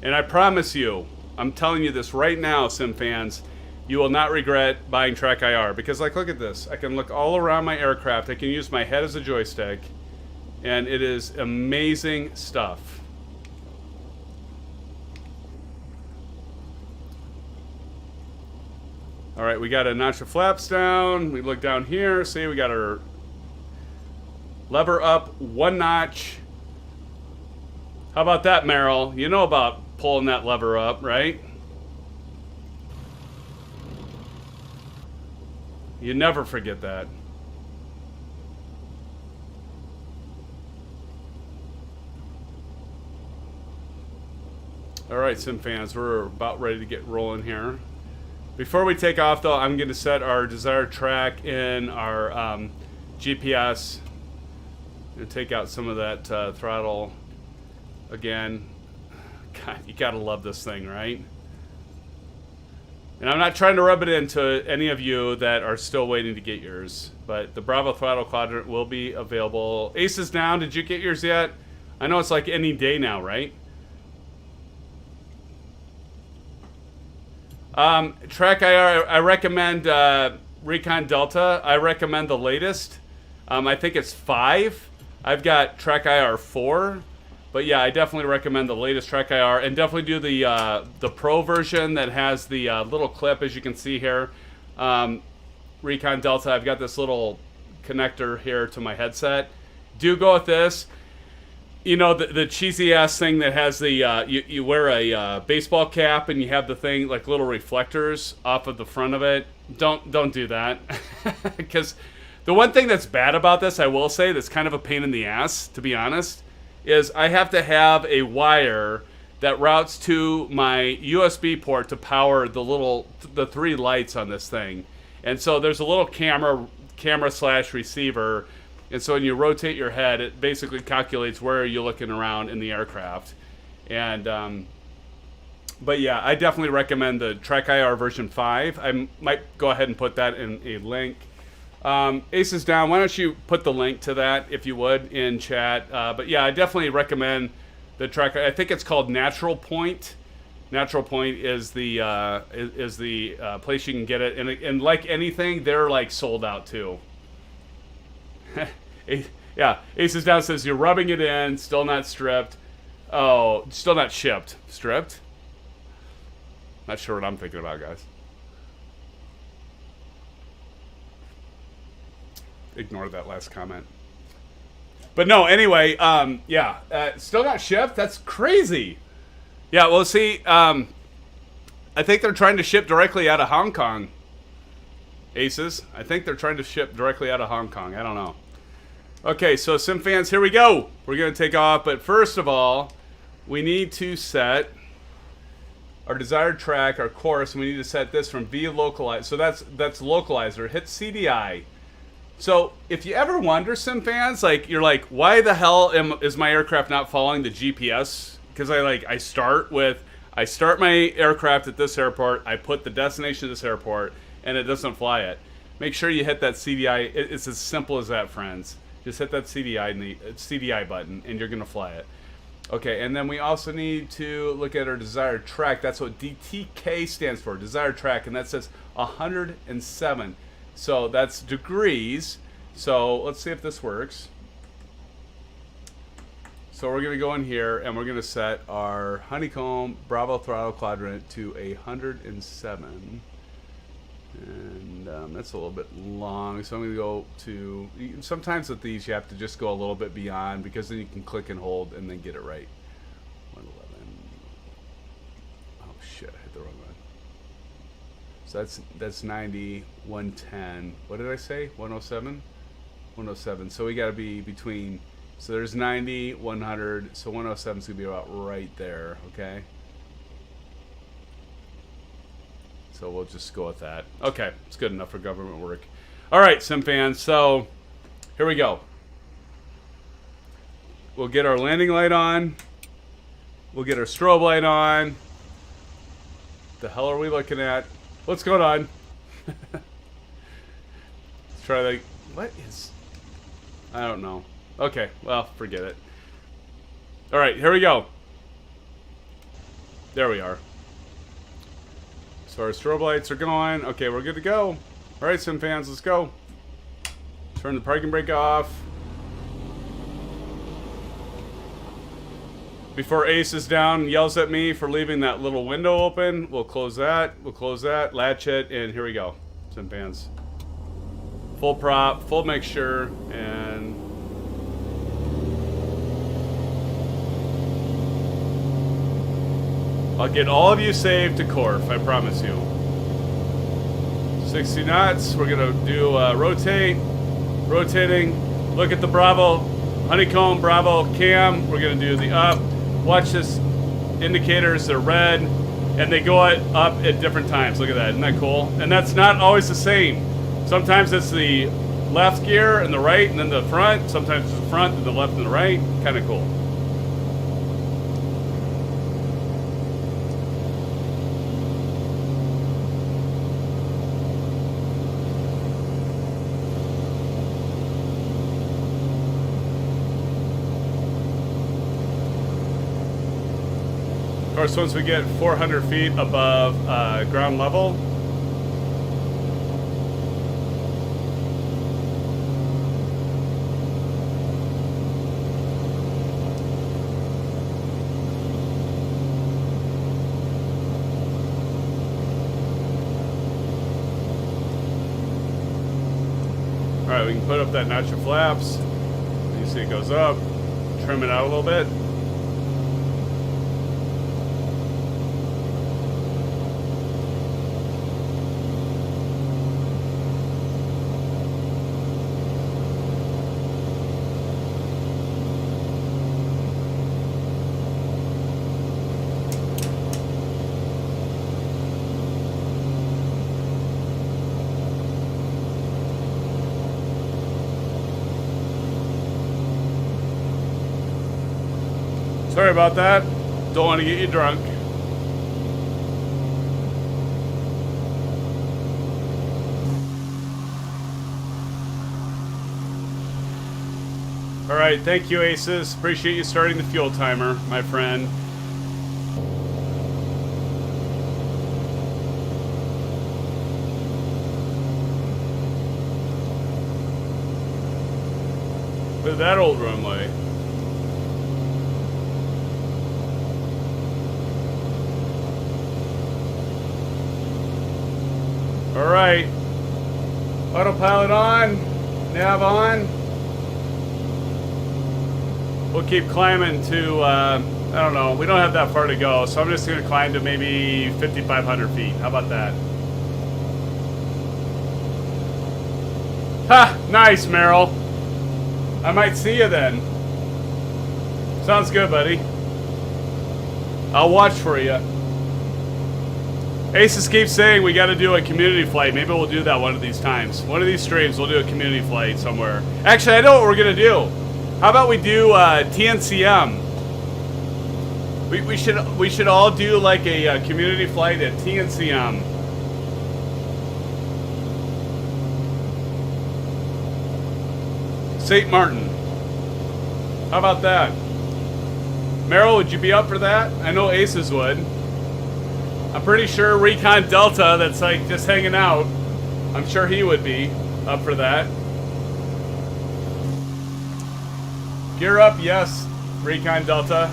And I promise you, I'm telling you this right now, SimFans, you will not regret buying track IR because like look at this. I can look all around my aircraft. I can use my head as a joystick, and it is amazing stuff. All right, we got to notch the flaps down. We look down here. See, we got our lever up one notch. How about that, Merrill? You know about pulling that lever up, right? You never forget that. All right, SimFans, we're about ready to get rolling here. Before we take off, though, I'm going to set our desired track in our GPS. I'm going to take out some of that throttle again. God, you got to love this thing, right? And I'm not trying to rub it into any of you that are still waiting to get yours, but the Bravo Throttle Quadrant will be available. Ace is down. Did you get yours yet? I know it's like any day now, right? Track IR, I recommend Recon Delta. I recommend the latest. I think it's 5. I've got Track IR 4. But yeah, I definitely recommend the latest Track IR, and definitely do the Pro version that has the little clip, as you can see here. Recon Delta, I've got this little connector here to my headset. Do go with this. You know, the cheesy ass thing that has the you wear a baseball cap and you have the thing like little reflectors off of the front of it. Don't do that, because the one thing that's bad about this, I will say, that's kind of a pain in the ass, to be honest, is I have to have a wire that routes to my USB port to power the 3 lights on this thing. And so there's a little camera / receiver. And so when you rotate your head, it basically calculates where you're looking around in the aircraft. And, but yeah, I definitely recommend the Track IR version 5. I might go ahead and put that in a link. Ace is down. Why don't you put the link to that, if you would, in chat? But yeah, I definitely recommend the Track. I think it's called Natural Point. Natural Point is the place you can get it. And like anything, they're like sold out too. Yeah, Ace is down, says you're rubbing it in, still not stripped. Oh, still not shipped. Stripped? Not sure what I'm thinking about, guys. Ignore that last comment. But no, anyway, yeah, still not shipped? That's crazy. Yeah, well, see, I think they're trying to ship directly out of Hong Kong. Aces. I think they're trying to ship directly out of Hong Kong. I don't know. Okay, so SimFans, here we go. We're going to take off, but first of all, we need to set our desired track, our course, and we need to set this from V-localize. So that's localizer. Hit CDI. So if you ever wonder, SimFans, like you're like, why the hell is my aircraft not following the GPS? Because I start my aircraft at this airport, I put the destination at this airport, and it doesn't fly it. Make sure you hit that CDI. It's as simple as that, friends. Just hit that CDI button, and you're going to fly it. Okay, and then we also need to look at our desired track. That's what DTK stands for, desired track, and that says 107. So that's degrees. So let's see if this works. So we're going to go in here, and we're going to set our Honeycomb Bravo Throttle Quadrant to 107. And that's a little bit long, so I'm going to go to, sometimes with these you have to just go a little bit beyond, because then you can click and hold and then get it right. 111. Oh shit, I hit the wrong one. So that's 90, 110. What did I say? 107? 107. So we got to be between, so there's 90, 100, so 107 is going to be about right there, okay? So we'll just go with that. Okay, it's good enough for government work. All right, SimFans, so here we go. We'll get our landing light on. We'll get our strobe light on. The hell are we looking at? What's going on? Let's try that. What is... I don't know. Okay, well, forget it. All right, here we go. There we are. So our strobe lights are going. Okay, we're good to go. All right, SimFans, let's go. Turn the parking brake off. Before Ace is down and yells at me for leaving that little window open, we'll close that. We'll close that, latch it, and here we go. SimFans. Full prop, full mixture, and... I'll get all of you saved to KORF, I promise you. 60 knots, we're gonna do rotate, rotating, look at the Bravo, Honeycomb, Bravo, cam, we're gonna do the up, watch this, indicators, they're red, and they go up at different times, look at that, isn't that cool? And that's not always the same. Sometimes it's the left gear and the right and then the front, sometimes it's the front and the left and the right, kinda cool. Of course, once we get 400 feet above ground level, alright, we can put up that notch of flaps. You see it goes up, trim it out a little bit. Sorry about that. Don't want to get you drunk. All right, thank you, Aces. Appreciate you starting the fuel timer, my friend. Look at that old runway. All right, autopilot on, nav on. We'll keep climbing to, I don't know, we don't have that far to go, so I'm just gonna climb to maybe 5,500 feet. How about that? Ha, nice, Merrill. I might see you then. Sounds good, buddy. I'll watch for you. Aces keeps saying we got to do a community flight. Maybe we'll do that one of these times. One of these streams, we'll do a community flight somewhere. Actually, I know what we're gonna do. How about we do TNCM? We should all do like a community flight at TNCM. St. Martin. How about that? Merrill, would you be up for that? I know Aces would. I'm pretty sure Recon Delta, that's like just hanging out, I'm sure he would be up for that. Gear up, yes, Recon Delta.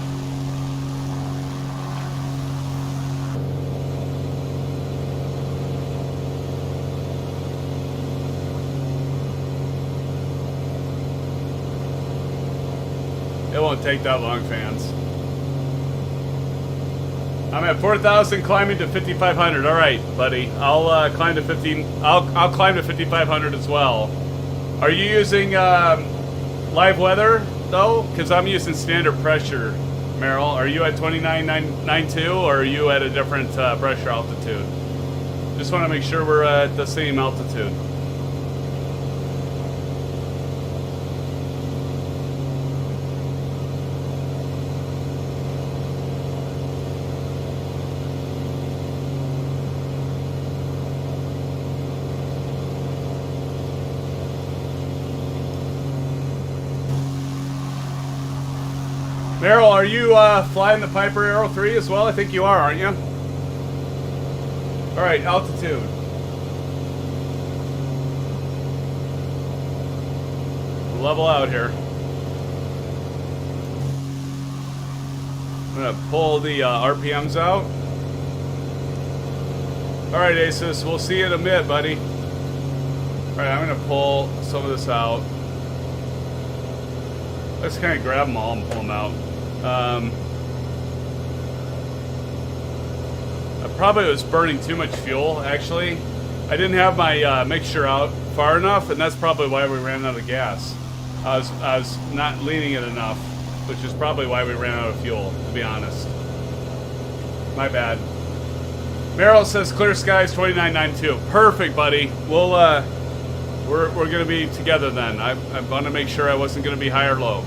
It won't take that long, fans. I'm at 4,000, climbing to 5,500. All right, buddy. I'll climb to 15. I'll climb to 5,500 as well. Are you using live weather though? Because I'm using standard pressure. Merrill, are you at 29.992 or are you at a different pressure altitude? Just want to make sure we're at the same altitude. Merrill, are you flying the Piper Aero 3 as well? I think you are, aren't you? All right, altitude. Level out here. I'm gonna pull the RPMs out. All right, Asus, we'll see you in a bit, buddy. All right, I'm gonna pull some of this out. Let's kind of grab them all and pull them out. I probably was burning too much fuel, actually. I didn't have my mixture out far enough, and that's probably why we ran out of gas. I was not leaning it enough, which is probably why we ran out of fuel, to be honest. My bad. Merrill says clear skies 2992. Perfect, buddy. We'll we're gonna be together then. I want to make sure I wasn't gonna be high or low.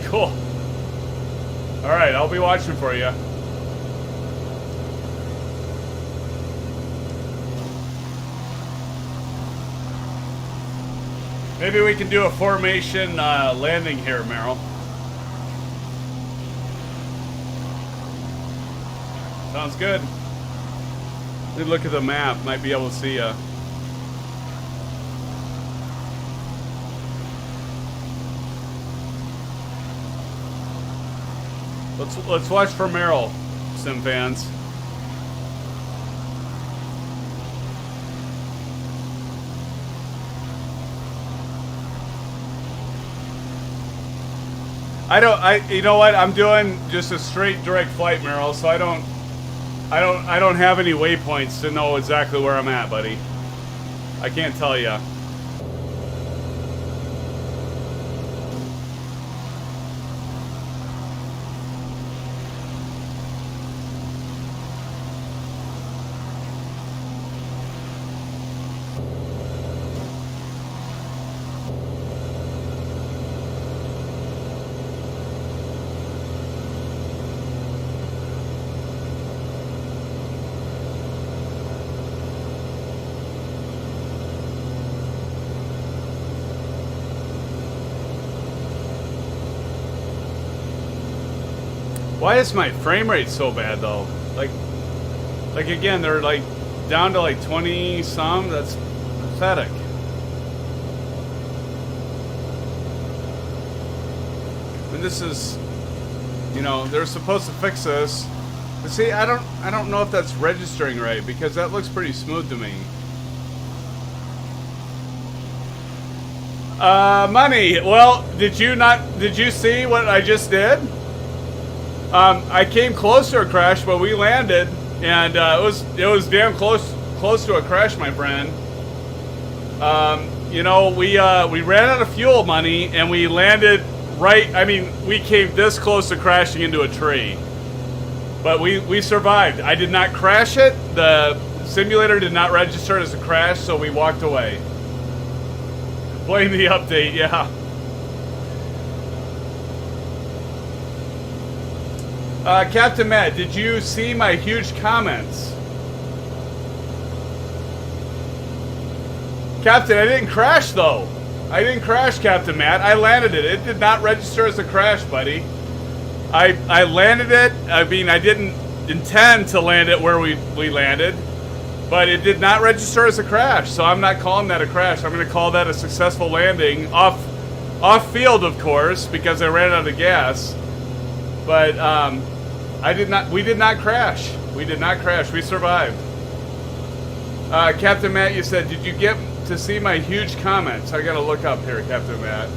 Cool. All right, I'll be watching for you. Maybe we can do a formation landing here, Merrill. Sounds good. Let me look at the map. Might be able to see you. Let's watch for Merrill, Sim fans. You know what? I'm doing just a straight direct flight, Merrill, so I don't have any waypoints to know exactly where I'm at, buddy. I can't tell you. Why is my frame rate so bad though? Like again, they're like down to like 20 some. That's pathetic. And this is, you know, they're supposed to fix this. But see, I don't know if that's registering right because that looks pretty smooth to me. Money. Well, did you see what I just did? I came close to a crash, but we landed, and it was damn close to a crash, my friend. You know, we ran out of fuel money, and we landed right. I mean, we came this close to crashing into a tree, but we survived. I did not crash it. The simulator did not register it as a crash, so we walked away. Blame the update, yeah. Captain Matt, did you see my huge comments? Captain, I didn't crash though. I didn't crash, Captain Matt. I landed it. It did not register as a crash, buddy. I landed it. I mean, I didn't intend to land it where we landed, but it did not register as a crash. So I'm not calling that a crash. I'm going to call that a successful landing off field, of course, because I ran out of gas. But we did not crash. We did not crash. We survived. Captain Matt, you said, did you get to see my huge comments? I gotta look up here, Captain Matt.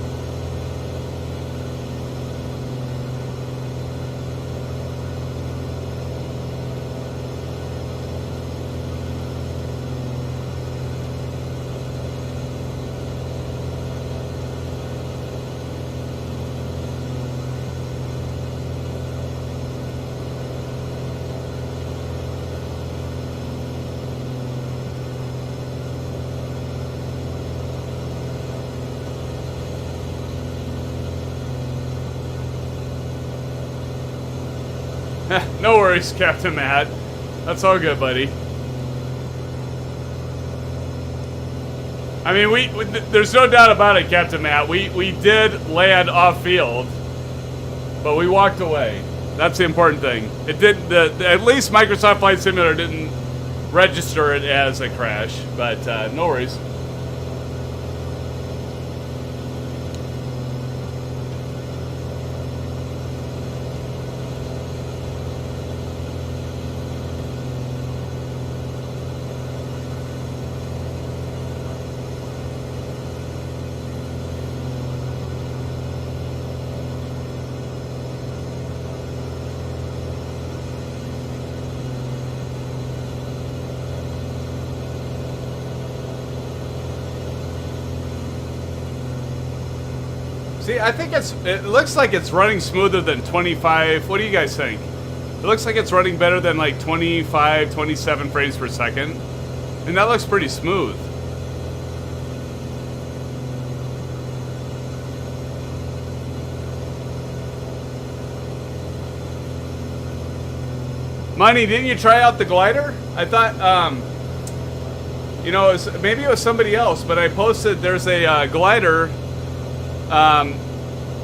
No worries, Captain Matt. That's all good, buddy. I mean, there's no doubt about it, Captain Matt. We did land off field, but we walked away. That's the important thing. It did. At least Microsoft Flight Simulator didn't register it as a crash, but no worries. See, I think it looks like it's running smoother than 25. What do you guys think? It looks like it's running better than like 25, 27 frames per second. And that looks pretty smooth. Money, didn't you try out the glider? I thought, you know, maybe it was somebody else, but I posted there's a glider.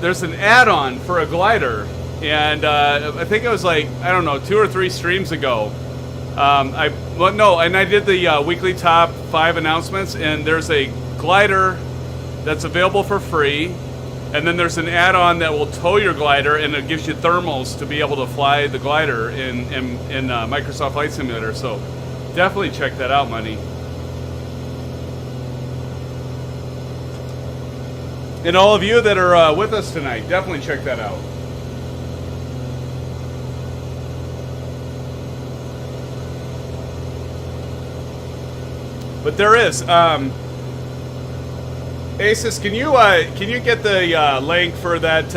There's an add-on for a glider. And I think it was like, I don't know, 2 or 3 streams ago. And I did the weekly top 5 announcements, and there's a glider that's available for free. And then there's an add-on that will tow your glider, and it gives you thermals to be able to fly the glider in Microsoft Flight Simulator. So definitely check that out, Money. And all of you that are with us tonight, definitely check that out. But there is. Asus, can you get the link for that?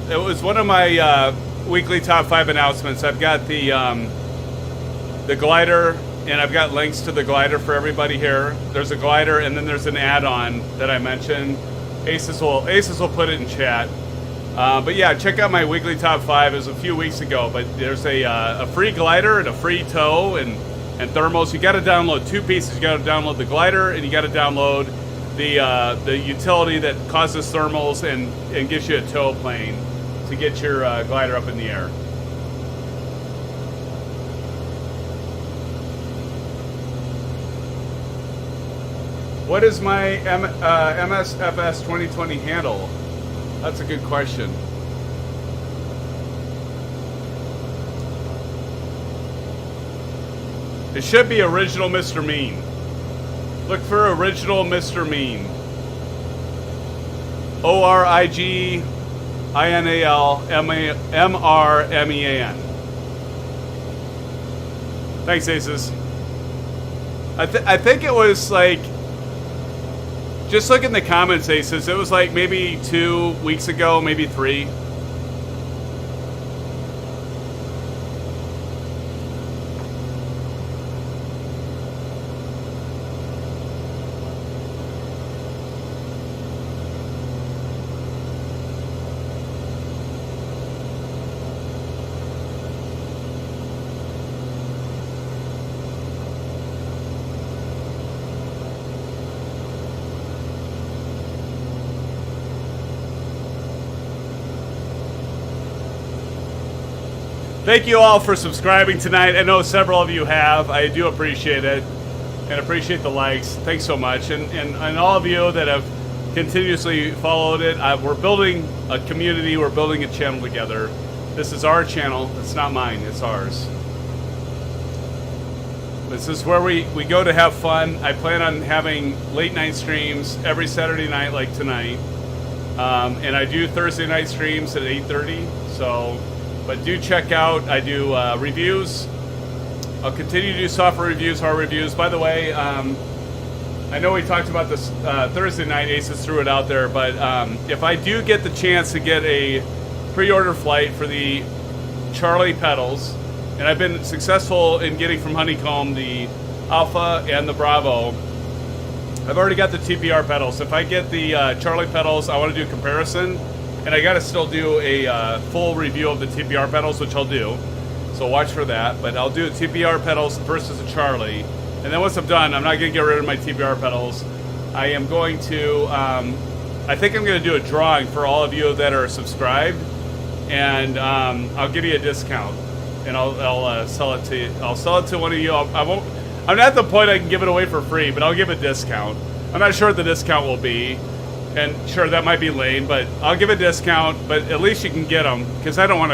It was one of my weekly top 5 announcements. I've got the glider, and I've got links to the glider for everybody here. There's a glider, and then there's an add-on that I mentioned. Asus will put it in chat. But yeah, check out my weekly top 5. It was a few weeks ago, but there's a free glider and a free tow and thermals. You got to download 2 pieces. You got to download the glider, and you got to download the utility that causes thermals and gives you a tow plane to get your glider up in the air. What is my MSFS 2020 handle? That's a good question. It should be Original Mr. Mean. Look for Original Mr. Mean. ORIGINALMRMEAN. Thanks, Aces. I think it was like, just look in the comments, Aces. It was like maybe 2 weeks ago, maybe 3. Thank you all for subscribing tonight. I know several of you have. I do appreciate it and appreciate the likes. Thanks so much. And all of you that have continuously followed it. We're building a community. We're building a channel together. This is our channel. It's not mine. It's ours. This is where we go to have fun. I plan on having late night streams every Saturday night like tonight. And I do Thursday night streams at 8:30. But do check out, I do reviews. I'll continue to do software reviews, hardware reviews. By the way, I know we talked about this Thursday night, Aces threw it out there, but if I do get the chance to get a pre-order flight for the Charlie pedals, and I've been successful in getting from Honeycomb the Alpha and the Bravo, I've already got the TPR pedals. If I get the Charlie pedals, I want to do a comparison. And I gotta still do a full review of the TPR pedals, which I'll do. So watch for that. But I'll do TPR pedals versus a Charlie. And then once I'm done, I'm not gonna get rid of my TPR pedals. I am going to, I think I'm gonna do a drawing for all of you that are subscribed. And I'll give you a discount. And I'll sell it to you. I'll sell it to one of you. I won't, I'm not at the point I can give it away for free, but I'll give a discount. I'm not sure what the discount will be. And sure, that might be lame, but I'll give a discount. But at least you can get them, because I don't want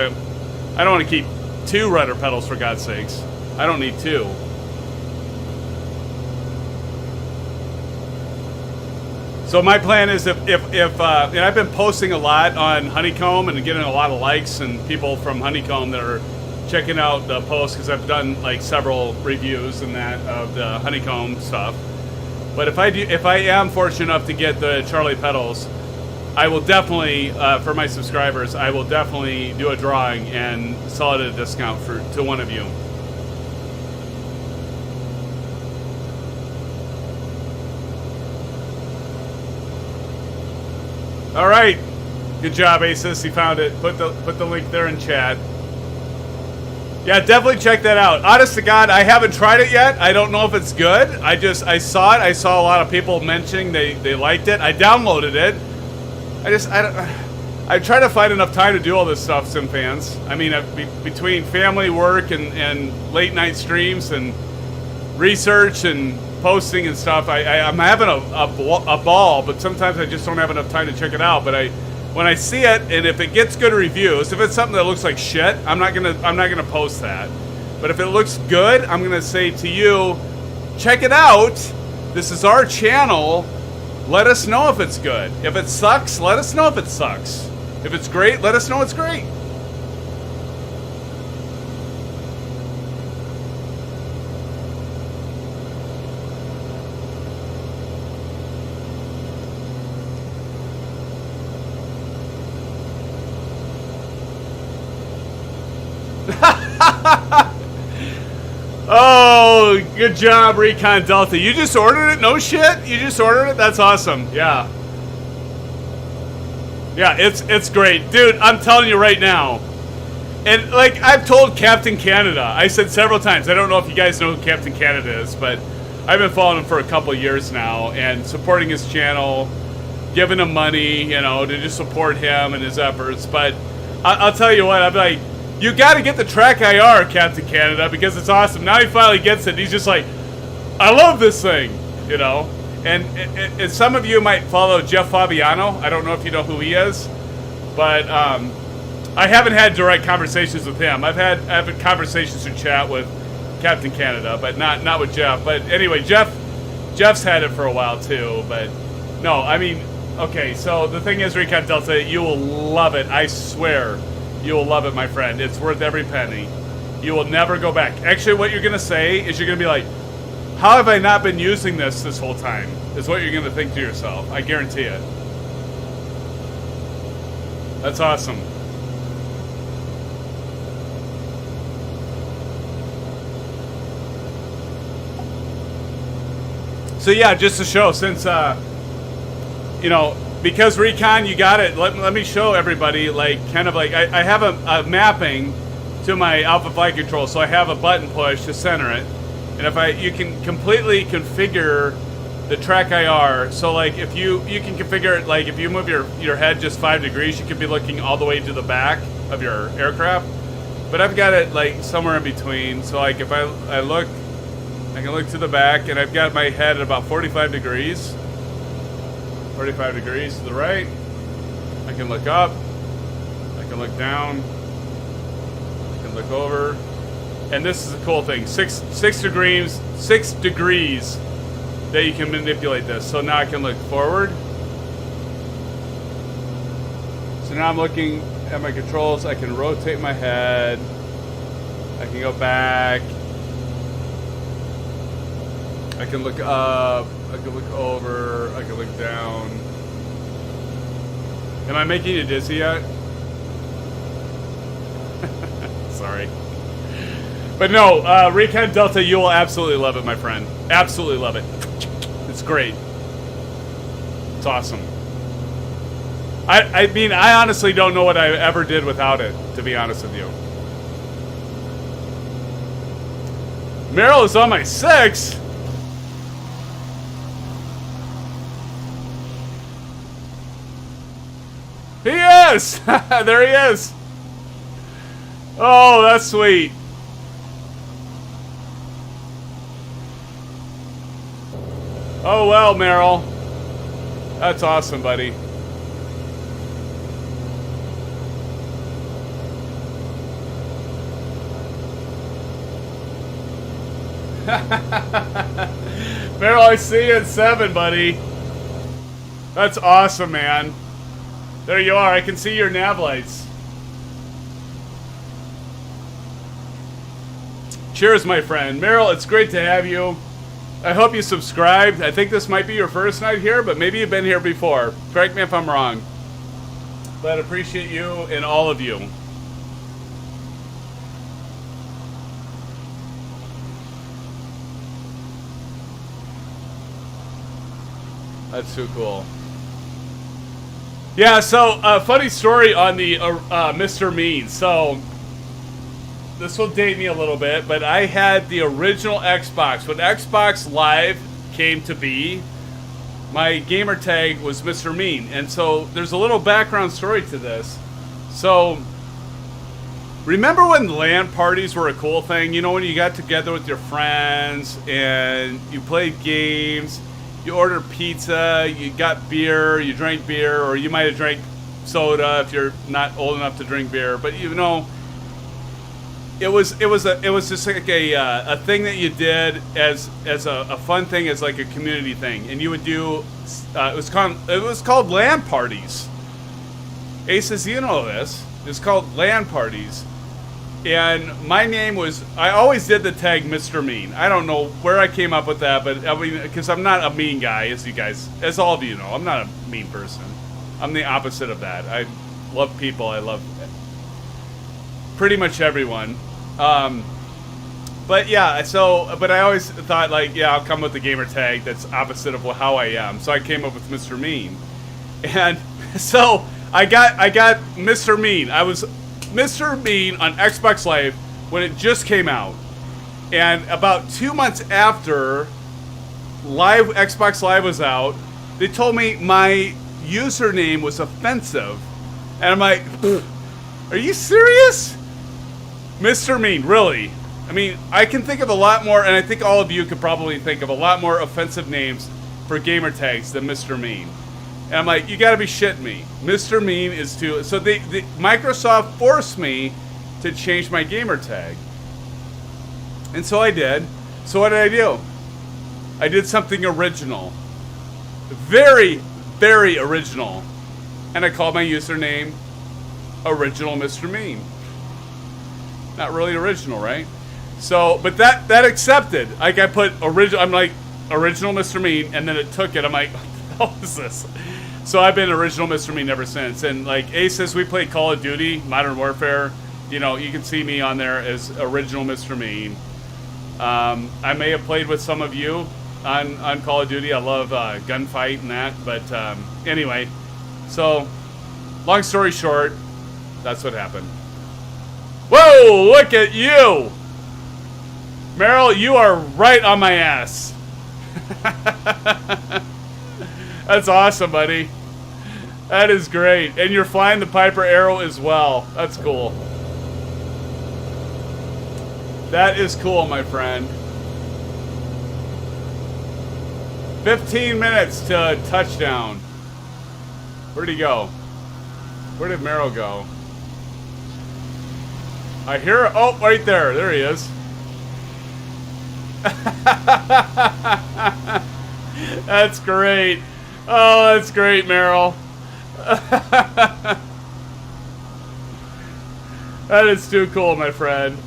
to keep 2 rudder pedals, for God's sakes. I don't need 2. So my plan is and I've been posting a lot on Honeycomb and getting a lot of likes and people from Honeycomb that are checking out the posts, because I've done like several reviews and that of the Honeycomb stuff. But if I am fortunate enough to get the Charlie pedals, I will definitely, for my subscribers, I will definitely do a drawing and sell it at a discount to one of you. All right, good job, Asus. You found it. Put the link there in chat. Yeah, definitely check that out. Honest to God, I haven't tried it yet. I don't know if it's good. I saw it. I saw a lot of people mentioning they liked it. I downloaded it. I try to find enough time to do all this stuff, SimFans. I mean, between family, work, and late night streams and research and posting and stuff, I'm having a ball, but sometimes I just don't have enough time to check it out. But when I see it, and if it gets good reviews, if it's something that looks like shit, I'm not gonna post that. But if it looks good, I'm gonna say to you, check it out. This is our channel. Let us know if it's good. If it sucks, let us know if it sucks. If it's great, let us know it's great. Oh, good job, Recon Delta. You just ordered it? No shit? You just ordered it? That's awesome. Yeah. Yeah, it's great. Dude, I'm telling you right now. And, like, I've told Captain Canada. I said several times. I don't know if you guys know who Captain Canada is, but I've been following him for a couple years now and supporting his channel, giving him money, you know, to just support him and his efforts. But I'll tell you what, I'm like, you got to get the Track IR, Captain Canada, because it's awesome. Now he finally gets it. And he's just like, I love this thing, you know. And some of you might follow Jeff Fabiano. I don't know if you know who he is, but I haven't had direct conversations with him. I've had conversations through chat with Captain Canada, but not with Jeff. But anyway, Jeff's had it for a while too. But no, I mean, okay. So the thing is, Recon Delta, you will love it. I swear. You will love it, my friend. It's worth every penny. You will never go back. Actually, what you're going to say is you're going to be like, how have I not been using this whole time? Is what you're going to think to yourself. I guarantee it. That's awesome. So yeah, just to show, since, you know, because Recon, you got it. Let me show everybody, like, kind of like, I have a mapping to my Alpha Flight Control, so I have a button push to center it. And if you can completely configure the Track IR, so like if you can configure it, like if you move your head just 5 degrees, you could be looking all the way to the back of your aircraft. But I've got it like somewhere in between, so like if I look, I can look to the back, and I've got my head at about 45 degrees. 45 degrees to the right. I can look up. I can look down. I can look over. And this is a cool thing. 6 degrees that you can manipulate this. So now I can look forward. So now I'm looking at my controls. I can rotate my head. I can go back. I can look up. I can look over. I can look down. Am I making you dizzy yet? Sorry. But no, Recon Delta, you will absolutely love it, my friend. Absolutely love it. It's great. It's awesome. I mean, I honestly don't know what I ever did without it, to be honest with you. Merrill is on my 6. He is! There he is! Oh, that's sweet. Oh, well, Merrill. That's awesome, buddy. Merrill, I see you at 7, buddy. That's awesome, man. There you are. I can see your nav lights. Cheers, my friend. Merrill, it's great to have you. I hope you subscribed. I think this might be your first night here, but maybe you've been here before. Correct me if I'm wrong. but appreciate you and all of you. That's so cool. Yeah, so funny story on the Mr. Mean. So this will date me a little bit, but I had the original Xbox. When Xbox Live came to be, my gamer tag was Mr. Mean. And so there's a little background story to this. So remember when LAN parties were a cool thing? You know, when you got together with your friends and you played games, you ordered pizza, you got beer, you drank beer, or you might have drank soda if you're not old enough to drink beer. But you know, it was just like a thing that you did as a fun thing, as like a community thing, and you would do. It was called LAN parties. Ace says, you know this. It's called LAN parties. And my name was, I always did the tag Mr. Mean. I don't know where I came up with that, but I mean, because I'm not a mean guy, as all of you know. I'm not a mean person. I'm the opposite of that. I love people. I love pretty much everyone. But yeah, but I always thought, like, yeah, I'll come with the gamer tag that's opposite of how I am. So I came up with Mr. Mean. And so I got Mr. Mean. I was Mr. Mean on Xbox Live when it just came out. And about 2 months after Xbox Live was out, they told me my username was offensive. And I'm like, are you serious? Mr. Mean, really? I mean, I can think of a lot more, and I think all of you could probably think of a lot more offensive names for gamer tags than Mr. Mean. And I'm like, you gotta be shitting me. Mr. Mean is too... So Microsoft forced me to change my gamer tag. And so I did. So what did I do? I did something original. Very, very original. And I called my username Original Mr. Mean. Not really original, right? So, but that accepted. Like, I put original... I'm like, Original Mr. Mean, and then it took it. I'm like, what the hell is this? So I've been Original Mr. Mean ever since. And like Ace says, we play Call of Duty, Modern Warfare. You know, you can see me on there as Original Mr. Mean. I may have played with some of you on Call of Duty. I love gunfight and that. But anyway, so long story short, that's what happened. Whoa, look at you! Meryl, you are right on my ass. That's awesome, buddy. That is great. And you're flying the Piper Arrow as well. That's cool. That is cool, my friend. 15 minutes to touchdown. Where'd he go? Where did Meryl go? I hear... Oh, right there. There he is. That's great. Oh, that's great, Meryl. That is too cool, my friend.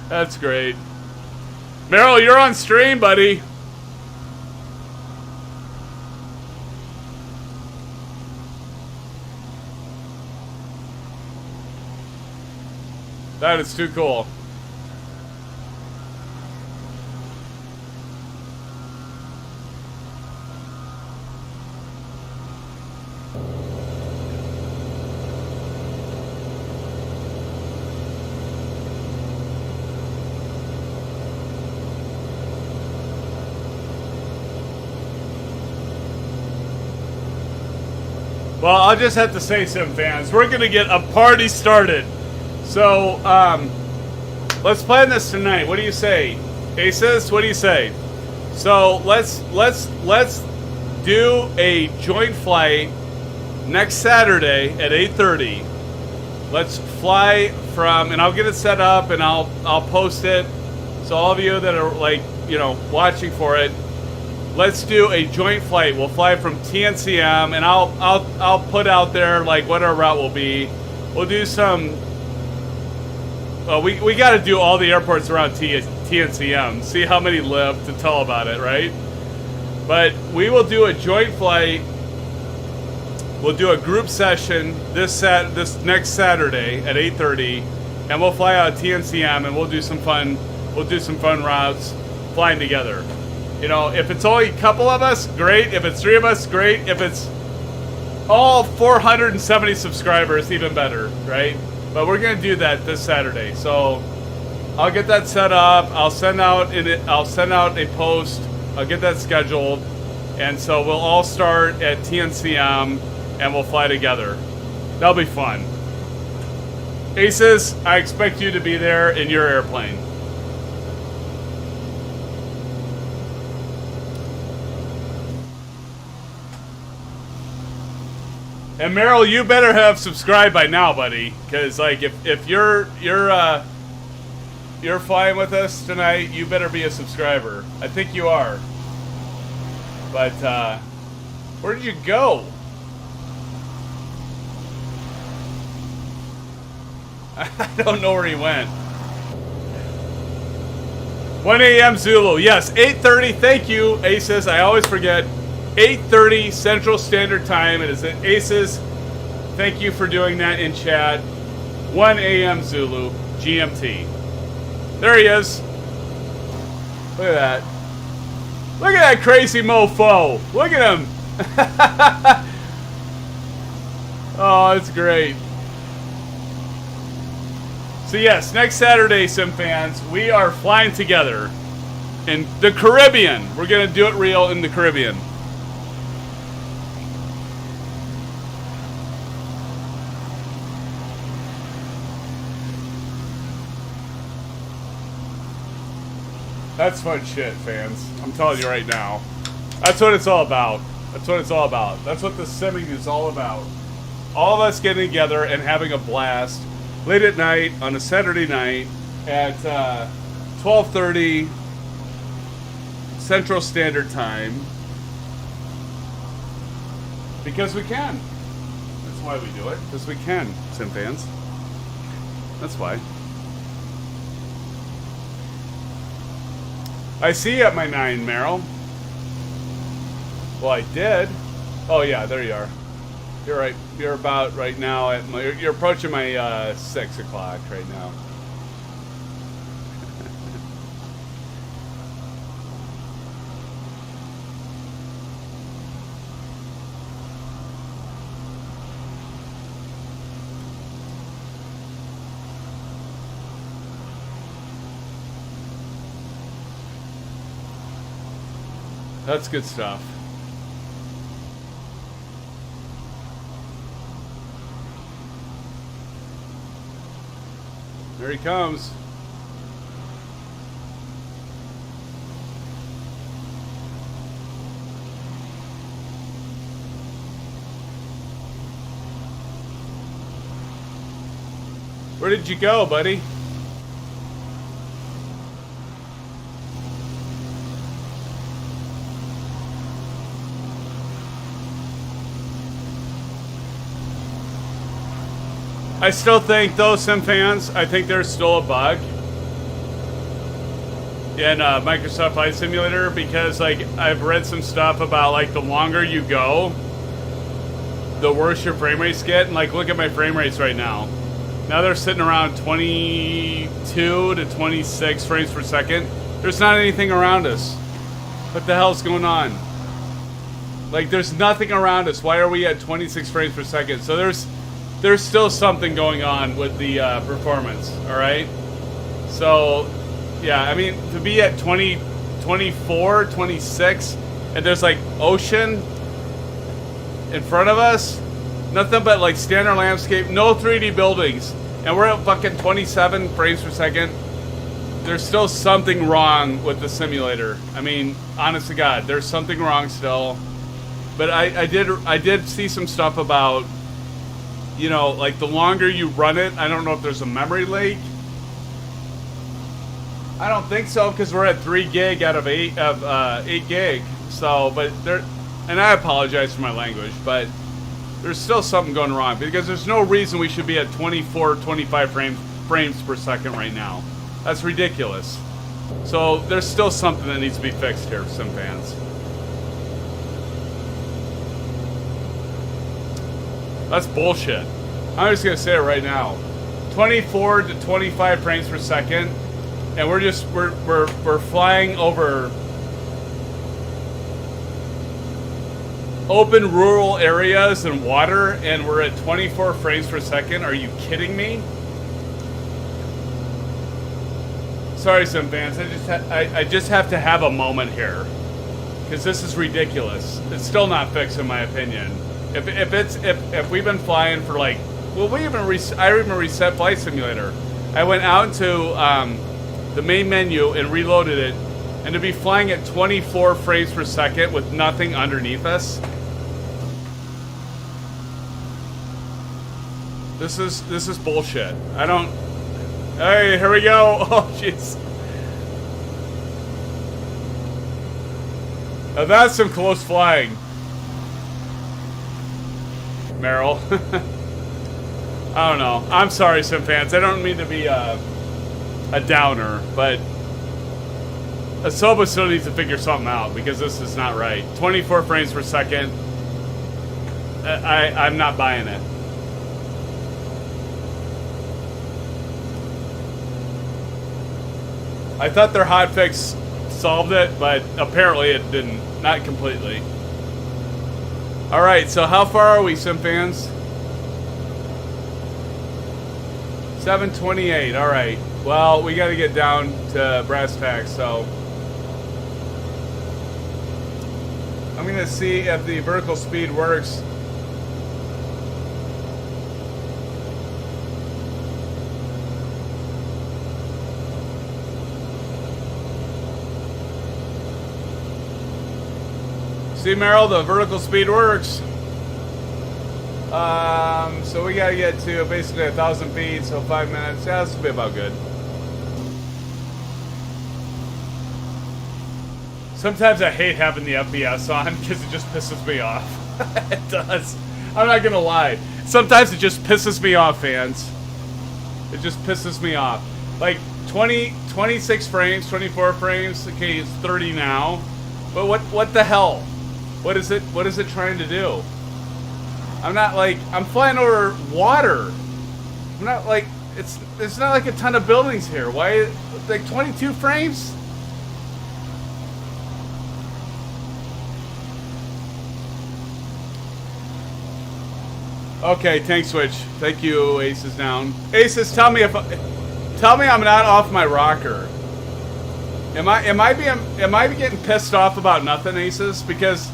That's great. Meryl, you're on stream, buddy. That is too cool. Well, I'll just have to say, SimFans, we're gonna get a party started. So, let's plan this tonight. What do you say, Aces? What do you say? So let's do a joint flight next Saturday at 8:30. Let's fly from, and I'll get it set up and I'll post it. So all of you that are like, you know, watching for it, let's do a joint flight. We'll fly from TNCM, and I'll put out there like what our route will be. We'll do some. Well, we got to do all the airports around TNCM. See how many live to tell about it, right? But we will do a joint flight. We'll do a group session this next Saturday at 8:30, and we'll fly out TNCM and we'll do some fun. We'll do some fun routes flying together. You know, if it's only a couple of us, great. If it's 3 of us, great. If it's all 470 subscribers, even better, right? But we're gonna do that this Saturday, so I'll get that set up. I'll send out a post. I'll get that scheduled, and so we'll all start at TNCM and we'll fly together. That'll be fun. Aces, I expect you to be there in your airplane. And Merrill, you better have subscribed by now, buddy, because like if you're flying with us tonight, you better be a subscriber. I think you are. But where did you go? I don't know where he went. 1 a.m. Zulu. Yes, 8:30. Thank you, Aces. I always forget. 8:30 Central Standard Time. It is Aces. Thank you for doing that in chat. 1 a.m. Zulu, GMT. There he is. Look at that. Look at that crazy mofo. Look at him. Oh, it's great. So yes, next Saturday, SimFans, we are flying together in the Caribbean. We're going to do it real in the Caribbean. That's fun shit, fans. I'm telling you right now. That's what it's all about. That's what it's all about. That's what the simming is all about. All of us getting together and having a blast late at night on a Saturday night at 12:30 Central Standard Time. Because we can. That's why we do it. Because we can, SimFans. That's why. I see you at my 9, Merrill. Well, I did. Oh yeah, there you are. You're right. You're about right now at my. You're approaching my 6 o'clock right now. That's good stuff. There he comes. Where did you go, buddy? I still think, though, SimFans, I think there's still a bug in Microsoft Flight Simulator because, like, I've read some stuff about, like, the longer you go, the worse your frame rates get. And, like, look at my frame rates right now. Now they're sitting around 22 to 26 frames per second. There's not anything around us. What the hell's going on? Like, there's nothing around us. Why are we at 26 frames per second? So there's still something going on with the performance, all right? So, yeah, I mean, to be at 20, 24, 26, and there's, like, ocean in front of us, nothing but, like, standard landscape, no 3D buildings, and we're at fucking 27 frames per second, there's still something wrong with the simulator. I mean, honest to God, there's something wrong still. But I did see some stuff about, you know, like the longer you run it, I don't know if there's a memory leak. I don't think so because we're at 3 gig out of 8 gig. So, but there, and I apologize for my language, but there's still something going wrong because there's no reason we should be at 24, 25 frames per second right now. That's ridiculous. So there's still something that needs to be fixed here, SimFans. That's bullshit. I'm just gonna say it right now. 24 to 25 frames per second, and we're flying over open rural areas and water, and we're at 24 frames per second. Are you kidding me? Sorry, SimFans. I just have to have a moment here, because this is ridiculous. It's still not fixed, in my opinion. If we've been flying for like, well, I even reset Flight Simulator. I went out into the main menu and reloaded it, and to be flying at 24 frames per second with nothing underneath us. This is bullshit. I don't. Hey, here we go. Oh, jeez. Now that's some close flying, Meryl. I don't know. I'm sorry, SimFans. I don't mean to be a downer, but Asoba still needs to figure something out, because this is not right. 24 frames per second. I'm not buying it. I thought their hotfix solved it, but apparently it didn't. Not completely. Alright, so how far are we, SimFans? 7:28. Alright. Well, we gotta get down to brass tacks, so I'm gonna see if the vertical speed works. See, Meryl, the vertical speed works. So we gotta get to basically 1,000 feet, so 5 minutes. Yeah, this will be about good. Sometimes I hate having the FPS on, because it just pisses me off. It does. I'm not gonna lie. Sometimes it just pisses me off, fans. It just pisses me off. Like 26 frames, 24 frames. Okay, it's 30 now. But what the hell? What is it trying to do? I'm flying over water. I'm not like, it's not like a ton of buildings here. Why, like 22 frames? Okay, tank switch. Thank you, Aces down. Aces, tell me I'm not off my rocker. Am I getting pissed off about nothing, Aces? Because,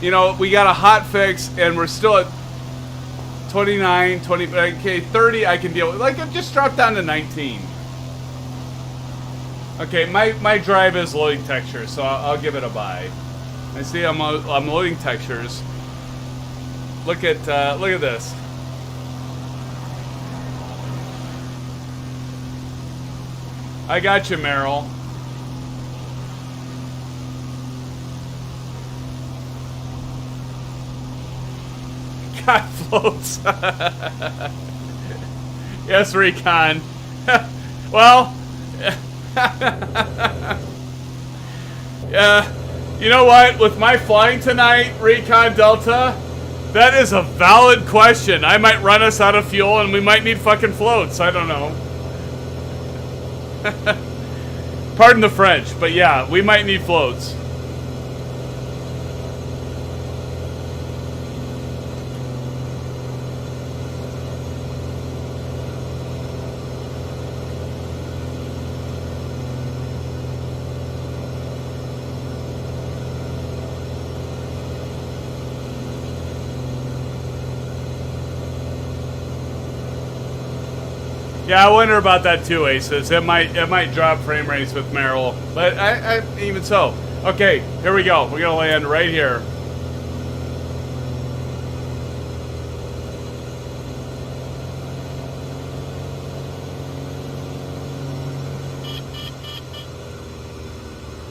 you know, we got a hot fix and we're still at 29, 20, okay, 30 I can deal with. Like, it just dropped down to 19. Okay, my drive is loading textures, so I'll give it a buy. I see I'm loading textures. Look at this. I got you, Meryl. God, floats. Yes, Recon. Well, you know what? With my flying tonight, Recon Delta, that is a valid question. I might run us out of fuel and we might need fucking floats. I don't know. Pardon the French, but yeah, we might need floats. Yeah, I wonder about that too, Aces. It might drop frame rates with Meryl, but I even so. Okay, here we go. We're gonna land right here.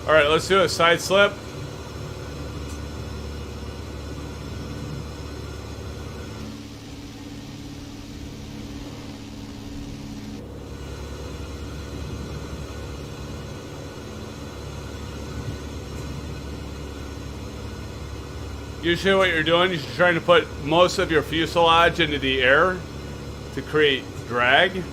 All right, let's do a side slip. Usually what you're doing is you're trying to put most of your fuselage into the air to create drag.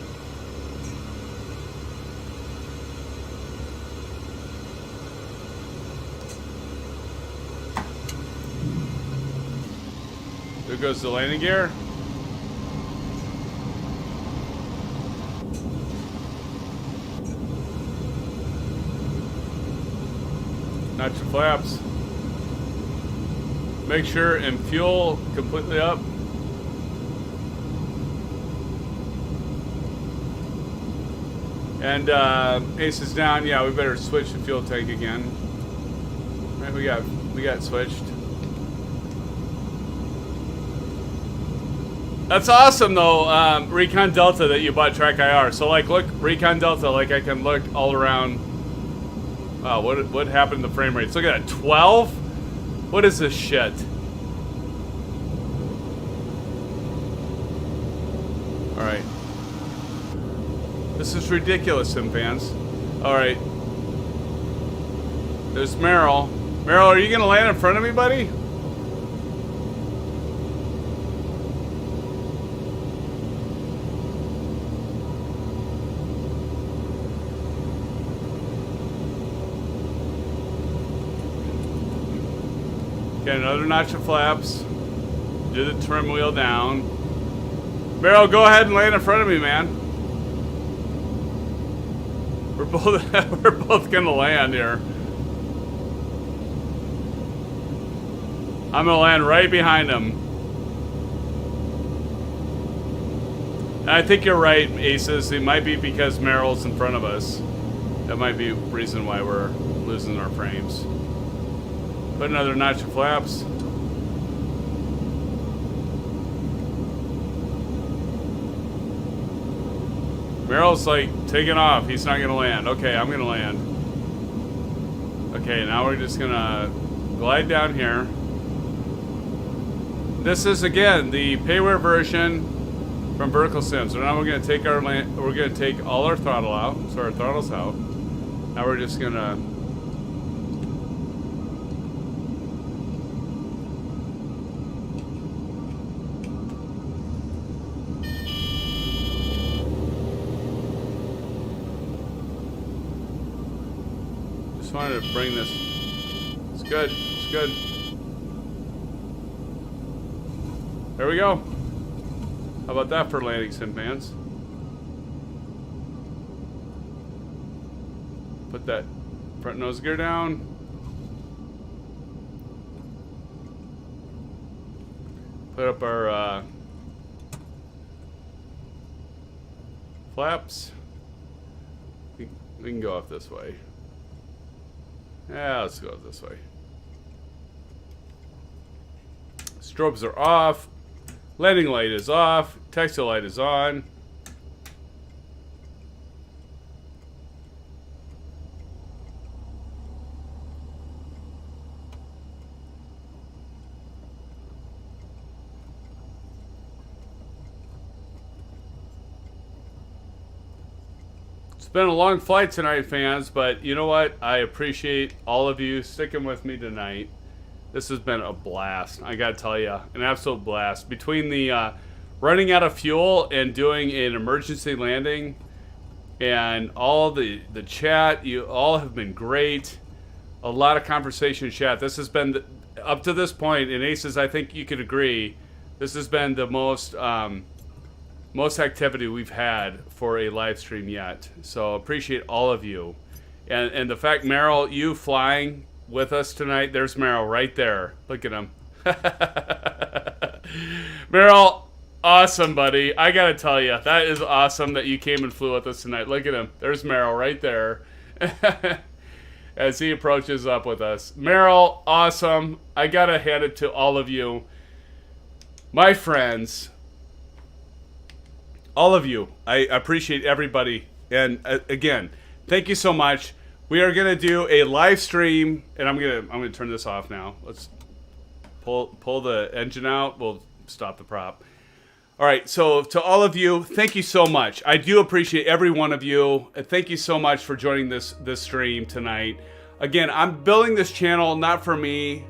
There goes the landing gear. Notch your flaps. Make sure and fuel completely up. And Ace is down. Yeah, we better switch the fuel tank again. All right, we got switched. That's awesome though, Recon Delta, that you bought Track IR. So like, look, Recon Delta, like I can look all around. Wow, what happened to the frame rates? Look at that, 12? What is this shit? All right. This is ridiculous, SimFans. All right. There's Merrill. Merrill, are you gonna land in front of me, buddy? Get another notch of flaps. Do the trim wheel down. Merrill, go ahead and land in front of me, man. We're both gonna land here. I'm gonna land right behind him. And I think you're right, Aces. It might be because Merrill's in front of us. That might be the reason why we're losing our frames. Put another notch of flaps. Merrill's like taking off. He's not gonna land. Okay, I'm gonna land. Okay, now we're just gonna glide down here. This is again the payware version from VerticalSim. So now we're gonna take we're gonna take all our throttle out. So our throttle's out. Now we're just gonna wanted to bring this. It's good. It's good. There we go. How about that for landing, SimFans? Put that front nose gear down. Put up our flaps. We can go off this way. Yeah, let's go this way. Strobes are off. Landing light is off. Taxi light is on. It's been a long flight tonight, fans, but you know what? I appreciate all of you sticking with me tonight. This has been a blast. I gotta tell you, an absolute blast. Between the running out of fuel and doing an emergency landing and all the chat, you all have been great. A lot of conversation chat. This has been, up to this point, and Aces, I think you could agree, this has been the most activity we've had for a live stream yet. So appreciate all of you. And the fact, Merrill, you flying with us tonight, there's Merrill right there. Look at him. Merrill, awesome, buddy. I gotta tell you, that is awesome that you came and flew with us tonight. Look at him. There's Merrill right there. As he approaches up with us. Merrill, awesome. I gotta hand it to all of you. My friends. All of you. I appreciate everybody. And again, thank you so much. We are gonna do a live stream, and I'm gonna turn this off now. Let's pull the engine out. We'll stop the prop. All right. So to all of you, thank you so much. I do appreciate every one of you. Thank you so much for joining this stream tonight. Again, I'm building this channel not for me.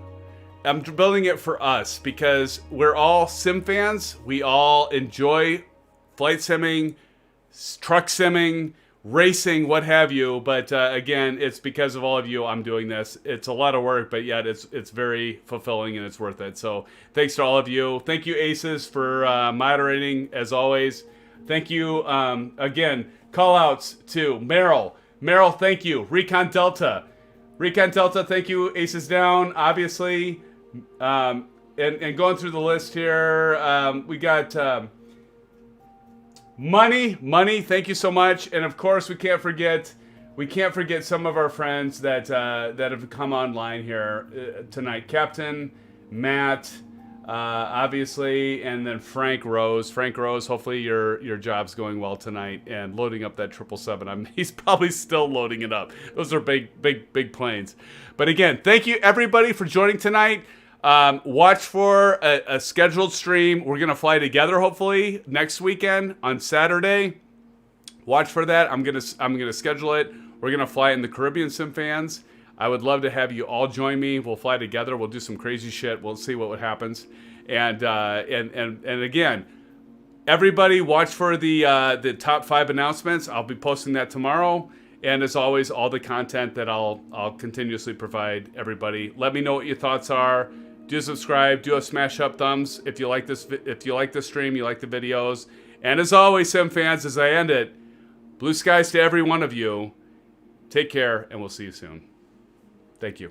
I'm building it for us because we're all sim fans. We all enjoy flight simming, truck simming, racing, what have you. But again, it's because of all of you I'm doing this. It's a lot of work, but yet it's very fulfilling and it's worth it. So thanks to all of you. Thank you, Aces, for moderating as always. Thank you again. Call outs to Meryl. Meryl, thank you. Recon Delta, thank you. Aces down, obviously. And going through the list here, we got Money, thank you so much. And of course, we can't forget some of our friends that have come online here tonight. Captain, Matt, obviously, and then Frank Rose. Frank Rose, hopefully your job's going well tonight and loading up that 777. He's probably still loading it up. Those are big planes. But again, thank you everybody for joining tonight. Watch for a scheduled stream. We're gonna fly together hopefully next weekend on Saturday. Watch for that. I'm gonna schedule it. We're gonna fly in the Caribbean SimFans. I would love to have you all join me. We'll fly together. We'll do some crazy shit. We'll see what happens. And again, everybody watch for the top 5 announcements. I'll be posting that tomorrow. And as always, all the content that I'll continuously provide everybody. Let me know what your thoughts are. Do subscribe. Do a smash up thumbs if you like this. If you like the stream, you like the videos. And as always, Sim fans, as I end it, blue skies to every one of you. Take care, and we'll see you soon. Thank you.